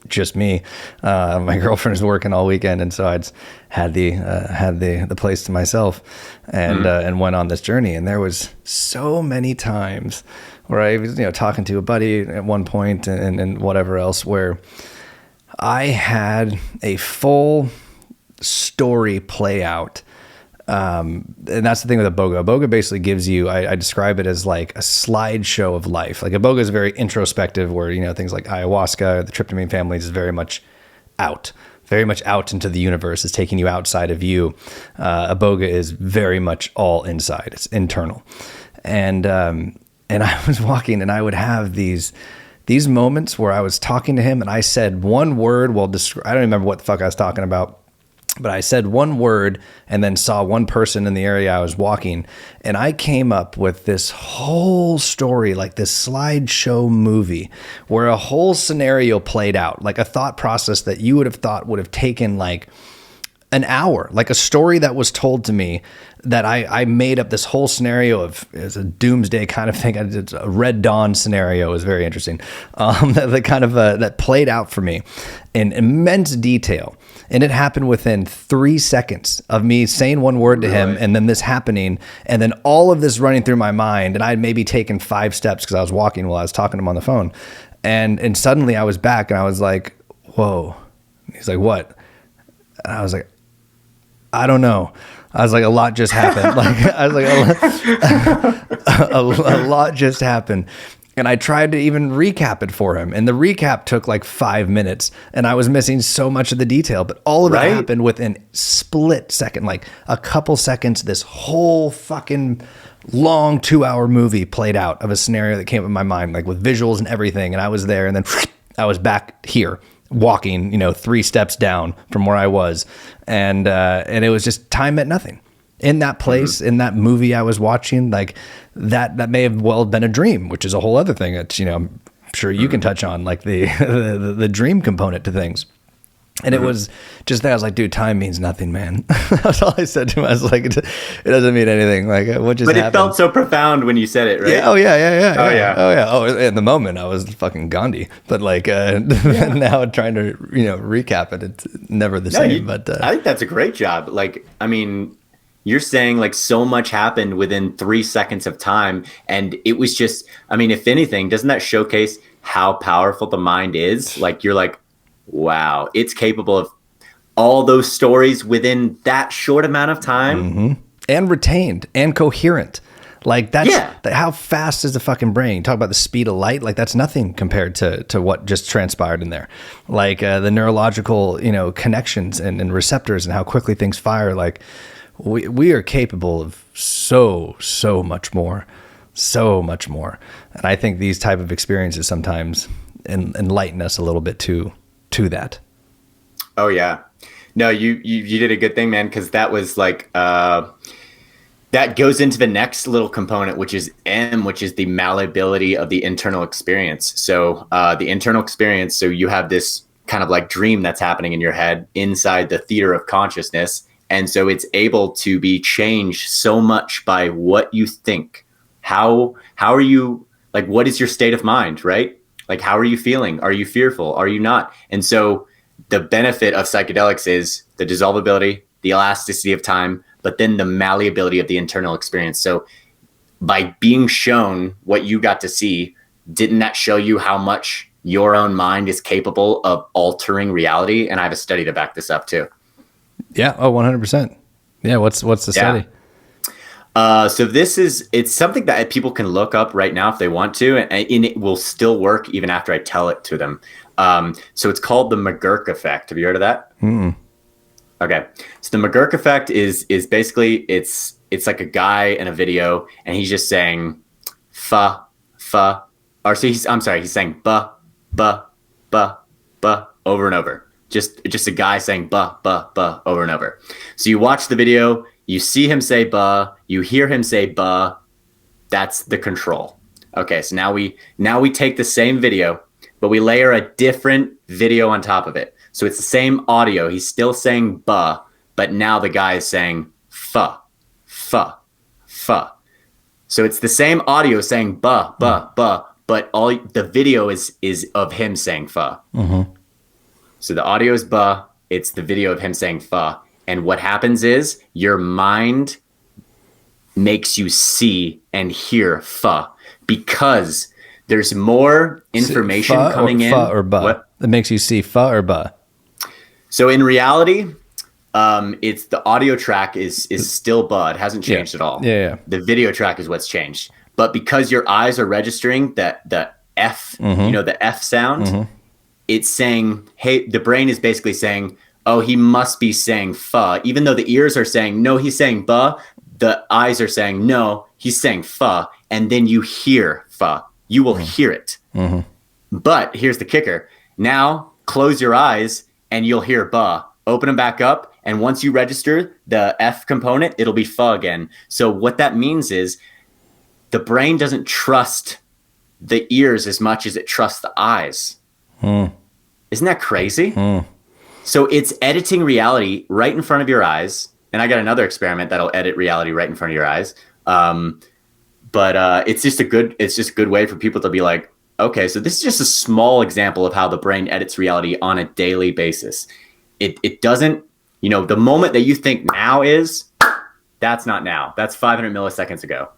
just me. My girlfriend was working all weekend, and so I had the place to myself, and went on this journey. And there was so many times where I was talking to a buddy at one point and whatever else, where I had a full story play out And that's the thing with Iboga. Iboga basically gives you, I describe it as like a slideshow of life. Like Iboga is very introspective, where, you know, things like ayahuasca, the tryptamine families is very much out into the universe. It's taking you outside of you. Iboga is very much all inside. It's internal. And I was walking, and I would have these moments where I was talking to him, and I said one word while I don't remember what the fuck I was talking about. But I said one word and then saw one person in the area I was walking, and I came up with this whole story, like this slideshow movie where a whole scenario played out, like a thought process that you would have thought would have taken like an hour, like a story that was told to me, that I made up this whole scenario of, as a doomsday kind of thing. I did a Red Dawn scenario. It was very interesting. That played out for me in immense detail. And it happened within 3 seconds of me saying one word to him, and then this happening, and then all of this running through my mind. And I'd maybe taken 5 steps because I was walking while I was talking to him on the phone. And suddenly I was back, and I was like, whoa. He's like, what? And I was like, I don't know. I was like, a lot just happened. A lot just happened. And I tried to even recap it for him. And the recap took like 5 minutes, and I was missing so much of the detail, but all of it happened within split second, like a couple seconds. This whole fucking long 2-hour movie played out of a scenario that came up in my mind, like with visuals and everything. And I was there, and then I was back here walking, 3 steps down from where I was. And it was just time meant nothing. In that place, in that movie I was watching, like that may have well been a dream, which is a whole other thing that, I'm sure you can touch on, like the dream component to things. And it was just that I was like, dude, time means nothing, man. That's all I said to him. I was like, it doesn't mean anything. Like, what just happened? But it felt so profound when you said it, right? Yeah. Oh yeah. Oh, in the moment I was fucking Gandhi, but like now trying to recap it, it's never the same. But I think that's a great job. Like, I mean, you're saying like so much happened within 3 seconds of time. And it was just, I mean, if anything, doesn't that showcase how powerful the mind is? Like, you're like, wow, it's capable of all those stories within that short amount of time. And retained and coherent. Like how fast is the fucking brain? Talk about the speed of light. Like that's nothing compared to what just transpired in there. Like the neurological, connections and receptors and how quickly things fire. Like, we are capable of so much more, and I think these type of experiences sometimes enlighten us a little bit to that. Oh yeah, no, you did a good thing, man, because that was like that goes into the next little component, which is which is the malleability of the internal experience. So the internal experience, so you have this kind of like dream that's happening in your head inside the theater of consciousness. And so it's able to be changed so much by what you think. How are you, like, what is your state of mind, right? Like, how are you feeling? Are you fearful? Are you not? And so the benefit of psychedelics is the dissolvability, the elasticity of time, but then the malleability of the internal experience. So by being shown what you got to see, didn't that show you how much your own mind is capable of altering reality? And I have a study to back this up too. Yeah. Oh, 100%. Yeah. What's the study? So it's something that people can look up right now if they want to, and it will still work even after I tell it to them. So it's called the McGurk effect. Have you heard of that? Okay. So the McGurk effect is basically, it's like a guy in a video, and he's just saying fa, or so he's saying ba over and over. Just a guy saying ba over and over. So you watch the video, you see him say ba, you hear him say ba. That's the control. Okay, so now we take the same video, but we layer a different video on top of it. So it's the same audio. He's still saying ba, but now the guy is saying fa. So it's the same audio saying ba, but all the video is of him saying fa. So the audio is ba, it's the video of him saying fa. And what happens is your mind makes you see and hear fa because there's more information coming in. Fa or ba? What? That makes you see fa or ba? So in reality, It's the audio track is still Bud, hasn't changed at all. Yeah. The video track is what's changed. But because your eyes are registering the F, the F sound, it's saying, hey, the brain is basically saying, oh, he must be saying fa. Even though the ears are saying, no, he's saying ba, the eyes are saying, no, he's saying fa. And then you hear fa. You will hear it. But here's the kicker. Now close your eyes and you'll hear ba. Open them back up. And once you register the F component, it'll be fa again. So what that means is the brain doesn't trust the ears as much as it trusts the eyes. Isn't that crazy? So it's editing reality right in front of your eyes. And I got another experiment that'll edit reality right in front of your eyes. But it's just a good way for people to be like, okay, so this is just a small example of how the brain edits reality on a daily basis. It doesn't, the moment that you think now is, that's not now. That's 500 milliseconds ago.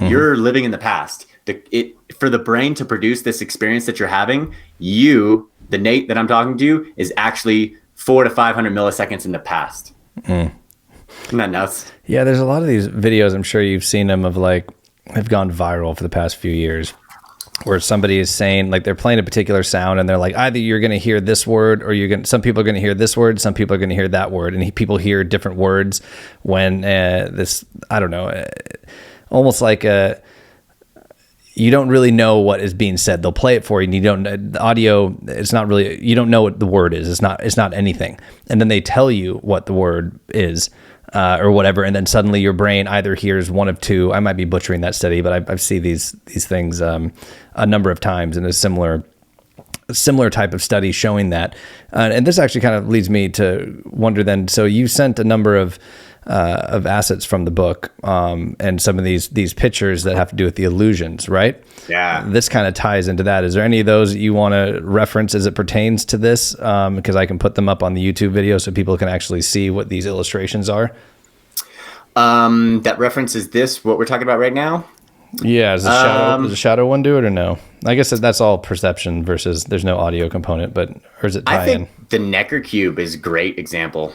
You're living in the past. For the brain to produce this experience that you're having, the Nate that I'm talking to, is actually 400 to 500 milliseconds in the past. Isn't that nuts? Yeah, there's a lot of these videos, I'm sure you've seen them, of have gone viral for the past few years, where somebody is saying, they're playing a particular sound and they're like, either you're going to hear this word or some people are going to hear this word, some people are going to hear that word. And people hear different words when I don't know, almost like you don't really know what is being said. They'll play it for you and the audio, it's not really, you don't know what the word is. It's not anything. And then they tell you what the word is. Or whatever, and then suddenly your brain either hears one of two. I might be butchering that study, but I've seen these things a number of times in a similar type of study showing that. And this actually kind of leads me to wonder then. So you sent a number of assets from the book, and some of these pictures that have to do with the illusions, right? Yeah. This kind of ties into that. Is there any of those that you want to reference as it pertains to this? Because I can put them up on the YouTube video so people can actually see what these illustrations are. That references this, what we're talking about right now? Yeah. Does the shadow one do it or no? I guess that's all perception versus there's no audio component, or is it tie in? I think the Necker cube is a great example.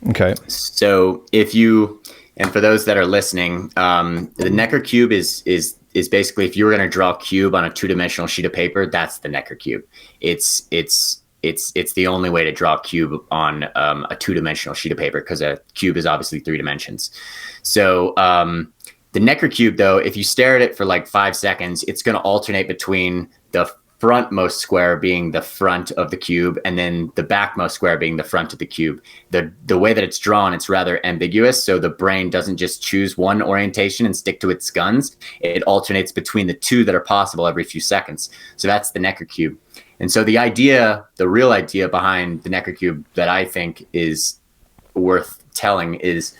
Okay. So and for those that are listening, the Necker cube is basically, if you were going to draw a cube on a 2-dimensional sheet of paper, that's the Necker cube. It's the only way to draw a cube on a 2-dimensional sheet of paper, because a cube is obviously 3 dimensions. So the Necker cube, though, if you stare at it for 5 seconds, it's going to alternate between the frontmost square being the front of the cube and then the backmost square being the front of the cube. The way that it's drawn, it's rather ambiguous, so the brain doesn't just choose one orientation and stick to its guns. It alternates between the two that are possible every few seconds. So that's the Necker cube. And so the real idea behind the Necker cube that I think is worth telling is,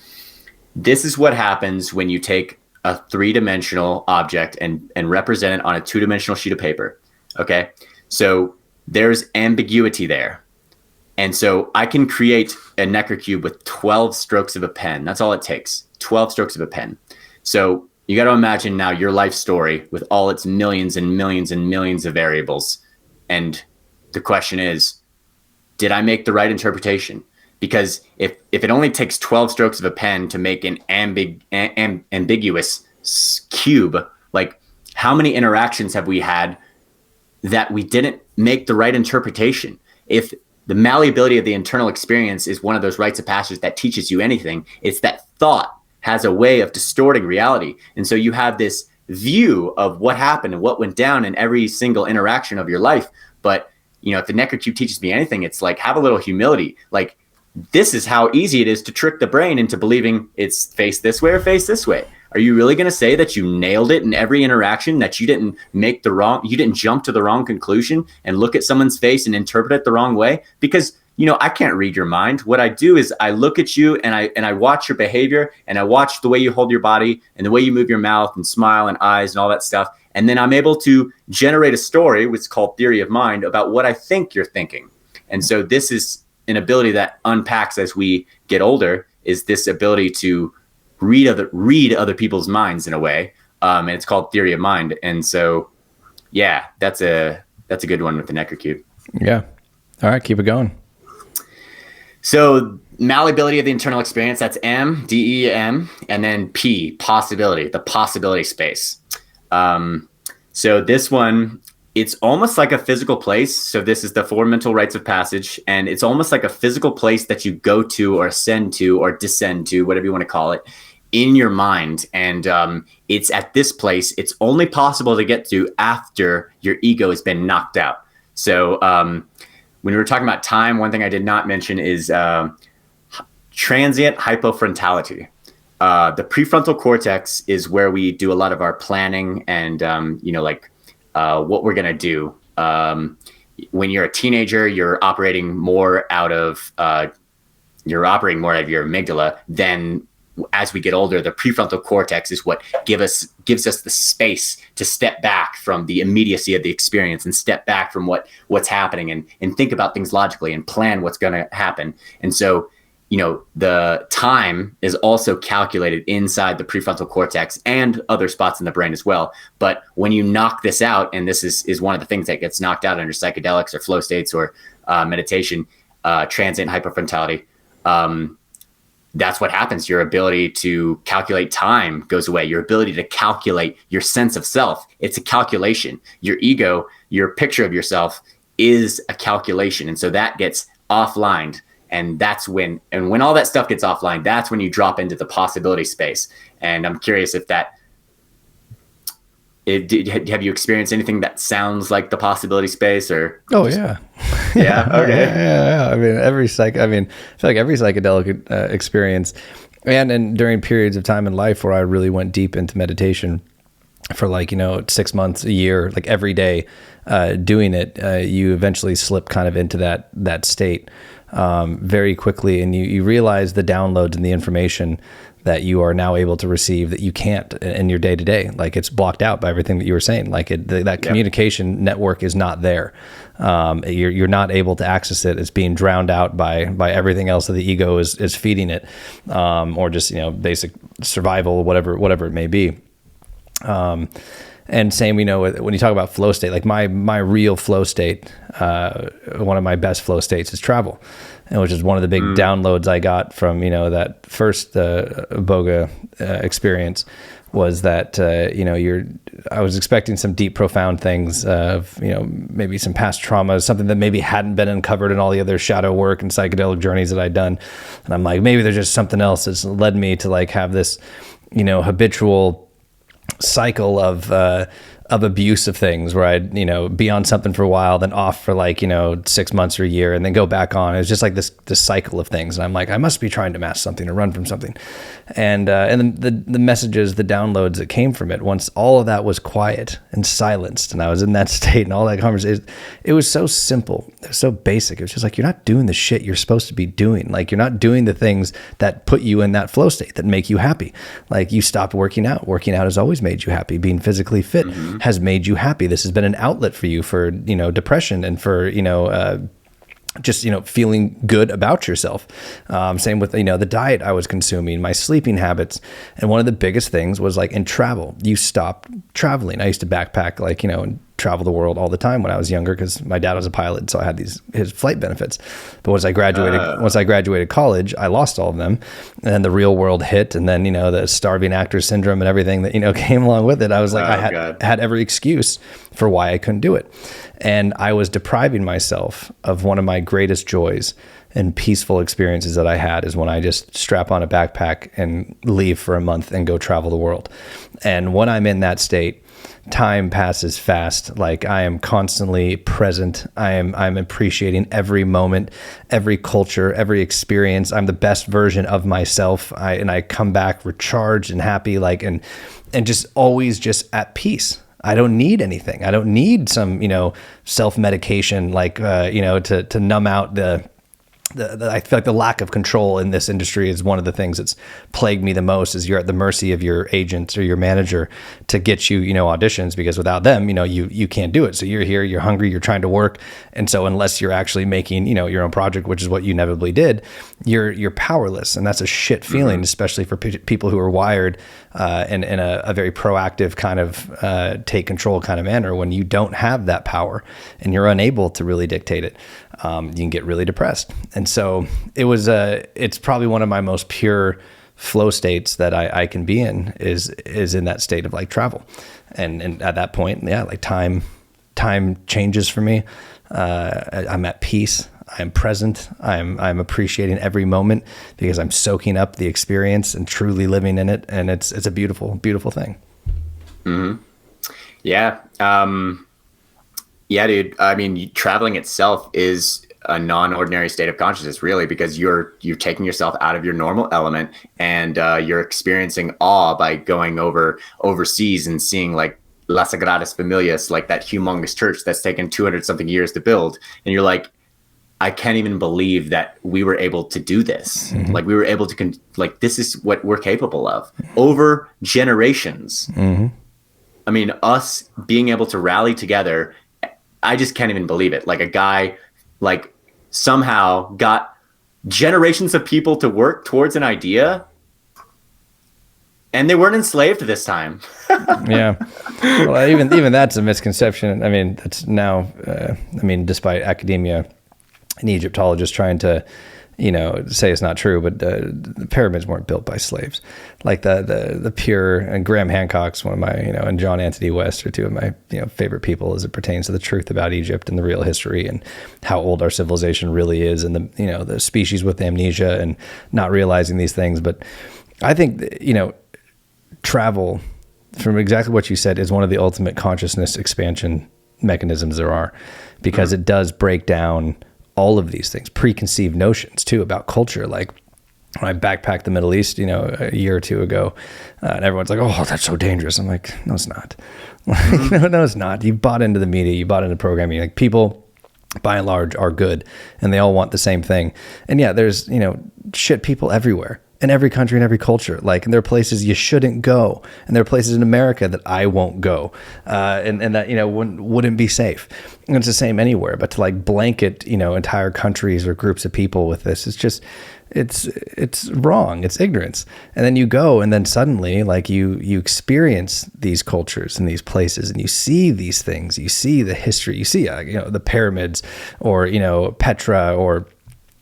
this is what happens when you take a 3-dimensional object and represent it on a 2-dimensional sheet of paper. Okay, so there's ambiguity there. And so I can create a Necker cube with 12 strokes of a pen. That's all it takes, 12 strokes of a pen. So you got to imagine now your life story with all its millions and millions and millions of variables. And the question is, did I make the right interpretation? Because if it only takes 12 strokes of a pen to make an ambiguous cube, how many interactions have we had that we didn't make the right interpretation? If the malleability of the internal experience is one of those rites of passage that teaches you anything, it's that thought has a way of distorting reality. And so you have this view of what happened and what went down in every single interaction of your life. But, if the Necker cube teaches me anything, it's have a little humility. This is how easy it is to trick the brain into believing it's face this way or face this way. Are you really going to say that you nailed it in every interaction, that you didn't you didn't jump to the wrong conclusion and look at someone's face and interpret it the wrong way? Because, I can't read your mind. What I do is I look at you and I watch your behavior, and I watch the way you hold your body and the way you move your mouth and smile and eyes and all that stuff. And then I'm able to generate a story, which is called theory of mind, about what I think you're thinking. And so this is an ability that unpacks as we get older, is this ability to read other people's minds in a way. And it's called theory of mind. And so, yeah, that's a good one with the Necker cube. Yeah. All right, keep it going. So malleability of the internal experience, that's M, DEM, and then P, possibility, the possibility space. So this one, it's almost like a physical place. So this is the four mental rites of passage, and it's almost like a physical place that you go to or ascend to or descend to, whatever you want to call it, in your mind. And it's at this place, it's only possible to get to after your ego has been knocked out. So when we were talking about time, one thing I did not mention is transient hypofrontality. The prefrontal cortex is where we do a lot of our planning and, what we're going to do. When you're a teenager, you're operating more out of your amygdala. Then as we get older, the prefrontal cortex is what gives us the space to step back from the immediacy of the experience and step back from what's happening and think about things logically and plan what's going to happen. And so, the time is also calculated inside the prefrontal cortex and other spots in the brain as well. But when you knock this out, and this is one of the things that gets knocked out under psychedelics or flow states or meditation, transient hypofrontality, that's what happens. Your ability to calculate time goes away. Your ability to calculate your sense of self, it's a calculation. Your ego, your picture of yourself is a calculation. And so that gets offlined. And that's when all that stuff gets offline, that's when you drop into the possibility space. And I'm curious if have you experienced anything that sounds like the possibility space or? Oh yeah. Yeah. Okay. Yeah. I mean, I feel like every psychedelic experience and during periods of time in life where I really went deep into meditation for 6 months, a year, like every day, doing it, you eventually slip kind of into that state very quickly, and you realize the downloads and the information that you are now able to receive that you can't in your day to day. Like it's blocked out by everything that you were saying. Like that communication network is not there. You're not able to access it. It's being drowned out by everything else that the ego is feeding it, or just basic survival, whatever it may be. And same, when you talk about flow state, like my real flow state, one of my best flow states is travel, and which is one of the big downloads I got from, that first Boga experience was that, I was expecting some deep, profound things of, maybe some past trauma, something that maybe hadn't been uncovered in all the other shadow work and psychedelic journeys that I'd done. And I'm like, maybe there's just something else that's led me to have this, habitual cycle of abuse of things where I'd, be on something for a while, then off for 6 months or a year, and then go back on. It was just like this cycle of things. And I'm like, I must be trying to mask something or run from something. And then the messages, the downloads that came from it, once all of that was quiet and silenced, and I was in that state and all that conversation, it was so simple. It was so basic. It was just like, you're not doing the shit you're supposed to be doing. Like you're not doing the things that put you in that flow state that make you happy. Like you stopped working out. Working out has always made you happy. Being physically fit has made you happy. This has been an outlet for you for, depression and for, just, feeling good about yourself. Same with, the diet I was consuming, my sleeping habits. And one of the biggest things was in travel, you stopped traveling. I used to backpack, and travel the world all the time when I was younger because my dad was a pilot. So I had his flight benefits. But once I graduated college, I lost all of them. And then the real world hit. And then, the starving actor syndrome and everything that, came along with it. I was like, I had every excuse for why I couldn't do it. And I was depriving myself of one of my greatest joys and peaceful experiences that I had is when I just strap on a backpack and leave for a month and go travel the world. And when I'm in that state, time passes fast. Like I am constantly present. I'm appreciating every moment, every culture, every experience. I'm the best version of myself. I come back recharged and happy, and just always just at peace. I don't need anything. I don't need some, self-medication, to numb out I feel like the lack of control in this industry is one of the things that's plagued me the most. Is you're at the mercy of your agent or your manager to get you, auditions, because without them, you can't do it. So you're here, you're hungry, you're trying to work. And so unless you're actually making, your own project, which is what you inevitably did, you're powerless. And that's a shit feeling, especially for people who are wired in a very proactive kind of take control kind of manner. When you don't have that power and you're unable to really dictate it, you can get really depressed. And so it's probably one of my most pure flow states that I can be in is in that state of like travel. And at that point, yeah, like time changes for me. I'm at peace. I'm present. I'm appreciating every moment because I'm soaking up the experience and truly living in it. And it's a beautiful, beautiful thing. Mm-hmm. Yeah. Yeah, dude. I mean, traveling itself is a non-ordinary state of consciousness, really, because you're taking yourself out of your normal element, and you're experiencing awe by going overseas and seeing like La Sagrada Familias, like that humongous church that's taken 200 something years to build, and you're like, I can't even believe that we were able to do this. Mm-hmm. Like we were able to like this is what we're capable of over generations. Mm-hmm. I mean, us being able to rally together, I just can't even believe it. Like a guy like somehow got generations of people to work towards an idea, and they weren't enslaved this time. Yeah. Well, even that's a misconception. I mean, that's now, despite academia and Egyptologists trying to, say it's not true, but the pyramids weren't built by slaves. Like the pure, and Graham Hancock's one of my, and John Anthony West are two of my, favorite people as it pertains to the truth about Egypt and the real history and how old our civilization really is, and the species with amnesia and not realizing these things. But I think, travel, from exactly what you said, is one of the ultimate consciousness expansion mechanisms there are, because it does break down all of these things, preconceived notions too about culture. Like when I backpacked the Middle East, a year or two ago, and everyone's like, "Oh, that's so dangerous." I'm like, "No, it's not." No, it's not. You bought into the media, you bought into programming. Like people, by and large, are good, and they all want the same thing. And yeah, there's shit people everywhere. In every country and every culture, and there are places you shouldn't go, and there are places in America that I won't go, and that wouldn't be safe. And it's the same anywhere. But to like blanket entire countries or groups of people with this, it's just it's wrong. It's ignorance. And then you go, and then suddenly like you experience these cultures and these places, and you see these things. You see the history. You see the pyramids, or Petra, or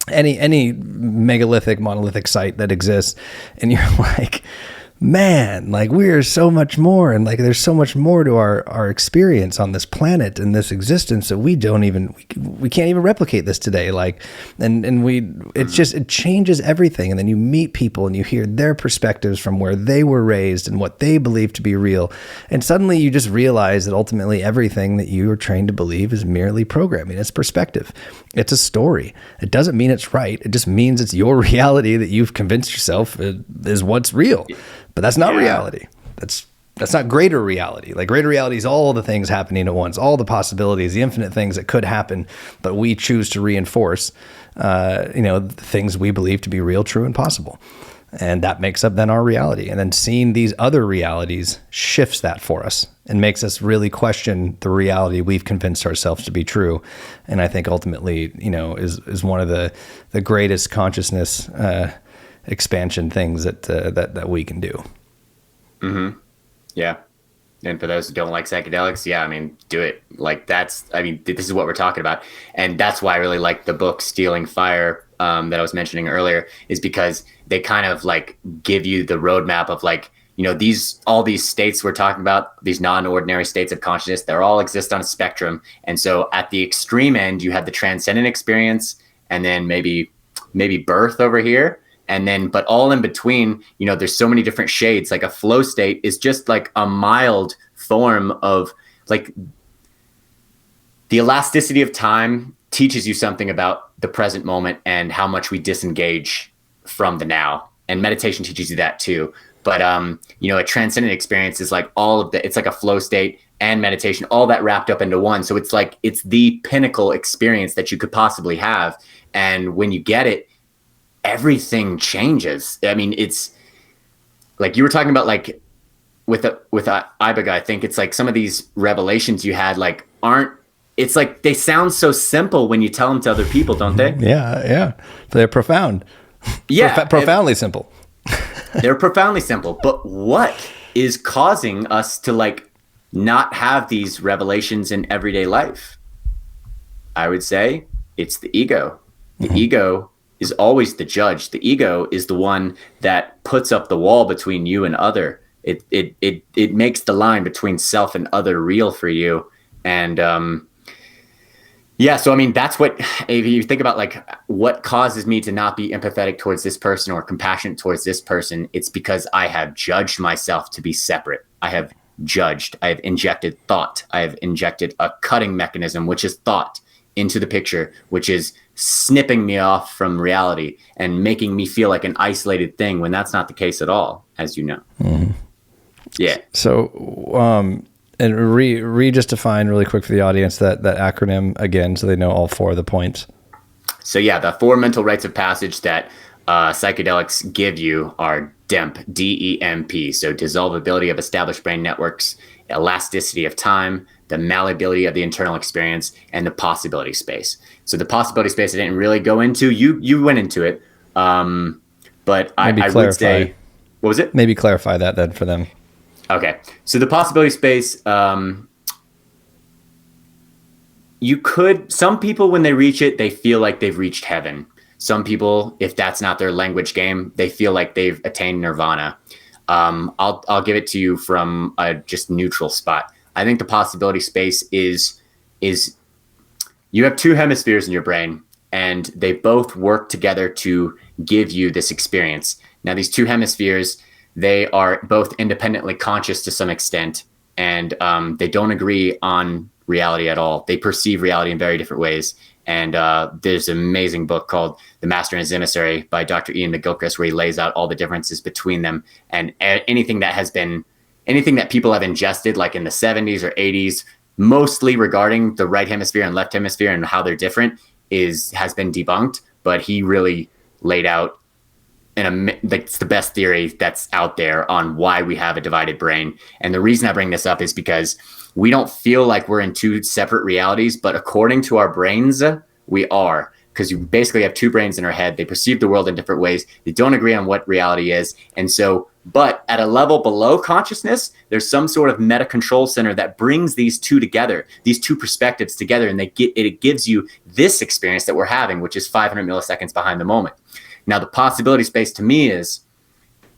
any megalithic, monolithic site that exists, and you're like, man, like we are so much more, and like there's so much more to our experience on this planet and this existence that we can't even replicate this today. Like, and it changes everything. And then you meet people and you hear their perspectives from where they were raised and what they believe to be real, and suddenly you just realize that ultimately everything that you are trained to believe is merely programming. It's perspective. It's a story. It doesn't mean it's right. It just means it's your reality that you've convinced yourself is what's real. But that's not reality. That's not greater reality. Like greater reality is all the things happening at once, all the possibilities, the infinite things that could happen, but we choose to reinforce, the things we believe to be real, true, and possible. And that makes up then our reality. And then seeing these other realities shifts that for us and makes us really question the reality we've convinced ourselves to be true. And I think ultimately, is one of the greatest consciousness expansion things that we can do. Mm-hmm. Yeah. And for those who don't like psychedelics, yeah, I mean, do it. Like this is what we're talking about. And that's why I really like the book Stealing Fire that I was mentioning earlier, is because they kind of like give you the roadmap of like, all these states we're talking about, these non-ordinary states of consciousness, they all exist on a spectrum. And so at the extreme end, you have the transcendent experience, and then maybe birth over here. And then, but all in between, there's so many different shades. Like a flow state is just like a mild form of like the elasticity of time teaches you something about the present moment and how much we disengage from the now. And meditation teaches you that too. But, a transcendent experience is like it's like a flow state and meditation, all that wrapped up into one. So it's like, it's the pinnacle experience that you could possibly have. And when you get it, everything changes. I mean, it's like you were talking about, like with Iboga, I think it's like some of these revelations you had it's like they sound so simple when you tell them to other people, don't they? Yeah. They're profound. Yeah. Profoundly simple. They're profoundly simple. But what is causing us to like not have these revelations in everyday life? I would say it's the ego. The ego is always the judge. The ego is the one that puts up the wall between you and other. It makes the line between self and other real for you. And yeah, so I mean, that's what, if you think about like what causes me to not be empathetic towards this person or compassionate towards this person, it's because I have judged myself to be separate. I have judged, I have injected thought, I have injected a cutting mechanism, which is thought, into the picture, which is snipping me off from reality and making me feel like an isolated thing when that's not the case at all, as you know. Mm-hmm. Yeah. So, and just define really quick for the audience that acronym again, so they know all 4 of the points. So yeah, the 4 mental rites of passage that psychedelics give you are DEMP, D-E-M-P. So dissolvability of established brain networks, elasticity of time, the malleability of the internal experience, and the possibility space. So the possibility space I didn't really go into. You went into it, but I would say, what was it? Maybe clarify that then for them. Okay, so the possibility space, some people when they reach it, they feel like they've reached heaven. Some people, if that's not their language game, they feel like they've attained nirvana. I'll give it to you from a just neutral spot. I think the possibility space is you have 2 hemispheres in your brain, and they both work together to give you this experience. Now, these 2 hemispheres, they are both independently conscious to some extent, and they don't agree on reality at all. They perceive reality in very different ways. And there's an amazing book called The Master and His Emissary by Dr. Ian McGilchrist, where he lays out all the differences between them, and anything that people have ingested, like in the 70s or 80s, mostly regarding the right hemisphere and left hemisphere and how they're different, has been debunked. But he really laid out it's the best theory that's out there on why we have a divided brain. And the reason I bring this up is because we don't feel like we're in 2 separate realities, but according to our brains, we are. Because you basically have 2 brains in our head. They perceive the world in different ways. They don't agree on what reality is. And so, but at a level below consciousness, there's some sort of meta control center that brings these 2 together, these 2 perspectives together, and it gives you this experience that we're having, which is 500 milliseconds behind the moment. Now, the possibility space to me is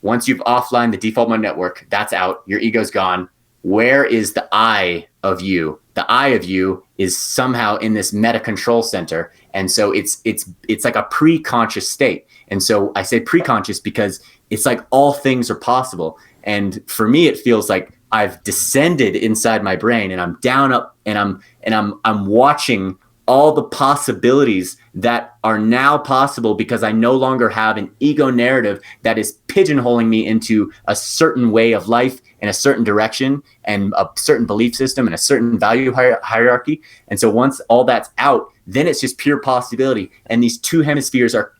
once you've offlined the default mode network, that's out, your ego's gone. Where is the I of you? The I of you is somehow in this meta control center. And so it's like a pre-conscious state. And so I say pre-conscious because it's like all things are possible. And for me, it feels like I've descended inside my brain, and I'm down up, and I'm watching all the possibilities that are now possible because I no longer have an ego narrative that is pigeonholing me into a certain way of life in a certain direction and a certain belief system and a certain value hierarchy. And so once all that's out, then it's just pure possibility. And these 2 hemispheres are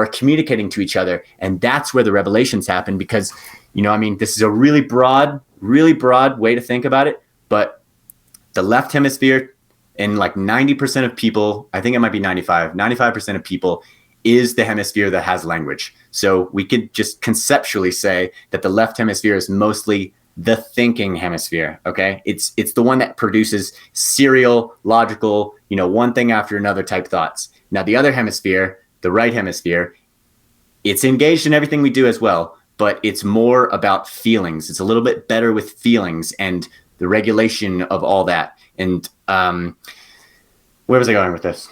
communicating to each other. And that's where the revelations happen because, this is a really broad way to think about it. But the left hemisphere, and like 90% of people, I think it might be 95% of people is the hemisphere that has language. So we could just conceptually say that the left hemisphere is mostly the thinking hemisphere. Okay. It's the one that produces serial, logical, one thing after another type thoughts. Now the other hemisphere, the right hemisphere, it's engaged in everything we do as well, but it's more about feelings. It's a little bit better with feelings and the regulation of all that. And where was I going with this?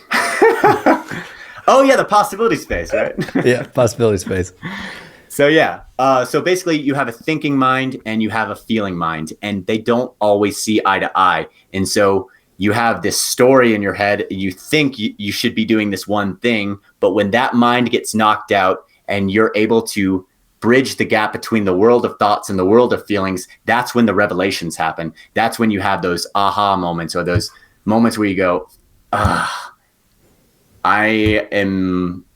Oh yeah, the possibility space, right? Yeah, possibility space. So yeah, so basically you have a thinking mind and you have a feeling mind, and they don't always see eye to eye. And so you have this story in your head, you think you should be doing this one thing, but when that mind gets knocked out and you're able to bridge the gap between the world of thoughts and the world of feelings, that's when the revelations happen. That's when you have those aha moments, or those moments where you go, I am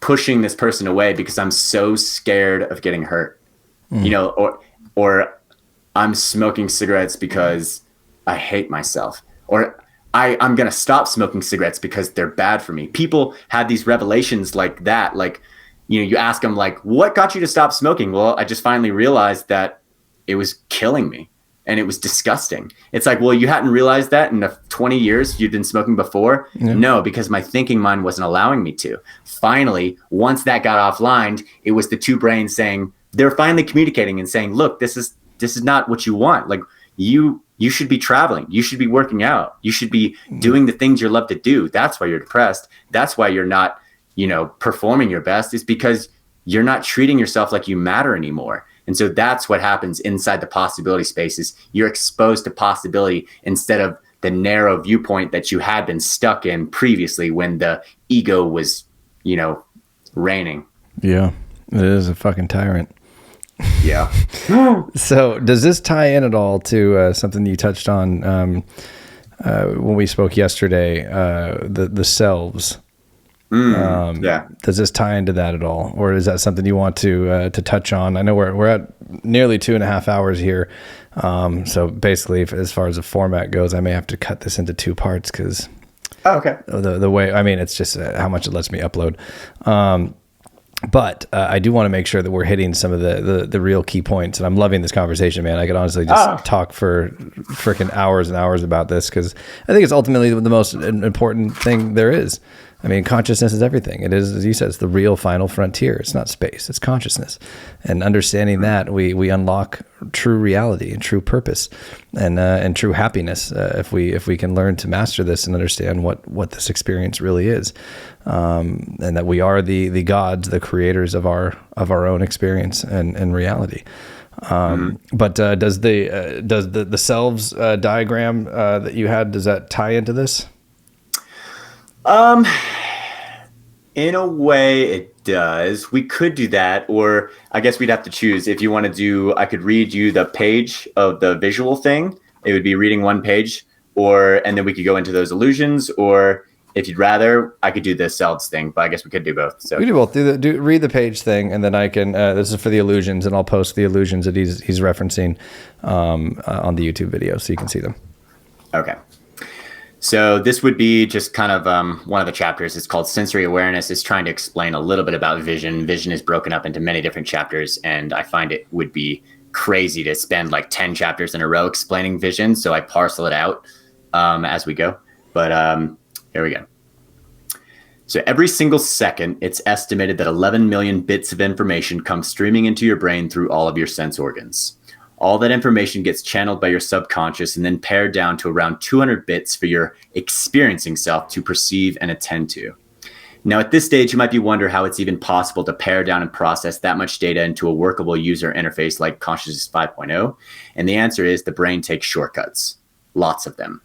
pushing this person away because I'm so scared of getting hurt, or I'm smoking cigarettes because I hate myself, or I'm going to stop smoking cigarettes because they're bad for me. People have these revelations like that. Like, you ask them like, what got you to stop smoking? Well, I just finally realized that it was killing me. and it was disgusting. It's like, well, you hadn't realized that in the 20 years you'd been smoking before? Yeah. No, because my thinking mind wasn't allowing me to. Finally, once that got offline, it was the two brains saying, they're finally communicating and saying, look, this is not what you want. Like, you should be traveling. You should be working out. You should be doing the things you love to do. That's why you're depressed. That's why you're not, performing your best, is because you're not treating yourself like you matter anymore. And so that's what happens inside the possibility spaces. You're exposed to possibility instead of the narrow viewpoint that you had been stuck in previously when the ego was, reigning. Yeah, it is a fucking tyrant. Yeah. So does this tie in at all to something you touched on when we spoke yesterday, the selves? Yeah. Does this tie into that at all, or is that something you want to touch on? I know we're at nearly 2.5 hours here, so basically, as far as the format goes, I may have to cut this into 2 parts because the way, I mean, it's just how much it lets me upload. But I do want to make sure that we're hitting some of the real key points, and I'm loving this conversation, man. I could honestly just talk for freaking hours and hours about this because I think it's ultimately the most important thing there is. I mean, consciousness is everything. It is, as you said, it's the real final frontier. It's not space, it's consciousness. And understanding that, we unlock true reality and true purpose and true happiness if we can learn to master this and understand what this experience really is. And that we are the gods, the creators of our own experience and reality. But does the selves diagram that you had, does that tie into this? In a way it does. We could do that, or I guess we'd have to choose. If you want to do, I could read you the page of the visual thing. It would be reading one page, and then we could go into those illusions, or if you'd rather, I could do the selves thing, but I guess we could do both. So we do both. Read the page thing, and then I can, this is for the illusions, and I'll post the illusions that he's referencing on the YouTube video so you can see them. Okay. So this would be just kind of one of the chapters. It's called Sensory Awareness. It's trying to explain a little bit about vision. Vision is broken up into many different chapters, and I find it would be crazy to spend like 10 chapters in a row explaining vision. So I parcel it out as we go. But here we go. So every single second, it's estimated that 11 million bits of information come streaming into your brain through all of your sense organs. All that information gets channeled by your subconscious and then pared down to around 200 bits for your experiencing self to perceive and attend to. Now, at this stage, you might be wondering how it's even possible to pare down and process that much data into a workable user interface like Consciousness 5.0. And the answer is the brain takes shortcuts, lots of them.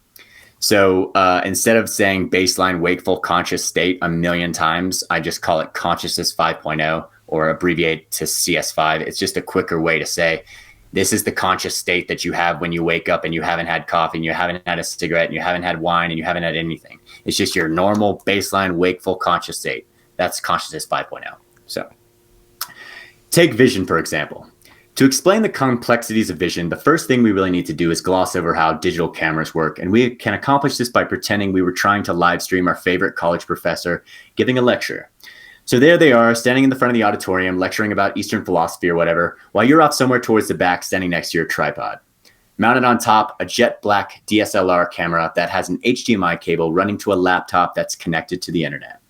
So instead of saying baseline wakeful conscious state a million times, I just call it Consciousness 5.0 or abbreviate to CS5. It's just a quicker way to say, this is the conscious state that you have when you wake up and you haven't had coffee and you haven't had a cigarette and you haven't had wine and you haven't had anything. It's just your normal baseline wakeful conscious state. That's Consciousness 5.0. So take vision, for example. To explain the complexities of vision, the first thing we really need to do is gloss over how digital cameras work. And we can accomplish this by pretending we were trying to live stream our favorite college professor giving a lecture. So there they are, standing in the front of the auditorium, lecturing about Eastern philosophy or whatever, while you're off somewhere towards the back, standing next to your tripod. Mounted on top, a jet black DSLR camera that has an HDMI cable running to a laptop that's connected to the internet.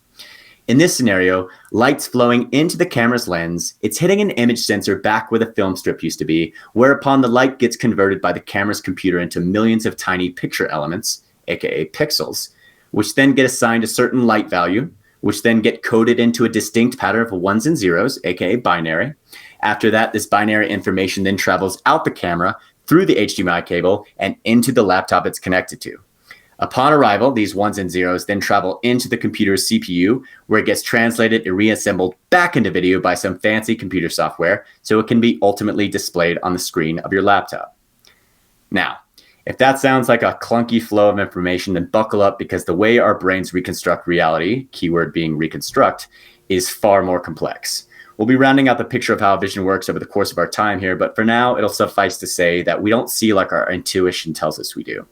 In this scenario, light's flowing into the camera's lens, it's hitting an image sensor back where the film strip used to be, whereupon the light gets converted by the camera's computer into millions of tiny picture elements, aka pixels, which then get assigned a certain light value, which then get coded into a distinct pattern of ones and zeros, aka binary. After that, this binary information then travels out the camera through the HDMI cable and into the laptop it's connected to. Upon arrival, these ones and zeros then travel into the computer's CPU, where it gets translated and reassembled back into video by some fancy computer software, so it can be ultimately displayed on the screen of your laptop. Now, if that sounds like a clunky flow of information, then buckle up, because the way our brains reconstruct reality, keyword being reconstruct, is far more complex. We'll be rounding out the picture of how vision works over the course of our time here, but for now, it'll suffice to say that we don't see like our intuition tells us we do.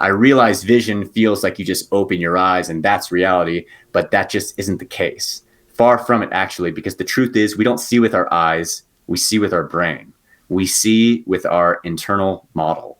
I realize vision feels like you just open your eyes and that's reality, but that just isn't the case. Far from it, actually, because the truth is we don't see with our eyes, we see with our brain. we see with our internal model.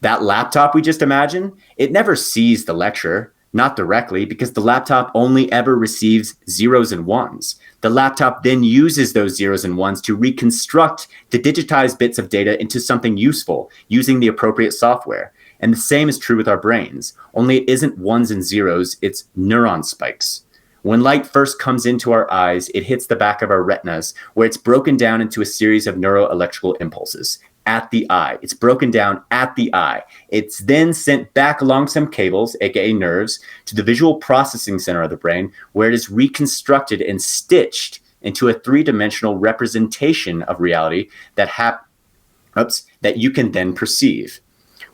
That laptop we just imagined, it never sees the lecture, not directly, because the laptop only ever receives zeros and ones. The laptop then uses those zeros and ones to reconstruct the digitized bits of data into something useful using the appropriate software. And the same is true with our brains, only it isn't ones and zeros, it's neuron spikes. When light first comes into our eyes, it hits the back of our retinas, where it's broken down into a series of neuroelectrical impulses at the eye. It's broken down at the eye. It's then sent back along some cables, aka nerves, to the visual processing center of the brain, where it is reconstructed and stitched into a three-dimensional representation of reality that you can then perceive.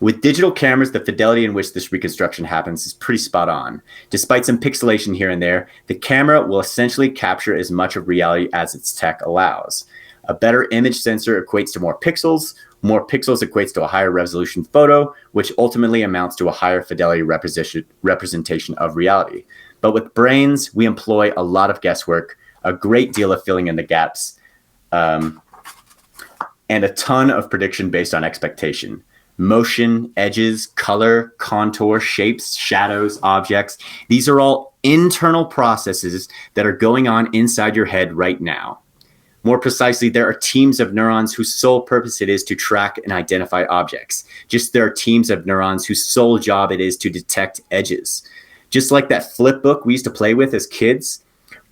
With digital cameras, the fidelity in which this reconstruction happens is pretty spot on. Despite some pixelation here and there, the camera will essentially capture as much of reality as its tech allows. A better image sensor equates to more pixels equates to a higher resolution photo, which ultimately amounts to a higher fidelity representation of reality. But with brains, we employ a lot of guesswork, a great deal of filling in the gaps, and a ton of prediction based on expectation. Motion, edges, color, contour, shapes, shadows, objects. These are all internal processes that are going on inside your head right now. More precisely, there are teams of neurons whose sole purpose it is to track and identify objects. Just there are teams of neurons whose sole job it is to detect edges. Just like that flip book we used to play with as kids,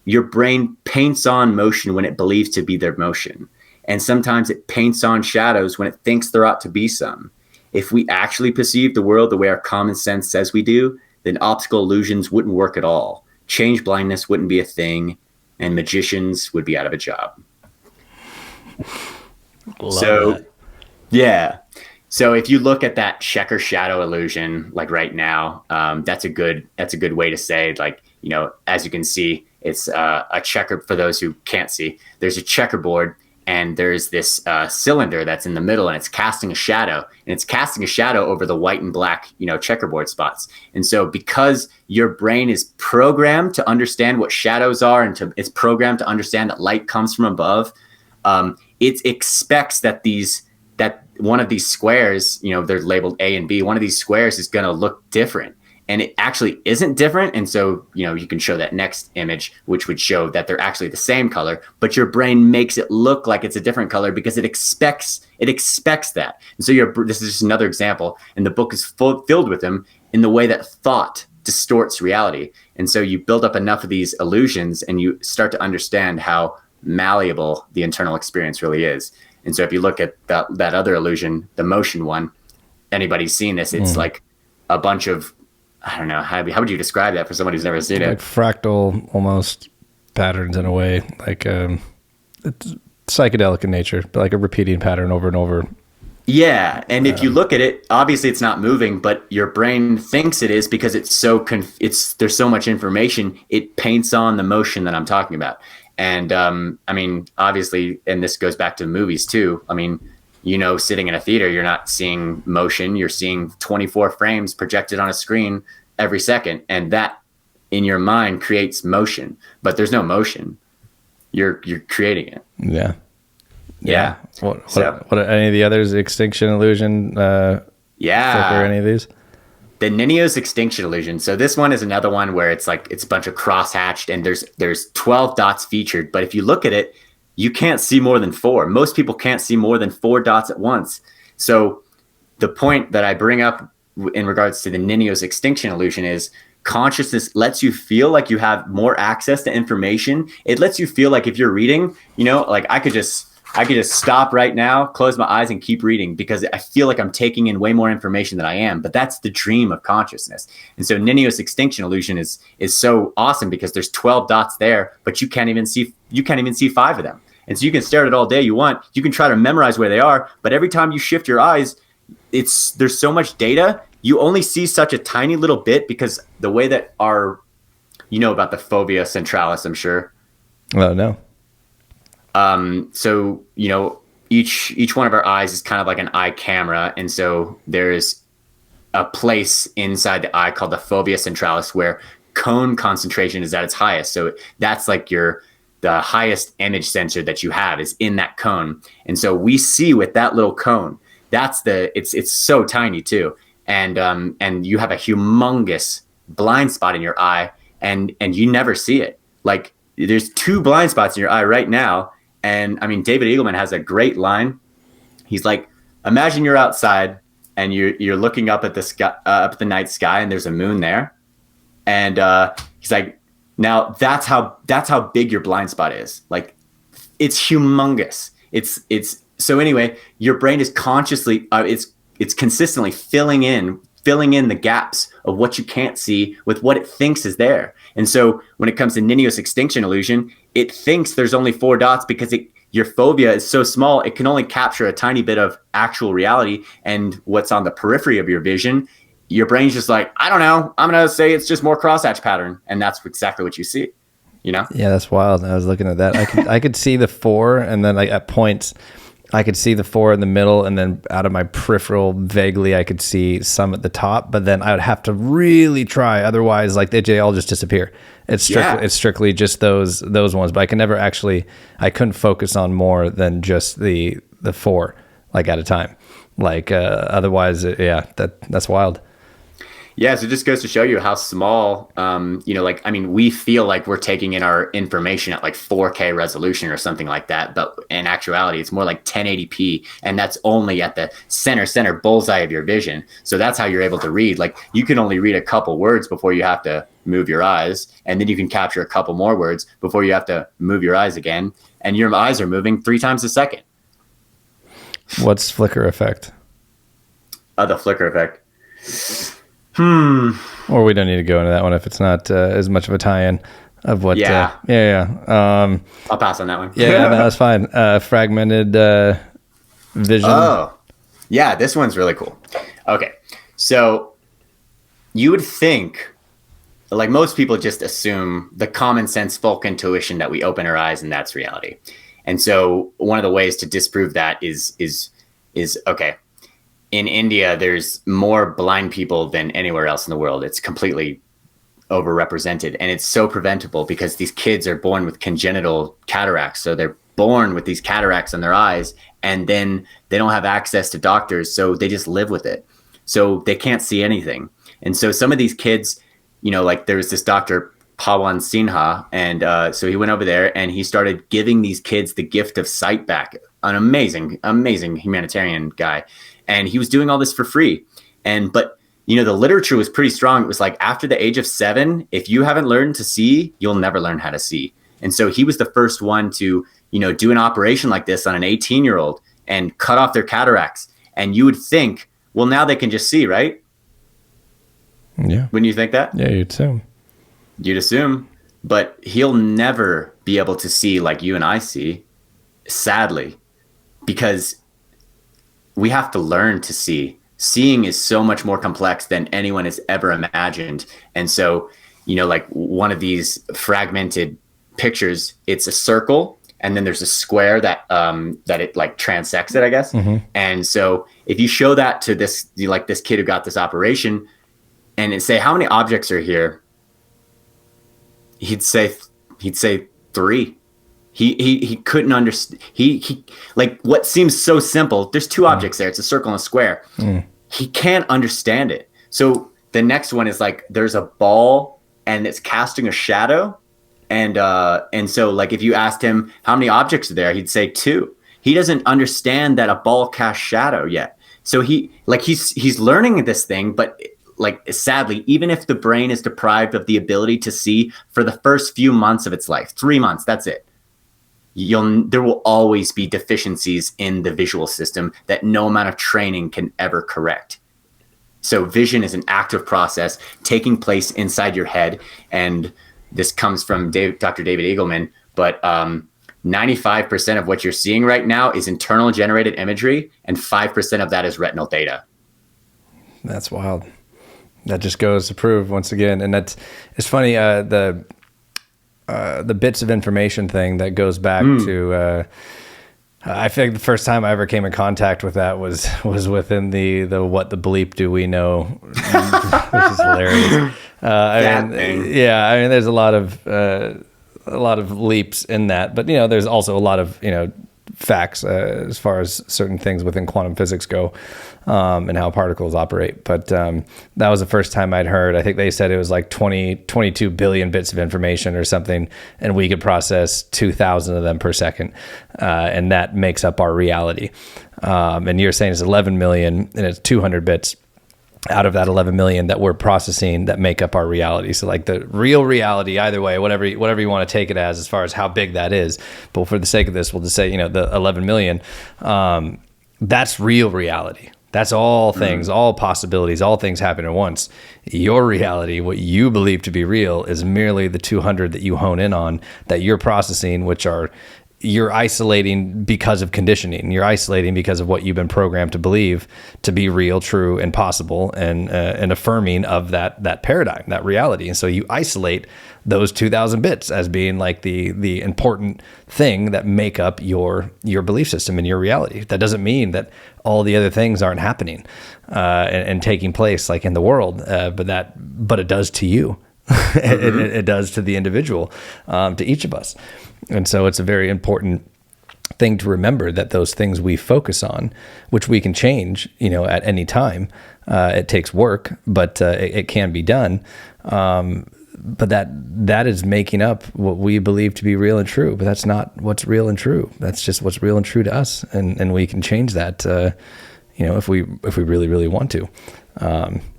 your brain paints on motion when it believes to be their motion. And sometimes it paints on shadows when it thinks there ought to be some. If we actually perceive the world the way our common sense says we do, then optical illusions wouldn't work at all. Change blindness wouldn't be a thing, and magicians would be out of a job. Love that. Yeah. So if you look at that checker shadow illusion, like right now, that's a good way to say, like, you know, as you can see, it's a checker. For those who can't see, there's a checkerboard, and there's this cylinder that's in the middle, and it's casting a shadow, over the white and black, you know, checkerboard spots. And so because your brain is programmed to understand what shadows are, and it's programmed to understand that light comes from above, it expects that one of these squares, you know, they're labeled A and B, one of these squares is going to look different. And it actually isn't different. And so, you know, you can show that next image, which would show that they're actually the same color, but your brain makes it look like it's a different color because it expects that. And so this is just another example. And the book is filled with them in the way that thought distorts reality. And so you build up enough of these illusions and you start to understand how malleable the internal experience really is. And so if you look at that other illusion, the motion one, anybody's seen this, it's like a bunch of, I don't know, how would you describe that for somebody who's never seen it? Like fractal almost patterns in a way, like it's psychedelic in nature, but like a repeating pattern over and over. Yeah, and if you look at it, obviously it's not moving, but your brain thinks it is because it's there's so much information, it paints on the motion that I'm talking about. And I mean, obviously, and this goes back to movies too. I mean, you know, sitting in a theater, you're not seeing motion. You're seeing 24 frames projected on a screen every second. And that in your mind creates motion, but there's no motion. You're creating it. Yeah. Yeah. What are any of the others? Extinction illusion? Yeah. Or any of these? The Ninio's extinction illusion. So this one is another one where it's like, it's a bunch of crosshatched and there's 12 dots featured. But if you look at it, you can't see more than 4. Most people can't see more than 4 dots at once. So the point that I bring up in regards to the Ninio's extinction illusion is consciousness lets you feel like you have more access to information. It lets you feel like if you're reading, you know, like I could just stop right now, close my eyes and keep reading because I feel like I'm taking in way more information than I am. But that's the dream of consciousness. And so Ninio's extinction illusion is so awesome because there's 12 dots there, but you can't even see 5 of them. And so you can stare at it all day you want. You can try to memorize where they are, but every time you shift your eyes, there's so much data. You only see such a tiny little bit because the way that you know about the fovea centralis, I'm sure. Oh, no. So, you know, each one of our eyes is kind of like an eye camera. And so there's a place inside the eye called the fovea centralis where cone concentration is at its highest. So that's like your the highest image sensor that you have is in that cone. And so we see with that little cone, it's so tiny too. And you have a humongous blind spot in your eye, and you never see it. Like, there's 2 blind spots in your eye right now. And I mean, David Eagleman has a great line. He's like, imagine you're outside and you're looking up at the sky, up at the night sky, and there's a moon there. And he's like, now that's how big your blind spot is. Like, it's humongous. It's so anyway, your brain is consciously it's consistently filling in the gaps of what you can't see with what it thinks is there. And so when it comes to Ninios extinction illusion, it thinks there's only 4 dots because your phobia is so small, it can only capture a tiny bit of actual reality. And what's on the periphery of your vision, your brain's just like, I don't know, I'm going to say it's just more crosshatch pattern. And that's exactly what you see, you know? Yeah, that's wild. I was looking at that. I could see the 4, and then like at points, I could see the 4 in the middle, and then out of my peripheral, vaguely, I could see some at the top, but then I would have to really try. Otherwise, like, they all just disappear. It's strictly just those ones, but I couldn't focus on more than just the 4, like, at a time. Like, otherwise, that's wild. Yeah, so it just goes to show you how small, like, I mean, we feel like we're taking in our information at like 4K resolution or something like that. But in actuality, it's more like 1080p. And that's only at the center bullseye of your vision. So that's how you're able to read. Like, you can only read a couple words before you have to move your eyes. And then you can capture a couple more words before you have to move your eyes again. And your eyes are moving 3 times a second. What's flicker effect? The flicker effect. Or we don't need to go into that one if it's not as much of a tie-in of what. Yeah. I'll pass on that one. No, that's fine. Fragmented vision. Oh, yeah, this one's really cool. Okay, so you would think, like, most people just assume the common sense folk intuition that we open our eyes and that's reality. And so one of the ways to disprove that is okay. In India, there's more blind people than anywhere else in the world. It's completely overrepresented, and it's so preventable because these kids are born with congenital cataracts. So they're born with these cataracts in their eyes, and then they don't have access to doctors, so they just live with it. So they can't see anything. And so some of these kids, like, there was this doctor, Pawan Sinha, and so he went over there and he started giving these kids the gift of sight back. An amazing humanitarian guy. And he was doing all this for free. But the literature was pretty strong. It was like, after the age of 7, if you haven't learned to see, you'll never learn how to see. And so he was the first one to, do an operation like this on an 18-year-old and cut off their cataracts. And you would think, well, now they can just see, right? Yeah. Wouldn't you think that? Yeah, you'd assume. But he'll never be able to see like you and I see, sadly, because we have to learn to see. Seeing is so much more complex than anyone has ever imagined. And so, like, one of these fragmented pictures, it's a circle, and then there's a square that it like transects it, I guess. Mm-hmm. And so if you show that to this kid who got this operation and say, how many objects are here? He'd say 3. He couldn't understand. He like, what seems so simple. There's 2 objects there. It's a circle and a square. He can't understand it. So the next one is like, there's a ball and it's casting a shadow. And so, like, if you asked him how many objects are there, he'd say 2. He doesn't understand that a ball casts shadow yet. So he's learning this thing, but like, sadly, even if the brain is deprived of the ability to see for the first few months of its life, 3 months, that's it. There will always be deficiencies in the visual system that no amount of training can ever correct. So vision is an active process taking place inside your head. And this comes from Dr. David Eagleman, but 95% of what you're seeing right now is internal generated imagery, and 5% of that is retinal data. That's wild. That just goes to prove once again. And it's funny, the bits of information thing that goes back to, I think the first time I ever came in contact with that was within the what the bleep do we know, which is hilarious. I mean, there's a lot of leaps in that, but there's also a lot of facts as far as certain things within quantum physics go, and how particles operate. But that was the first time I'd heard. I think they said it was like 22 billion bits of information or something, and we could process 2,000 of them per second, and that makes up our reality. And you're saying it's 11 million, and it's 200 bits out of that 11 million that we're processing that make up our reality. So like the real reality, either way, whatever you want to take it as far as how big that is. But for the sake of this, we'll just say, the 11 million, that's real reality. That's all things, all possibilities, all things happen at once. Your reality, what you believe to be real, is merely the 200 that you hone in on, that you're processing, which are, you're isolating because of conditioning. You're isolating because of what you've been programmed to believe to be real, true, and possible, and affirming of that paradigm, that reality. And so you isolate those 2,000 bits as being like the important thing that make up your belief system and your reality. That doesn't mean that all the other things aren't happening and taking place like in the world, but it does to you. It does to the individual, to each of us. And so it's a very important thing to remember that those things we focus on, which we can change, at any time, it takes work, but it can be done. But that is making up what we believe to be real and true, but that's not what's real and true. That's just what's real and true to us. And we can change that, if we really, really want to,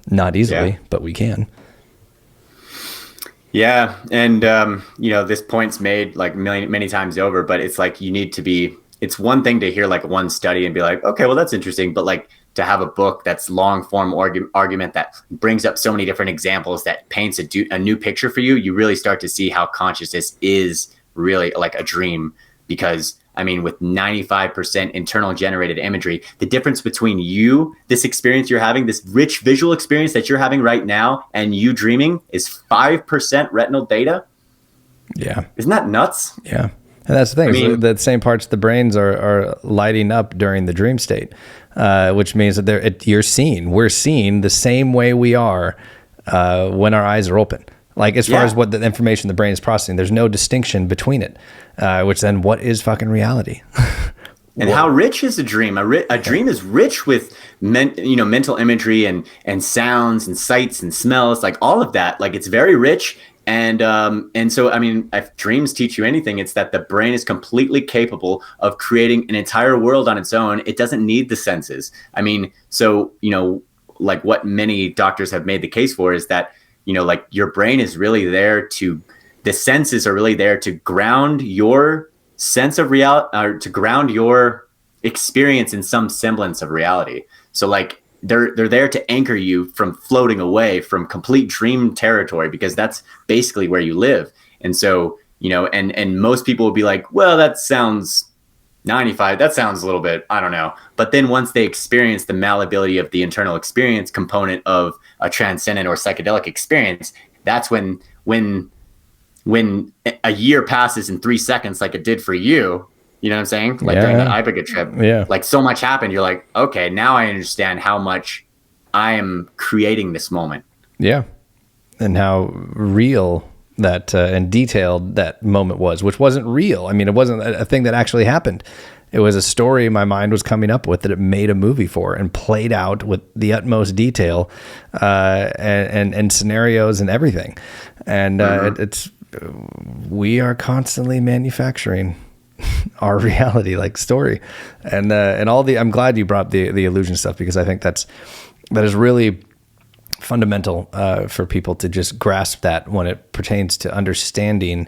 not easily, but we can. Yeah. And, this point's made like many times over, but it's like, it's one thing to hear like one study and be like, okay, well, that's interesting. But like to have a book that's long form argument that brings up so many different examples that paints a new picture for you, you really start to see how consciousness is really like a dream. Because with 95% internal generated imagery, the difference between this experience you're having, this rich visual experience that you're having right now, and you dreaming is 5% retinal data. Yeah. Isn't that nuts? Yeah. And that's the thing. The same parts of the brains are lighting up during the dream state, which means that we're seeing the same way we are when our eyes are open. Like as far as what the information the brain is processing, there's no distinction between it, which then what is fucking reality? And how rich is a dream? A dream is rich with mental imagery and sounds and sights and smells, like all of that. Like it's very rich. And so, if dreams teach you anything, it's that the brain is completely capable of creating an entire world on its own. It doesn't need the senses. Like what many doctors have made the case for is that, like your brain is really there the senses are really there to ground your sense of reality, or to ground your experience in some semblance of reality. So like they're there to anchor you from floating away from complete dream territory, because that's basically where you live. And so, and most people will be like, well, that sounds 95. That sounds a little bit, I don't know. But then once they experience the malleability of the internal experience component of a transcendent or psychedelic experience, that's when a year passes in 3 seconds, like it did for you, you know what I'm saying? Like during that Ibiza trip, like so much happened. You're like, okay, now I understand how much I am creating this moment. Yeah. And how real that and detailed that moment was, which wasn't real. It wasn't a thing that actually happened. It was a story my mind was coming up with that it made a movie for and played out with the utmost detail, and scenarios and everything. And we are constantly manufacturing our reality, like story, and all the. I'm glad you brought the illusion stuff, because I think that is really fundamental for people to just grasp that when it pertains to understanding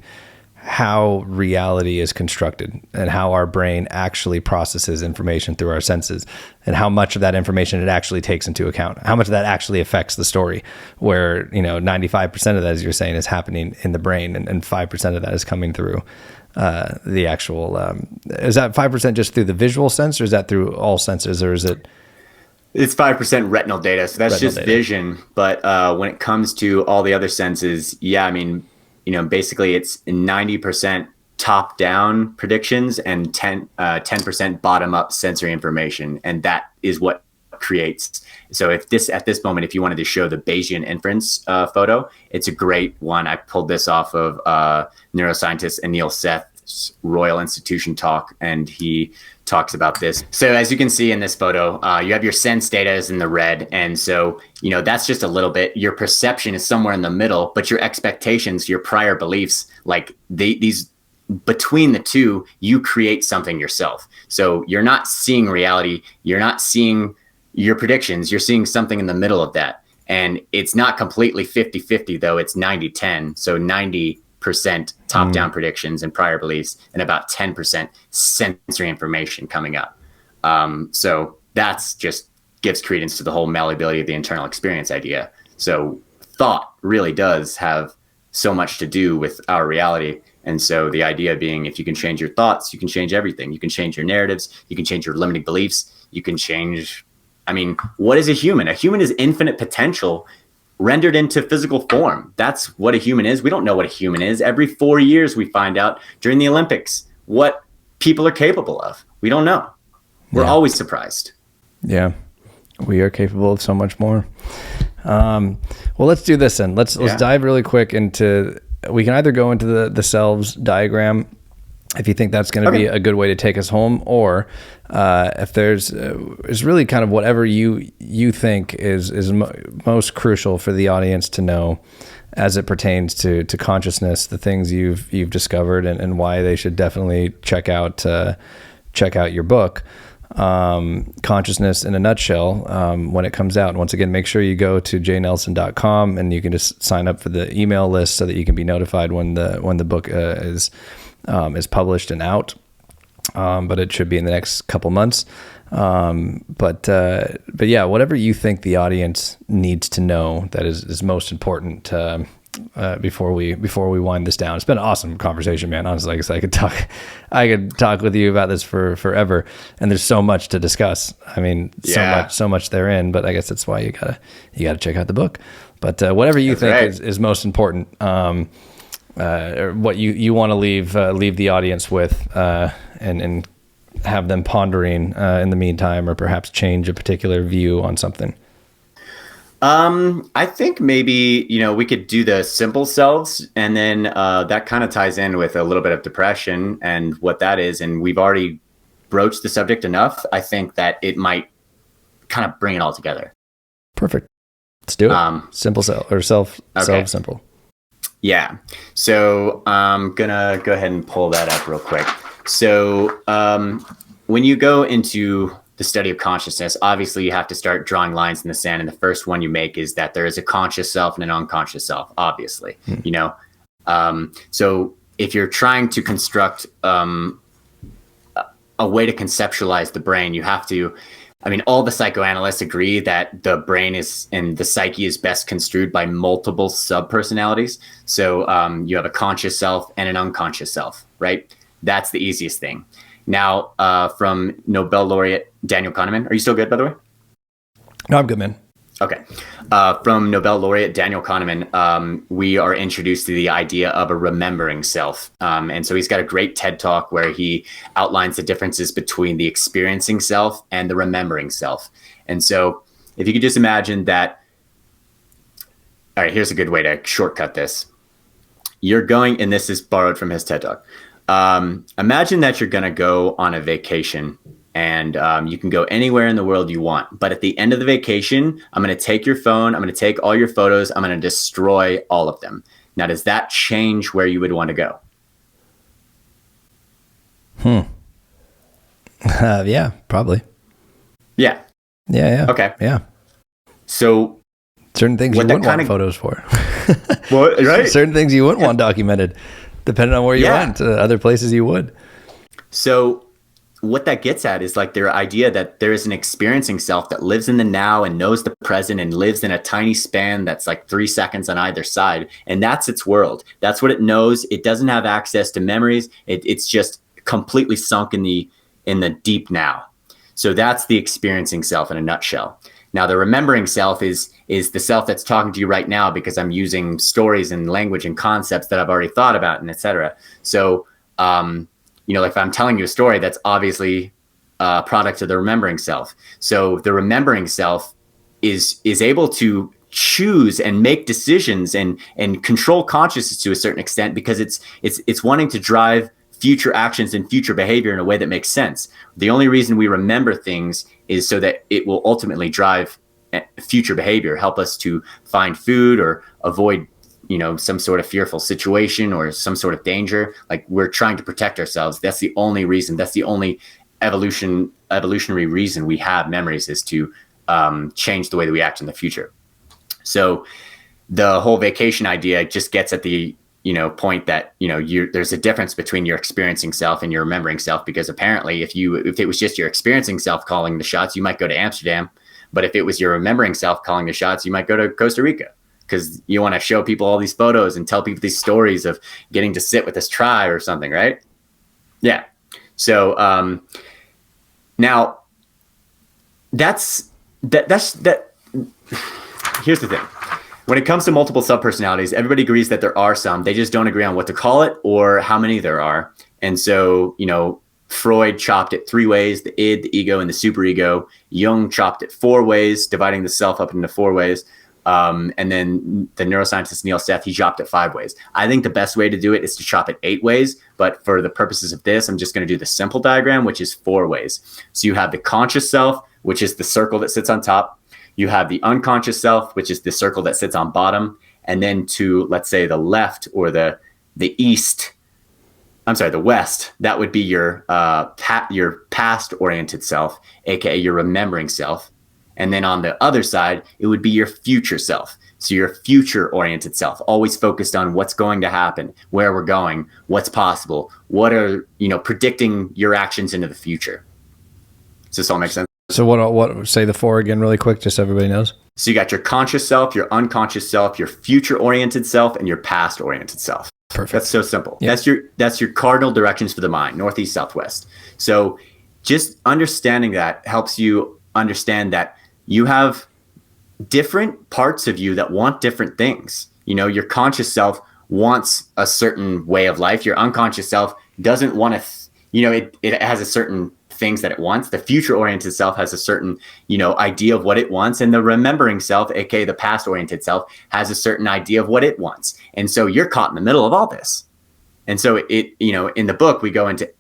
how reality is constructed and how our brain actually processes information through our senses, and how much of that information it actually takes into account, how much of that actually affects the story, where 95% of that, as you're saying, is happening in the brain, and 5% of that is coming through the actual is that 5% just through the visual sense, or is that through all senses, or is it? It's 5% retinal data, so that's just vision. But when it comes to all the other senses, basically it's 90% top-down predictions and 10% bottom-up sensory information, and that is what creates. So at this moment, if you wanted to show the Bayesian inference photo, it's a great one. I pulled this off of neuroscientist Anil Seth's Royal Institution talk, and he talks about this. So as you can see in this photo, you have your sense data is in the red. And so, that's just a little bit. Your perception is somewhere in the middle, but your expectations, your prior beliefs, like these between the two, you create something yourself. So you're not seeing reality. You're not seeing your predictions. You're seeing something in the middle of that. And it's not completely 50-50 though. It's 90-10. So 90% top-down predictions and prior beliefs, and about 10% sensory information coming up. So that's just gives credence to the whole malleability of the internal experience idea. So thought really does have so much to do with our reality. And so the idea being, if you can change your thoughts, you can change everything. You can change your narratives. You can change your limiting beliefs. You can change, what is a human? A human is infinite potential rendered into physical form. That's what a human is. We don't know what a human is. Every 4 years we find out during the Olympics what people are capable of. We don't know. We're always surprised. Yeah, we are capable of so much more. Well, let's do this then. Let's dive really quick into, we can either go into the selves diagram if you think that's going to be a good way to take us home, or if there's really kind of whatever you think is most crucial for the audience to know as it pertains to consciousness, the things you've discovered, and why they should definitely check out your book, Consciousness in a Nutshell, when it comes out. And once again, make sure you go to jnelson.com and you can just sign up for the email list so that you can be notified when the book is published and out. But it should be in the next couple months. But yeah, whatever you think the audience needs to know that is most important before we wind this down. It's been an awesome conversation, man. Honestly, I could talk with you about this for forever, and there's so much to discuss. So much therein, but I guess that's why you gotta check out the book. But whatever you think is most important, or what you want to leave the audience with, and have them pondering in the meantime, or perhaps change a particular view on something. I think maybe, we could do the simple selves, and then that kind of ties in with a little bit of depression and what that is. And we've already broached the subject enough. I think that it might kind of bring it all together. Perfect. Let's do it. Simple self, or self simple. Yeah. So I'm going to go ahead and pull that up real quick. So when you go into the study of consciousness, obviously you have to start drawing lines in the sand. And the first one you make is that there is a conscious self and an unconscious self, obviously, So if you're trying to construct a way to conceptualize the brain, you have to, all the psychoanalysts agree that the brain is, and the psyche is best construed by multiple sub-personalities. So you have a conscious self and an unconscious self, right? That's the easiest thing. Now, from Nobel laureate Daniel Kahneman. Are you still good, by the way? No, I'm good, man. Okay. From Nobel laureate Daniel Kahneman, we are introduced to the idea of a remembering self. And so he's got a great TED talk where he outlines the differences between the experiencing self and the remembering self. And so if you could just imagine that, all right, here's a good way to shortcut this. You're going, and this is borrowed from his TED talk. Imagine that you're going to go on a vacation, and you can go anywhere in the world you want. But at the end of the vacation, I'm going to take your phone. I'm going to take all your photos. I'm going to destroy all of them. Now, does that change where you would want to go? Yeah, probably. Yeah. Yeah. Okay. Yeah. So certain things you wouldn't want photos for. Well, right. Certain things you wouldn't want documented, depending on where you went. Other places you would. So what that gets at is like their idea that there is an experiencing self that lives in the now and knows the present and lives in a tiny span that's like 3 seconds on either side. And that's its world. That's what it knows. It doesn't have access to memories. It's just completely sunk in the deep now. So that's the experiencing self in a nutshell. Now, the remembering self is the self that's talking to you right now because I'm using stories and language and concepts that I've already thought about, and et cetera. So, like if I'm telling you a story, that's obviously product of the remembering self. So the remembering self is able to choose and make decisions and control consciousness to a certain extent, because it's wanting to drive future actions and future behavior in a way that makes sense. The only reason we remember things is so that it will ultimately drive future behavior, help us to find food or avoid, some sort of fearful situation or some sort of danger. Like, we're trying to protect ourselves. That's the only reason. That's the only evolutionary reason we have memories, is to change the way that we act in the future. So the whole vacation idea just gets at the point that there's a difference between your experiencing self and your remembering self, because apparently if it was just your experiencing self calling the shots, you might go to Amsterdam, but if it was your remembering self calling the shots, you might go to Costa Rica, because you want to show people all these photos and tell people these stories of getting to sit with this tribe or something, right? Yeah. So now that's here's the thing. When it comes to multiple subpersonalities, everybody agrees that there are some. They just don't agree on what to call it or how many there are. And so, Freud chopped it 3 ways: the id, the ego, and the superego. Jung chopped it 4 ways, dividing the self up into 4 ways. And then the neuroscientist Neil Seth, he chopped it 5 ways. I think the best way to do it is to chop it 8 ways. But for the purposes of this, I'm just going to do the simple diagram, which is 4 ways. So you have the conscious self, which is the circle that sits on top. You have the unconscious self, which is the circle that sits on bottom. And then to, let's say, the left or the west, that would be your past-oriented self, aka your remembering self. And then on the other side, it would be your future self. So your future-oriented self, always focused on what's going to happen, where we're going, what's possible, what are, predicting your actions into the future. Does this all make sense? So what say the 4 again really quick, just so everybody knows. So you got your conscious self, your unconscious self, your future-oriented self, and your past-oriented self. Perfect. That's so simple. Yep. That's your cardinal directions for the mind: northeast, southwest. So just understanding that helps you understand that you have different parts of you that want different things. Your conscious self wants a certain way of life. Your unconscious self doesn't want to, it has a certain things that it wants. The future-oriented self has a certain, idea of what it wants. And the remembering self, aka the past-oriented self, has a certain idea of what it wants. And so you're caught in the middle of all this. And so in the book, we go into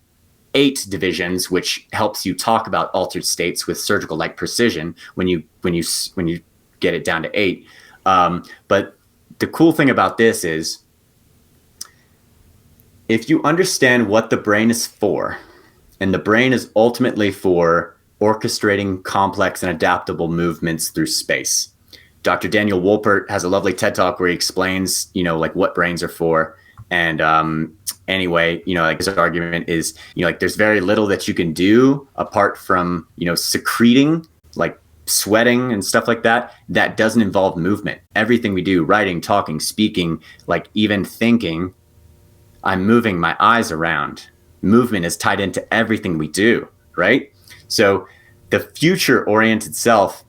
8 divisions, which helps you talk about altered states with surgical-like precision when you get it down to 8. But the cool thing about this is, if you understand what the brain is for, and the brain is ultimately for orchestrating complex and adaptable movements through space. Dr. Daniel Wolpert has a lovely TED Talk where he explains, what brains are for. And anyway, his argument is, there's very little that you can do apart from, secreting, like sweating and stuff like that, that doesn't involve movement. Everything we do, writing, talking, speaking, like even thinking, I'm moving my eyes around. Movement is tied into everything we do, right? So the future-oriented self,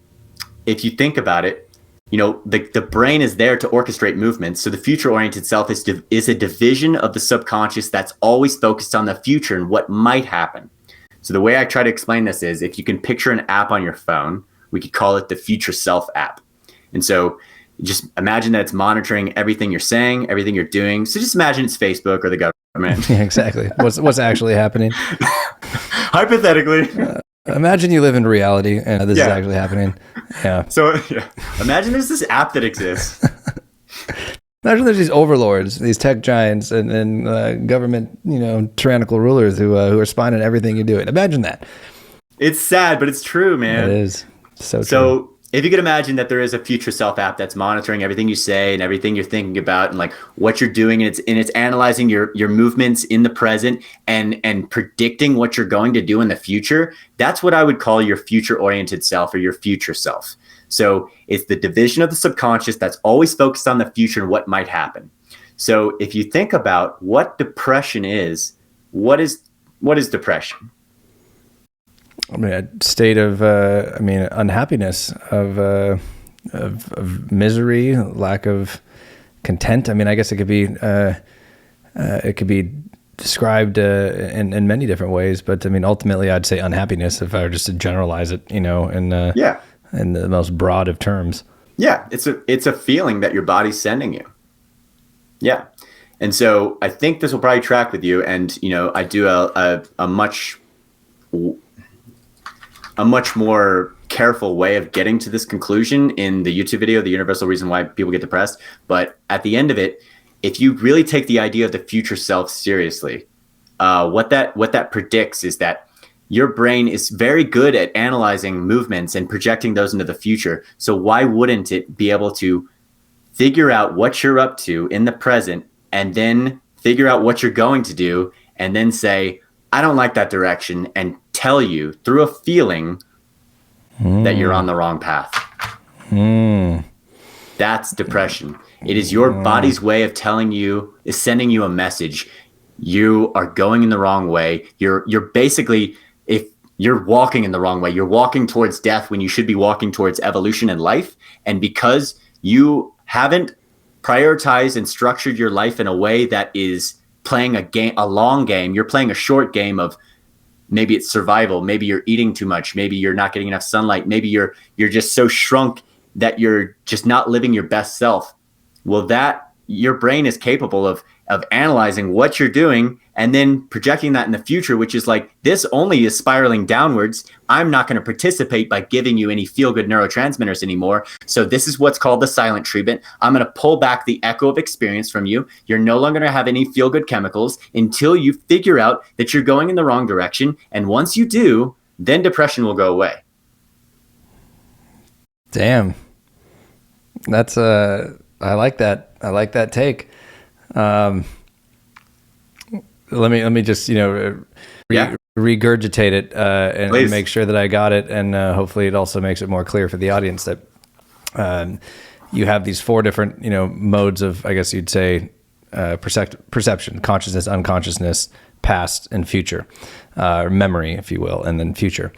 if you think about it, the brain is there to orchestrate movements. So the future-oriented self is a division of the subconscious that's always focused on the future and what might happen. So the way I try to explain this is, if you can picture an app on your phone, we could call it the Future Self app. And so just imagine that it's monitoring everything you're saying, everything you're doing. So just imagine it's Facebook or the government. Yeah, exactly. What's actually happening? Hypothetically. Imagine you live in reality and this is actually happening. Yeah. So imagine there's this app that exists. Imagine there's these overlords, these tech giants, and government, tyrannical rulers who are spying on everything you do. Imagine that. It's sad, but it's true, man. It is so true. So if you could imagine that there is a future self app that's monitoring everything you say and everything you're thinking about and like what you're doing, and it's analyzing your movements in the present and predicting what you're going to do in the future, that's what I would call your future oriented self or your future self. So it's the division of the subconscious that's always focused on the future and what might happen. So if you think about what depression is, what is depression? I mean, a state of, unhappiness, of misery, lack of content. I mean, I guess it could be described in many different ways, but I mean, ultimately, I'd say unhappiness if I were just to generalize it, in the most broad of terms. Yeah, it's a feeling that your body's sending you. Yeah, and so I think this will probably track with you, and I do a much more careful way of getting to this conclusion in the YouTube video, The Universal Reason Why People Get Depressed. But at the end of it, if you really take the idea of the future self seriously, what that predicts is that your brain is very good at analyzing movements and projecting those into the future. So why wouldn't it be able to figure out what you're up to in the present and then figure out what you're going to do and then say, I don't like that direction, and tell you through a feeling that you're on the wrong path. That's depression. It is your body's way of sending you a message. You are going in the wrong way. You're basically, if you're walking in the wrong way, you're walking towards death when you should be walking towards evolution and life. And because you haven't prioritized and structured your life in a way that is playing a long game, you're playing a short game of maybe it's survival, maybe you're eating too much, maybe you're not getting enough sunlight, maybe you're just so shrunk that you're just not living your best self. Well, that your brain is capable of analyzing what you're doing and then projecting that in the future, which is like, this only is spiraling downwards. I'm not going to participate by giving you any feel-good neurotransmitters anymore. So this is what's called the silent treatment. I'm going to pull back the echo of experience from you. You're no longer going to have any feel-good chemicals until you figure out that you're going in the wrong direction. And once you do, then depression will go away. Damn. That's I like that. I like that take. Let me just regurgitate it and make sure that I got it, and hopefully it also makes it more clear for the audience that you have these 4 different modes of, I guess you'd say, perception: consciousness, unconsciousness, past, and future, memory, if you will, and then future,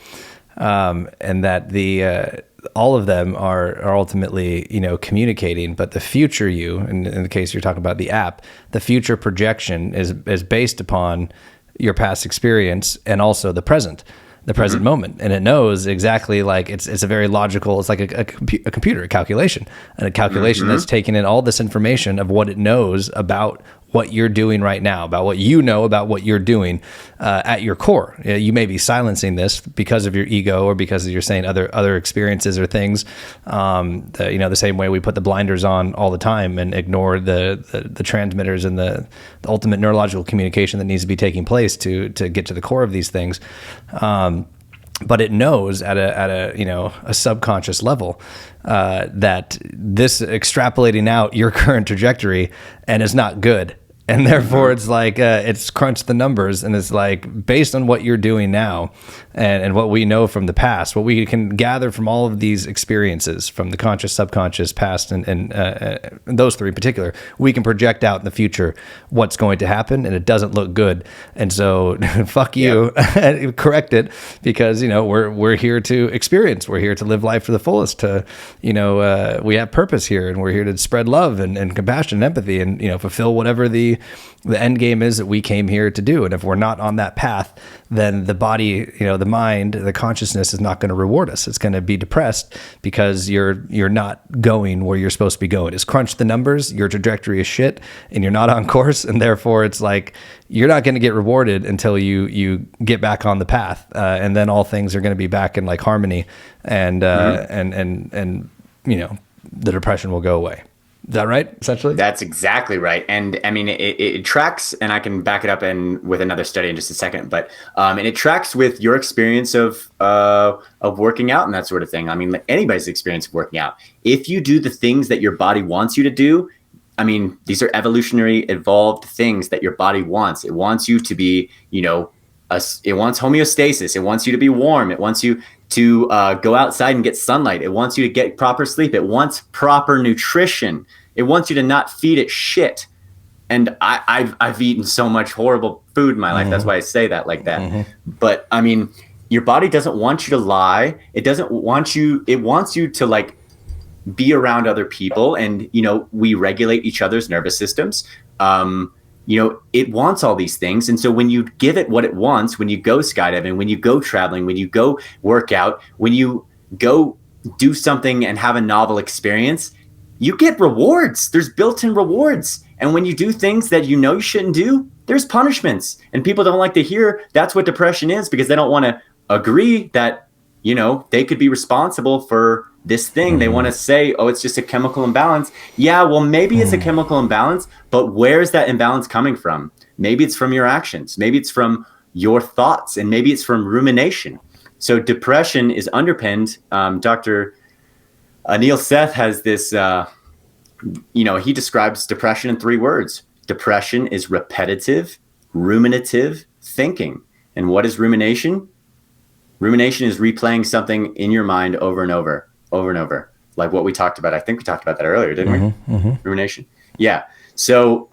and that the all of them are ultimately, communicating, but the future you, in the case you're talking about the app, the future projection is based upon your past experience and also the present moment. And it knows exactly, like, it's a very logical, it's like a computer, a calculation that's taking in all this information of what it knows about what you're doing right now, about what about what you're doing at your core. You may be silencing this because of your ego or because you're saying other experiences or things. The same way we put the blinders on all the time and ignore the transmitters and the ultimate neurological communication that needs to be taking place to get to the core of these things. But it knows at a subconscious level that this extrapolating out your current trajectory and is not good. And therefore it's like, it's crunched the numbers, and it's like, based on what you're doing now and what we know from the past, what we can gather from all of these experiences, from the conscious, subconscious, past, and those 3 in particular, we can project out in the future what's going to happen, and it doesn't look good. And so fuck you, correct it, because, we're here to experience, we're here to live life to the fullest, we have purpose here, and we're here to spread love and compassion and empathy and, fulfill whatever the end game is that we came here to do. And if we're not on that path, then the body, the mind, the consciousness is not going to reward us. It's going to be depressed because you're not going where you're supposed to be going. It's crunched the numbers, your trajectory is shit, and you're not on course. And therefore it's like, you're not going to get rewarded until you get back on the path. And then all things are going to be back in like harmony, and the depression will go away. Is that right, essentially? That's exactly right. And I mean, it tracks, and I can back it up with another study in just a second, but and it tracks with your experience of working out and that sort of thing. I mean, like anybody's experience of working out. If you do the things that your body wants you to do, I mean, these are evolutionary evolved things that your body wants. It wants you to be, it wants homeostasis. It wants you to be warm. It wants you to go outside and get sunlight. It wants you to get proper sleep. It wants proper nutrition. It wants you to not feed it shit. And I've eaten so much horrible food in my life. That's why I say that like that. But I mean, your body doesn't want you to lie. It wants you to like be around other people, and we regulate each other's nervous systems. it wants all these things. And so when you give it what it wants, when you go skydiving, when you go traveling, when you go work out, when you go do something and have a novel experience, you get rewards. There's built-in rewards. And when you do things that you shouldn't do, there's punishments. And people don't like to hear that's what depression is, because they don't want to agree that, they could be responsible for this thing. They want to say, oh, it's just a chemical imbalance. Yeah, well, maybe it's a chemical imbalance, but where's that imbalance coming from? Maybe it's from your actions. Maybe it's from your thoughts, and maybe it's from rumination. So depression is underpinned. Dr. Neil Seth has this, he describes depression in 3 words. Depression is repetitive, ruminative thinking. And what is rumination? Rumination is replaying something in your mind over and over, over and over. Like what we talked about. I think we talked about that earlier, didn't we? Mm-hmm. Rumination. Yeah. So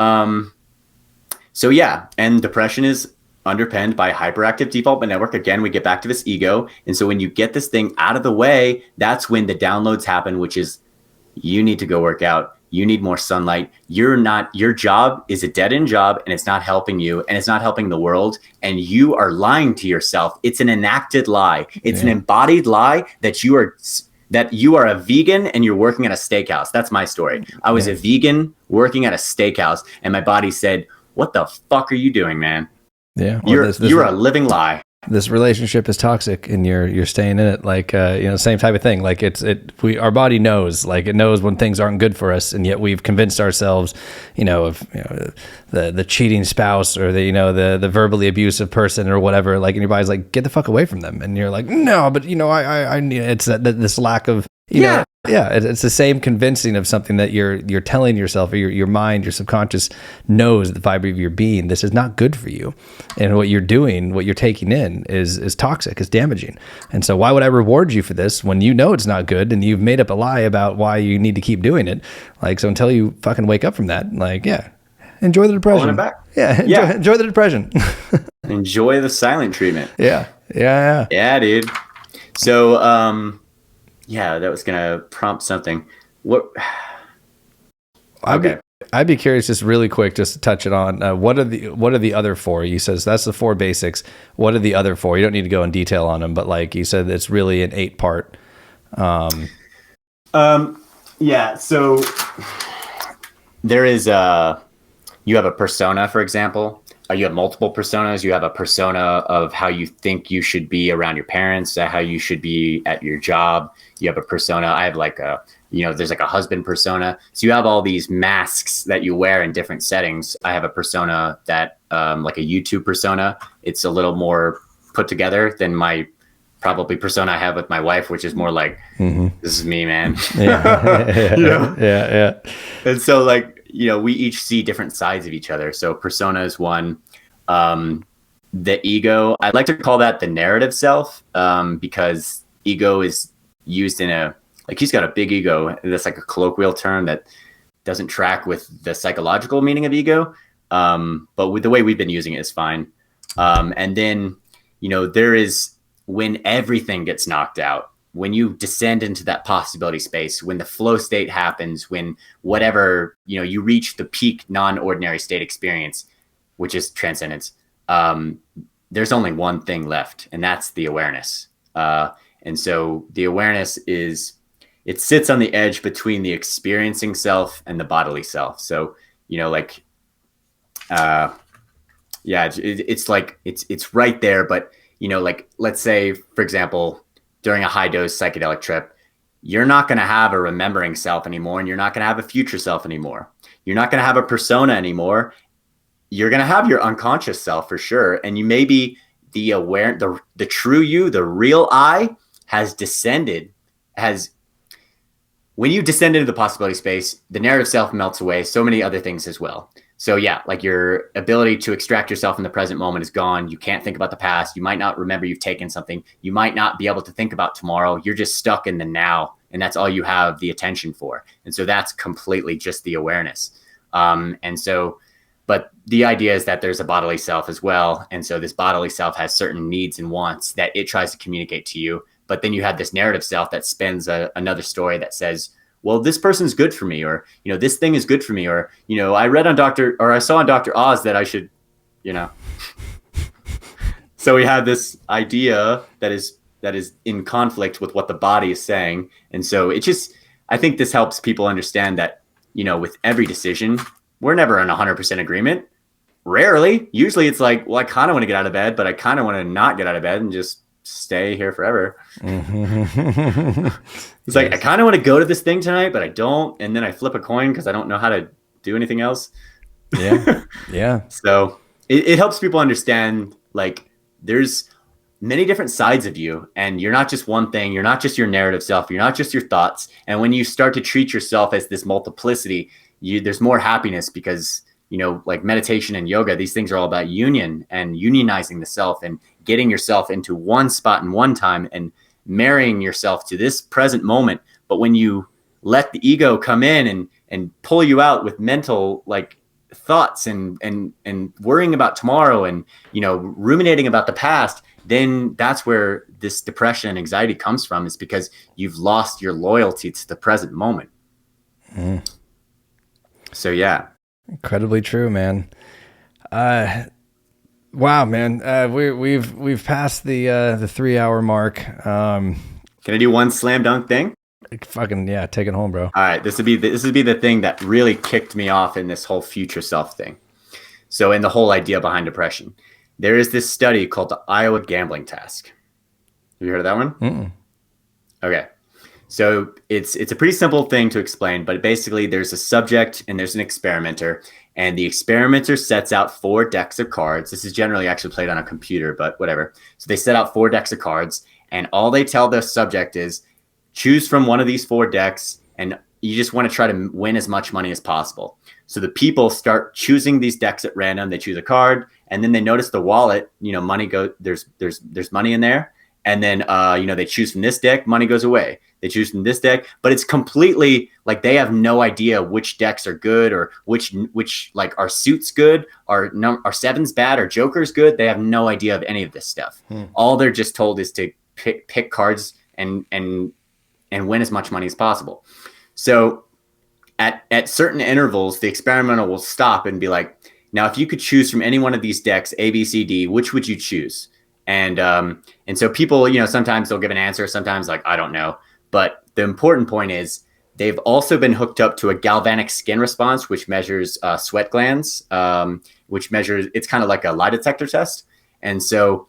yeah. And depression is underpinned by hyperactive default network. Again, we get back to this ego. And so when you get this thing out of the way, that's when the downloads happen, which is you need to go work out. You need more sunlight. Your job is a dead-end job, and it's not helping you, and it's not helping the world. And you are lying to yourself. It's an enacted lie. It's an embodied lie that you are a vegan and you're working at a steakhouse. That's my story. I was a vegan working at a steakhouse, and my body said, "What the fuck are you doing, man? Yeah, you're a living lie." This relationship is toxic, and you're staying in it. Like same type of thing. Like our body knows, like it knows when things aren't good for us, and yet we've convinced ourselves, of the cheating spouse, or the verbally abusive person or whatever. Like, and your body's like, get the fuck away from them, and you're like, no, but I need. It's this lack of it's the same convincing of something that you're telling yourself, or your mind, your subconscious knows the fiber of your being, this is not good for you, and what you're doing, what you're taking in is toxic, is damaging. And so why would I reward you for this when you know it's not good, and you've made up a lie about why you need to keep doing it? Like, so until you fucking wake up from that, like, enjoy the depression. Enjoy the depression. Enjoy the silent treatment. Yeah, dude. So that was gonna prompt something. What? Okay. I'd be curious, just really quick, just to touch it on. What are the other 4? He says that's the 4 basics. What are the other 4? You don't need to go in detail on them, but like you said, it's really an 8-part. So there is you have a persona, for example. You have multiple personas. You have a persona of how you think you should be around your parents, how you should be at your job. You have a persona. I have there's like a husband persona. So you have all these masks that you wear in different settings. I have a persona that, like a YouTube persona. It's a little more put together than my probably persona I have with my wife, which is more like, this is me, man. Yeah. And so we each see different sides of each other. So persona is one. The ego, I'd like to call that the narrative self, because ego is used in he's got a big ego. That's like a colloquial term that doesn't track with the psychological meaning of ego. But with the way we've been using it is fine. And then, there is when everything gets knocked out, when you descend into that possibility space, when the flow state happens, when whatever, you reach the peak non-ordinary state experience, which is transcendence, there's only one thing left, and that's the awareness. And so the awareness it sits on the edge between the experiencing self and the bodily self. So, it's right there, but, let's say, for example, during a high dose psychedelic trip, you're not going to have a remembering self anymore, and you're not going to have a future self anymore. You're not going to have a persona anymore. You're going to have your unconscious self for sure. And you may be the true you, the real I when you descend into the possibility space, the narrative self melts away, so many other things as well. So your ability to extract yourself in the present moment is gone. You can't think about the past. You might not remember you've taken something. You might not be able to think about tomorrow. You're just stuck in the now, and that's all you have the attention for. And so that's completely just the awareness. But the idea is that there's a bodily self as well. And so this bodily self has certain needs and wants that it tries to communicate to you. But then you have this narrative self that spins another story that says, well, this person's good for me, or, this thing is good for me, or, I read on I saw on Dr. Oz that I should, so we have this idea that is in conflict with what the body is saying. And so I think this helps people understand that, with every decision, we're never in 100% agreement. Rarely. Usually it's like, well, I kind of want to get out of bed, but I kind of want to not get out of bed and just stay here forever. It's like, I kind of want to go to this thing tonight, but I don't. And then I flip a coin because I don't know how to do anything else. Yeah. Yeah. So it helps people understand, like, there's many different sides of you, and you're not just one thing. You're not just your narrative self. You're not just your thoughts. And when you start to treat yourself as this multiplicity, there's more happiness because, like meditation and yoga, these things are all about union and unionizing the self and getting yourself into one spot in one time and marrying yourself to this present moment. But when you let the ego come in and pull you out with mental, like, thoughts and worrying about tomorrow and, ruminating about the past, then that's where this depression and anxiety comes from, is because you've lost your loyalty to the present moment. So, yeah. Incredibly true, man. Wow, man. We've passed the 3-hour mark. Can I do one slam dunk thing? Fucking yeah, take it home, bro. All right, this would be the thing that really kicked me off in this whole future self thing. So, in the whole idea behind depression, there is this study called the Iowa Gambling Task. Have you heard of that one? Mm-mm. Okay. So it's a pretty simple thing to explain, but basically there's a subject and there's an experimenter, and the experimenter sets out 4 decks of cards. This is generally actually played on a computer, but whatever. So they set out 4 decks of cards, and all they tell the subject is choose from one of these 4 decks, and you just want to try to win as much money as possible. So the people start choosing these decks at random. They choose a card, and then they notice the wallet, money there's money in there. And then, they choose from this deck, money goes away. They choose from this deck, but it's completely like they have no idea which decks are good, or which like, are suits good, are sevens bad, or joker's good. They have no idea of any of this stuff. All they're just told is to pick cards and win as much money as possible. So at certain intervals, the experimenter will stop and be like, now, if you could choose from any one of these decks, A, B, C, D, which would you choose? And so people, sometimes they'll give an answer, sometimes like, I don't know. But the important point is they've also been hooked up to a galvanic skin response, which measures sweat glands, it's kind of like a lie detector test. And so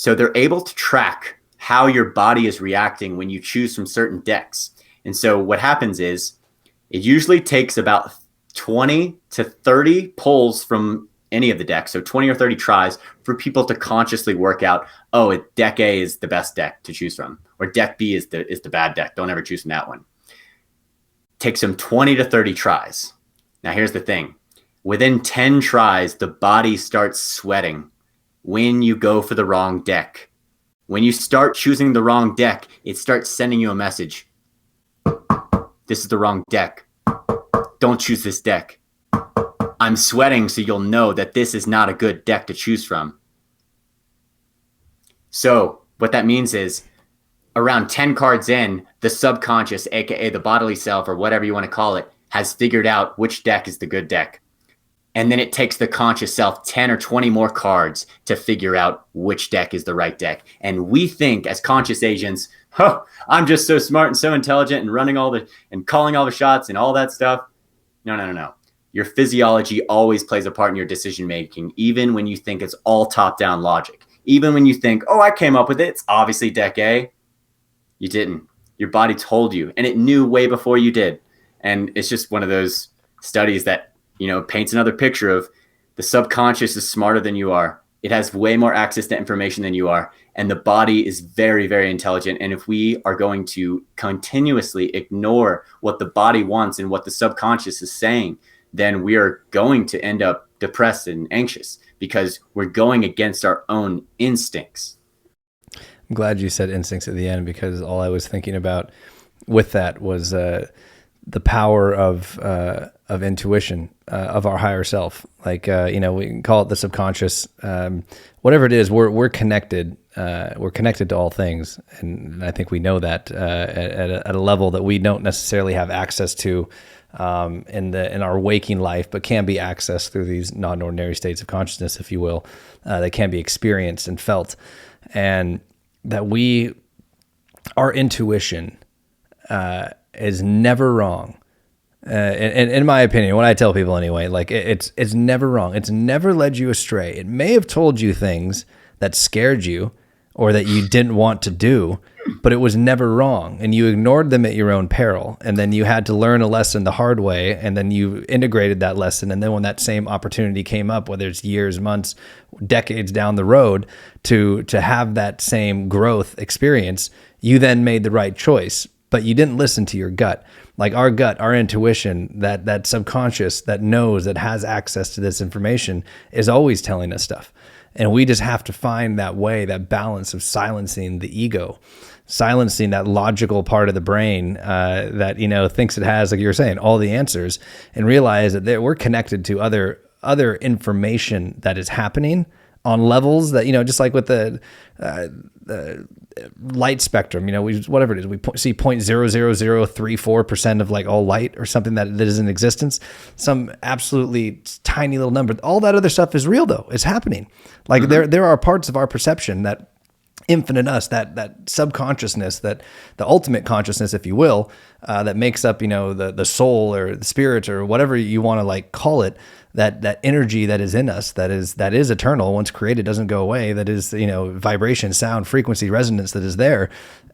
they're able to track how your body is reacting when you choose from certain decks. And so what happens is it usually takes about 20 to 30 pulls from any of the decks, so 20 or 30 tries, for people to consciously work out, oh, deck A is the best deck to choose from, or deck B is the bad deck. Don't ever choose from that one. Takes them 20 to 30 tries. Now, here's the thing. Within 10 tries, the body starts sweating when you go for the wrong deck. When you start choosing the wrong deck, it starts sending you a message. This is the wrong deck. Don't choose this deck. I'm sweating so you'll know that this is not a good deck to choose from. So what that means is around 10 cards in, the subconscious, aka the bodily self, or whatever you want to call it, has figured out which deck is the good deck. And then it takes the conscious self 10 or 20 more cards to figure out which deck is the right deck. And we think as conscious agents, oh, I'm just so smart and so intelligent and running and calling all the shots and all that stuff. No. Your physiology always plays a part in your decision making, even when you think it's all top-down logic. Even when you think, oh, I came up with it, it's obviously deck A. You didn't. Your body told you, and it knew way before you did. And it's just one of those studies that, paints another picture of the subconscious is smarter than you are. It has way more access to information than you are. And the body is very, very intelligent. And if we are going to continuously ignore what the body wants and what the subconscious is saying, then we are going to end up depressed and anxious because we're going against our own instincts. I'm glad you said instincts at the end, because all I was thinking about with that was the power of intuition, of our higher self. Like, we can call it the subconscious, whatever it is, we're connected. We're connected to all things. And I think we know that, at a level that we don't necessarily have access to, in our waking life, but can be accessed through these non-ordinary states of consciousness, if you will, that can be experienced and felt. And that our intuition, is never wrong. In my opinion, what I tell people anyway, like it's never wrong. It's never led you astray. It may have told you things that scared you or that you didn't want to do, but it was never wrong. And you ignored them at your own peril. And then you had to learn a lesson the hard way. And then you integrated that lesson. And then when that same opportunity came up, whether it's years, months, decades down the road, to have that same growth experience, you then made the right choice. But you didn't listen to your gut. Like our gut, our intuition, that subconscious that knows, that has access to this information, is always telling us stuff. And we just have to find that way, that balance of silencing the ego, silencing that logical part of the brain that thinks it has, like you were saying, all the answers, and realize that we're connected to other information that is happening on levels that, just like with the light spectrum, whatever it is, we see 0.00034% of like all light or something that is in existence, some absolutely tiny little number. All that other stuff is real though. It's happening. Like there are parts of our perception, that infinite us, that subconsciousness, that the ultimate consciousness, if you will, that makes up, the soul or the spirit or whatever you want to like call it, that energy that is in us, that is eternal, once created, doesn't go away, that is, vibration, sound, frequency, resonance, that is there,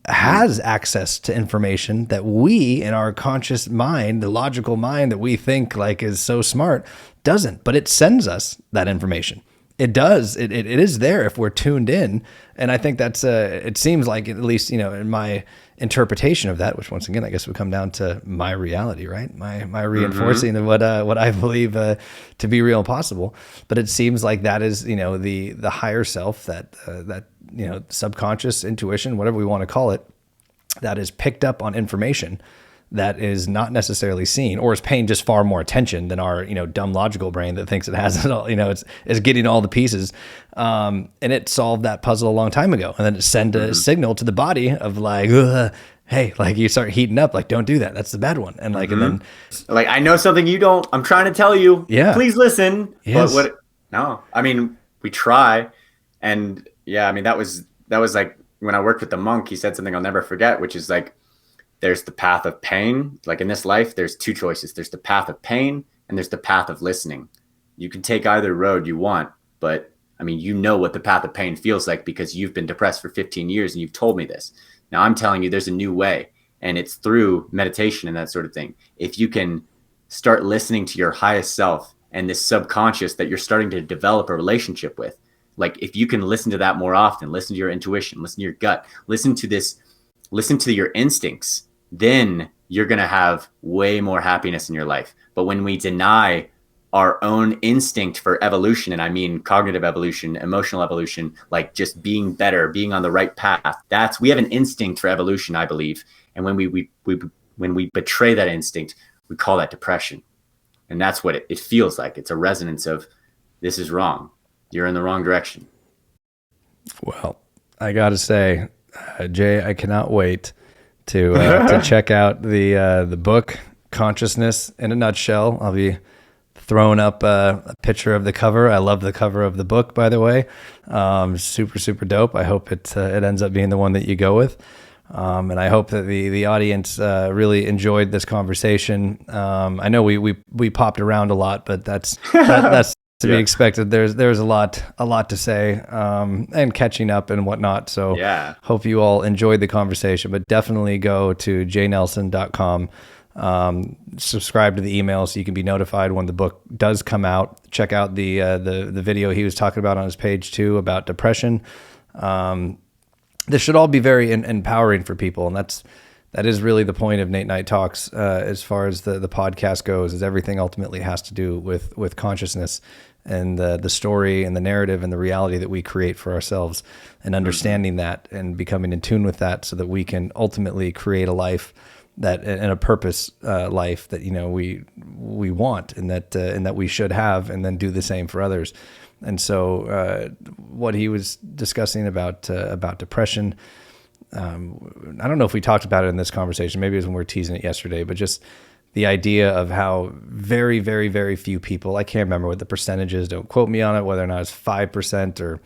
has access to information that we, in our conscious mind, the logical mind that we think like is so smart, doesn't. But it sends us that information. It does. It is there if we're tuned in. And I think that's, it seems like, at least, in my interpretation of that, which once again, I guess would come down to my reality, right? My reinforcing of what I believe to be real and possible. But it seems like that is, the higher self, that subconscious intuition, whatever we want to call it, that is picked up on information that is not necessarily seen, or is paying just far more attention than our, dumb logical brain that thinks it has it all, it's getting all the pieces. And it solved that puzzle a long time ago. And then it sent a signal to the body of like, hey, like you start heating up, like, don't do that. That's the bad one. And like, and then like, I know something you don't, I'm trying to tell you, please listen. Yes. But no, I mean, we try. And yeah, I mean, that was like when I worked with the monk, he said something I'll never forget, which is like, there's the path of pain. Like in this life, there's two choices. There's the path of pain and there's the path of listening. You can take either road you want, but I mean, what the path of pain feels like because you've been depressed for 15 years and you've told me this. Now I'm telling you there's a new way, and it's through meditation and that sort of thing. If you can start listening to your highest self and this subconscious that you're starting to develop a relationship with, like if you can listen to that more often, listen to your intuition, listen to your gut, listen to your instincts, then you're going to have way more happiness in your life. But when we deny our own instinct for evolution, and I mean cognitive evolution, emotional evolution, like just being better, being on the right path, we have an instinct for evolution, I believe. And when we betray that instinct, we call that depression. And that's what it feels like. It's a resonance of, this is wrong. You're in the wrong direction. Well, I got to say, Jay, I cannot wait to check out the book Consciousness in a Nutshell. I'll be throwing up a picture of the cover. I love the cover of the book, by the way. Super, super dope. I hope it ends up being the one that you go with. And I hope that the audience really enjoyed this conversation. I know we popped around a lot, but that's to be expected. There's a lot to say, and catching up and whatnot. So hope you all enjoyed the conversation, but definitely go to jnelson.com, subscribe to the email so you can be notified when the book does come out. Check out the video he was talking about on his page too, about depression. This should all be very empowering for people. And that is really the point of Nate Night Talks, as far as the podcast goes, is everything ultimately has to do with consciousness and the story and the narrative and the reality that we create for ourselves, and understanding that and becoming in tune with that so that we can ultimately create a life that in a purpose life that we want and that we should have, and then do the same for others. And so what he was discussing about depression, I don't know if we talked about it in this conversation. Maybe it was when we were teasing it yesterday, but just the idea of how very, very, very few people, I can't remember what the percentage is, don't quote me on it, whether or not it's 5% or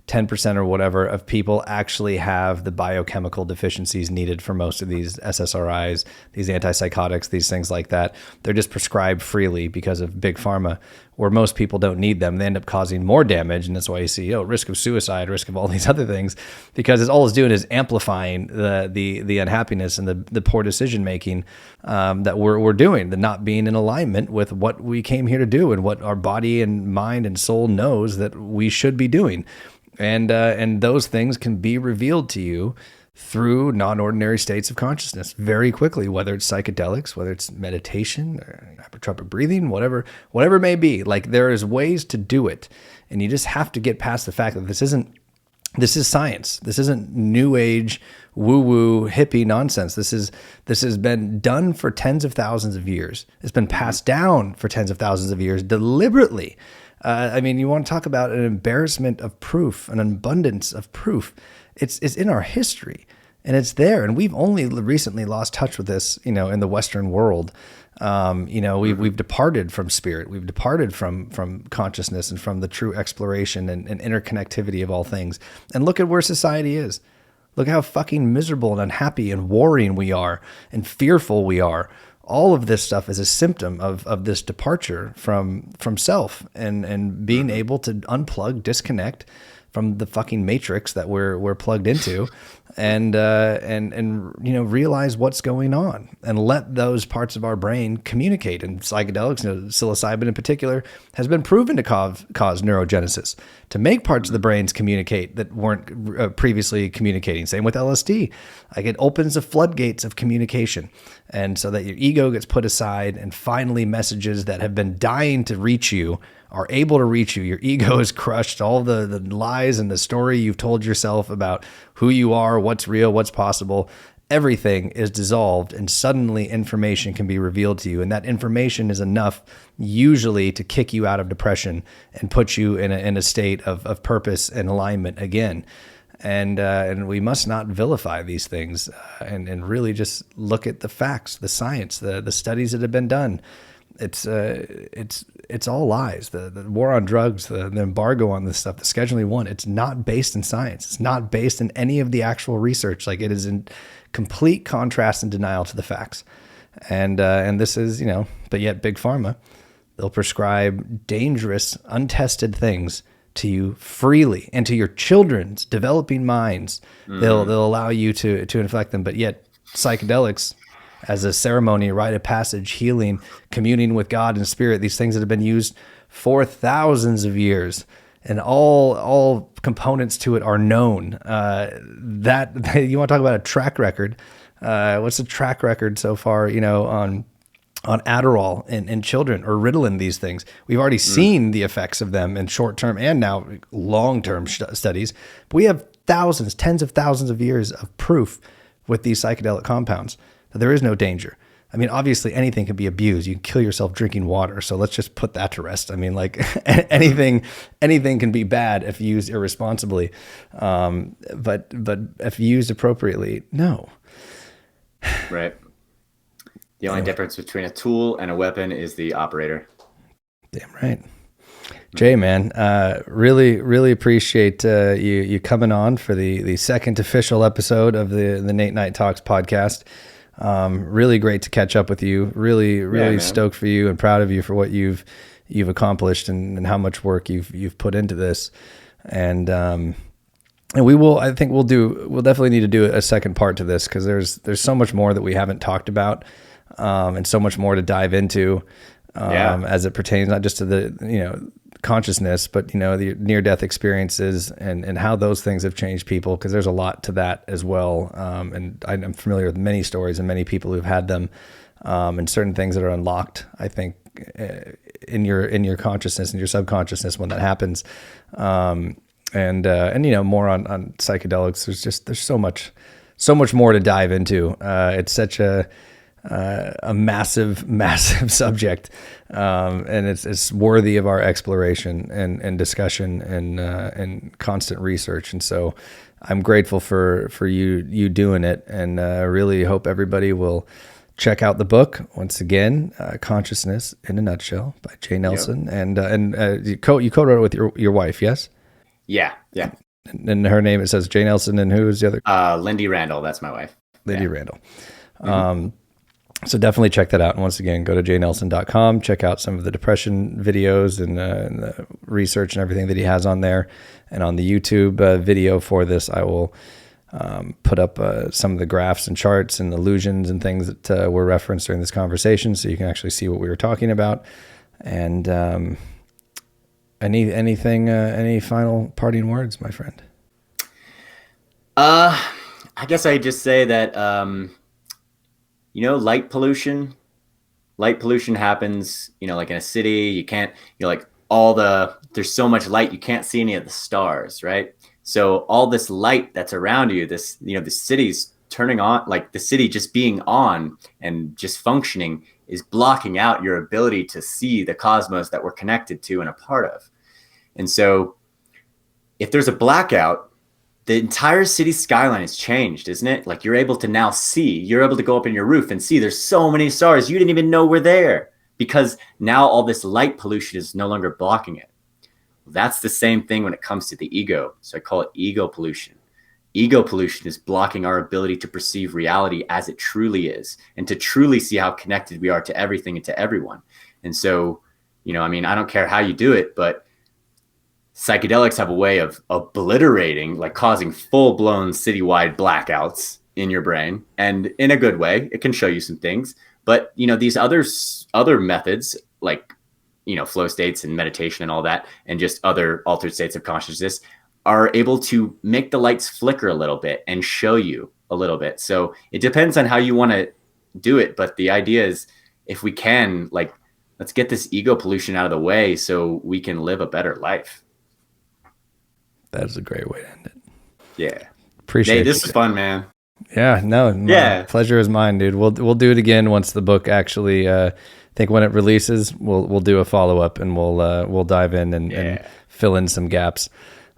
10% or whatever of people actually have the biochemical deficiencies needed for most of these SSRIs, these antipsychotics, these things like that. They're just prescribed freely because of big pharma, where most people don't need them. They end up causing more damage. And that's why you see, risk of suicide, risk of all these other things, because all it's doing is amplifying the unhappiness and the poor decision-making that we're doing, the not being in alignment with what we came here to do and what our body and mind and soul knows that we should be doing. And those things can be revealed to you through non-ordinary states of consciousness very quickly, whether it's psychedelics, whether it's meditation or hypertrophic breathing, whatever it may be. Like, there is ways to do it, and you just have to get past the fact that this is science. This isn't new age woo-woo hippie nonsense. This has been done for tens of thousands of years. It's been passed down for tens of thousands of years deliberately. You want to talk about an embarrassment of proof, an abundance of proof. It's in our history, and it's there. And we've only recently lost touch with this, in the Western world. We've departed from spirit. We've departed from consciousness and from the true exploration and interconnectivity of all things. And look at where society is. Look how fucking miserable and unhappy and warring we are and fearful we are. All of this stuff is a symptom of this departure from self and being able to unplug, disconnect from the fucking matrix that we're plugged into, and realize what's going on and let those parts of our brain communicate. And psychedelics, psilocybin in particular, has been proven to cause neurogenesis, to make parts of the brains communicate that weren't previously communicating. Same with LSD. Like, it opens the floodgates of communication, and so that your ego gets put aside, and finally messages that have been dying to reach you are able to reach you. Your ego is crushed. All the lies and the story you've told yourself about who you are, what's real, what's possible, everything is dissolved, and suddenly information can be revealed to you. And that information is enough usually to kick you out of depression and put you in a state of purpose and alignment again. And we must not vilify these things, and really just look at the facts, the science, the studies that have been done. It's all lies. The war on drugs, the embargo on this stuff, the Scheduling 1, it's not based in science. It's not based in any of the actual research. Like, it is in complete contrast and denial to the facts. And this is, but yet Big Pharma, they'll prescribe dangerous, untested things to you freely, and to your children's developing minds. They'll allow you to infect them, but yet psychedelics, as a ceremony, a rite of passage, healing, communing with God and spirit, these things that have been used for thousands of years, and all components to it are known. That you want to talk about a track record? What's the track record so far? On Adderall in children, or Ritalin, these things. We've already seen the effects of them in short-term and now long-term studies. But we have thousands, tens of thousands of years of proof with these psychedelic compounds that there is no danger. Obviously anything can be abused. You can kill yourself drinking water. So let's just put that to rest. Anything can be bad if used irresponsibly. But if used appropriately, no. Right. The only difference between a tool and a weapon is the operator. Damn right. Jay, man, really, really appreciate you coming on for the second official episode of the Nate Night Talks podcast. Really great to catch up with you. Really stoked for you and proud of you for what you've accomplished and how much work you've put into this. And I think we'll definitely need to do a second part to this, because there's so much more that we haven't talked about, and so much more to dive into, as it pertains not just to the, consciousness, but, the near-death experiences and how those things have changed people, because there's a lot to that as well. And I'm familiar with many stories and many people who've had them, and certain things that are unlocked, I think, in your consciousness and your subconsciousness when that happens. And more on psychedelics. There's so much more to dive into. It's such a a massive, massive subject, and it's worthy of our exploration and discussion and constant research. And so, I'm grateful for you doing it, and really hope everybody will check out the book once again, Consciousness in a Nutshell by Jay Nelson, and you co-wrote it with your wife, yes? Yeah. And her name, it says Jay Nelson, and who is the other? Lindy Randall, that's my wife. Lindy Randall. So definitely check that out. And once again, go to jnelson.com, check out some of the depression videos and the research and everything that he has on there. And on the YouTube video for this, I will put up some of the graphs and charts and illusions and things that were referenced during this conversation, so you can actually see what we were talking about. And any final parting words, my friend? I guess I just say that light pollution happens, like in a city. You can't, like there's so much light, you can't see any of the stars, right? So all this light that's around you, this, the city's turning on, like the city just being on and just functioning is blocking out your ability to see the cosmos that we're connected to and a part of. And so if there's a blackout, the entire city skyline has changed, isn't it? Like you're able to now see, you're able to go up in your roof and see there's so many stars you didn't even know were there, because now all this light pollution is no longer blocking it. That's the same thing when it comes to the ego. So I call it ego pollution. Ego pollution is blocking our ability to perceive reality as it truly is, and to truly see how connected we are to everything and to everyone. And so, I don't care how you do it, but psychedelics have a way of obliterating, like causing full-blown citywide blackouts in your brain. And in a good way, it can show you some things. But, these other methods, like, flow states and meditation and all that, and just other altered states of consciousness, are able to make the lights flicker a little bit and show you a little bit. So it depends on how you want to do it. But the idea is, if we can, like, let's get this ego pollution out of the way so we can live a better life. That is a great way to end it. Yeah. Appreciate it. Hey, this is fun, man. Yeah, no. Yeah. Pleasure is mine, dude. We'll do it again once the book actually, I think when it releases, we'll do a follow-up, and we'll dive in and fill in some gaps.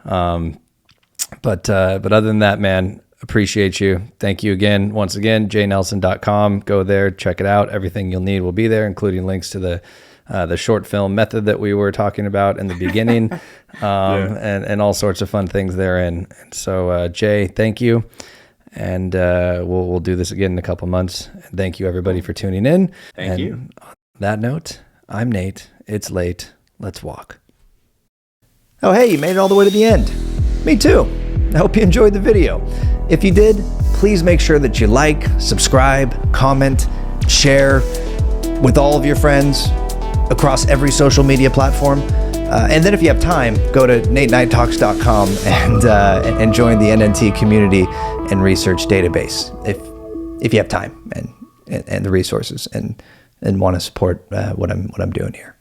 But other than that, man, appreciate you. Thank you again. Once again, jnelson.com. Go there, check it out. Everything you'll need will be there, including links to the short film method that we were talking about in the beginning, and all sorts of fun things therein. And so, Jay, thank you. And we'll do this again in a couple months. Thank you, everybody, for tuning in. Thank you. On that note, I'm Nate. It's late. Let's walk. Oh, hey, you made it all the way to the end. Me too. I hope you enjoyed the video. If you did, please make sure that you like, subscribe, comment, share with all of your friends across every social media platform. And then if you have time, go to nateknighttalks.com and join the NNT community and research database if you have time and the resources and want to support what I'm doing here.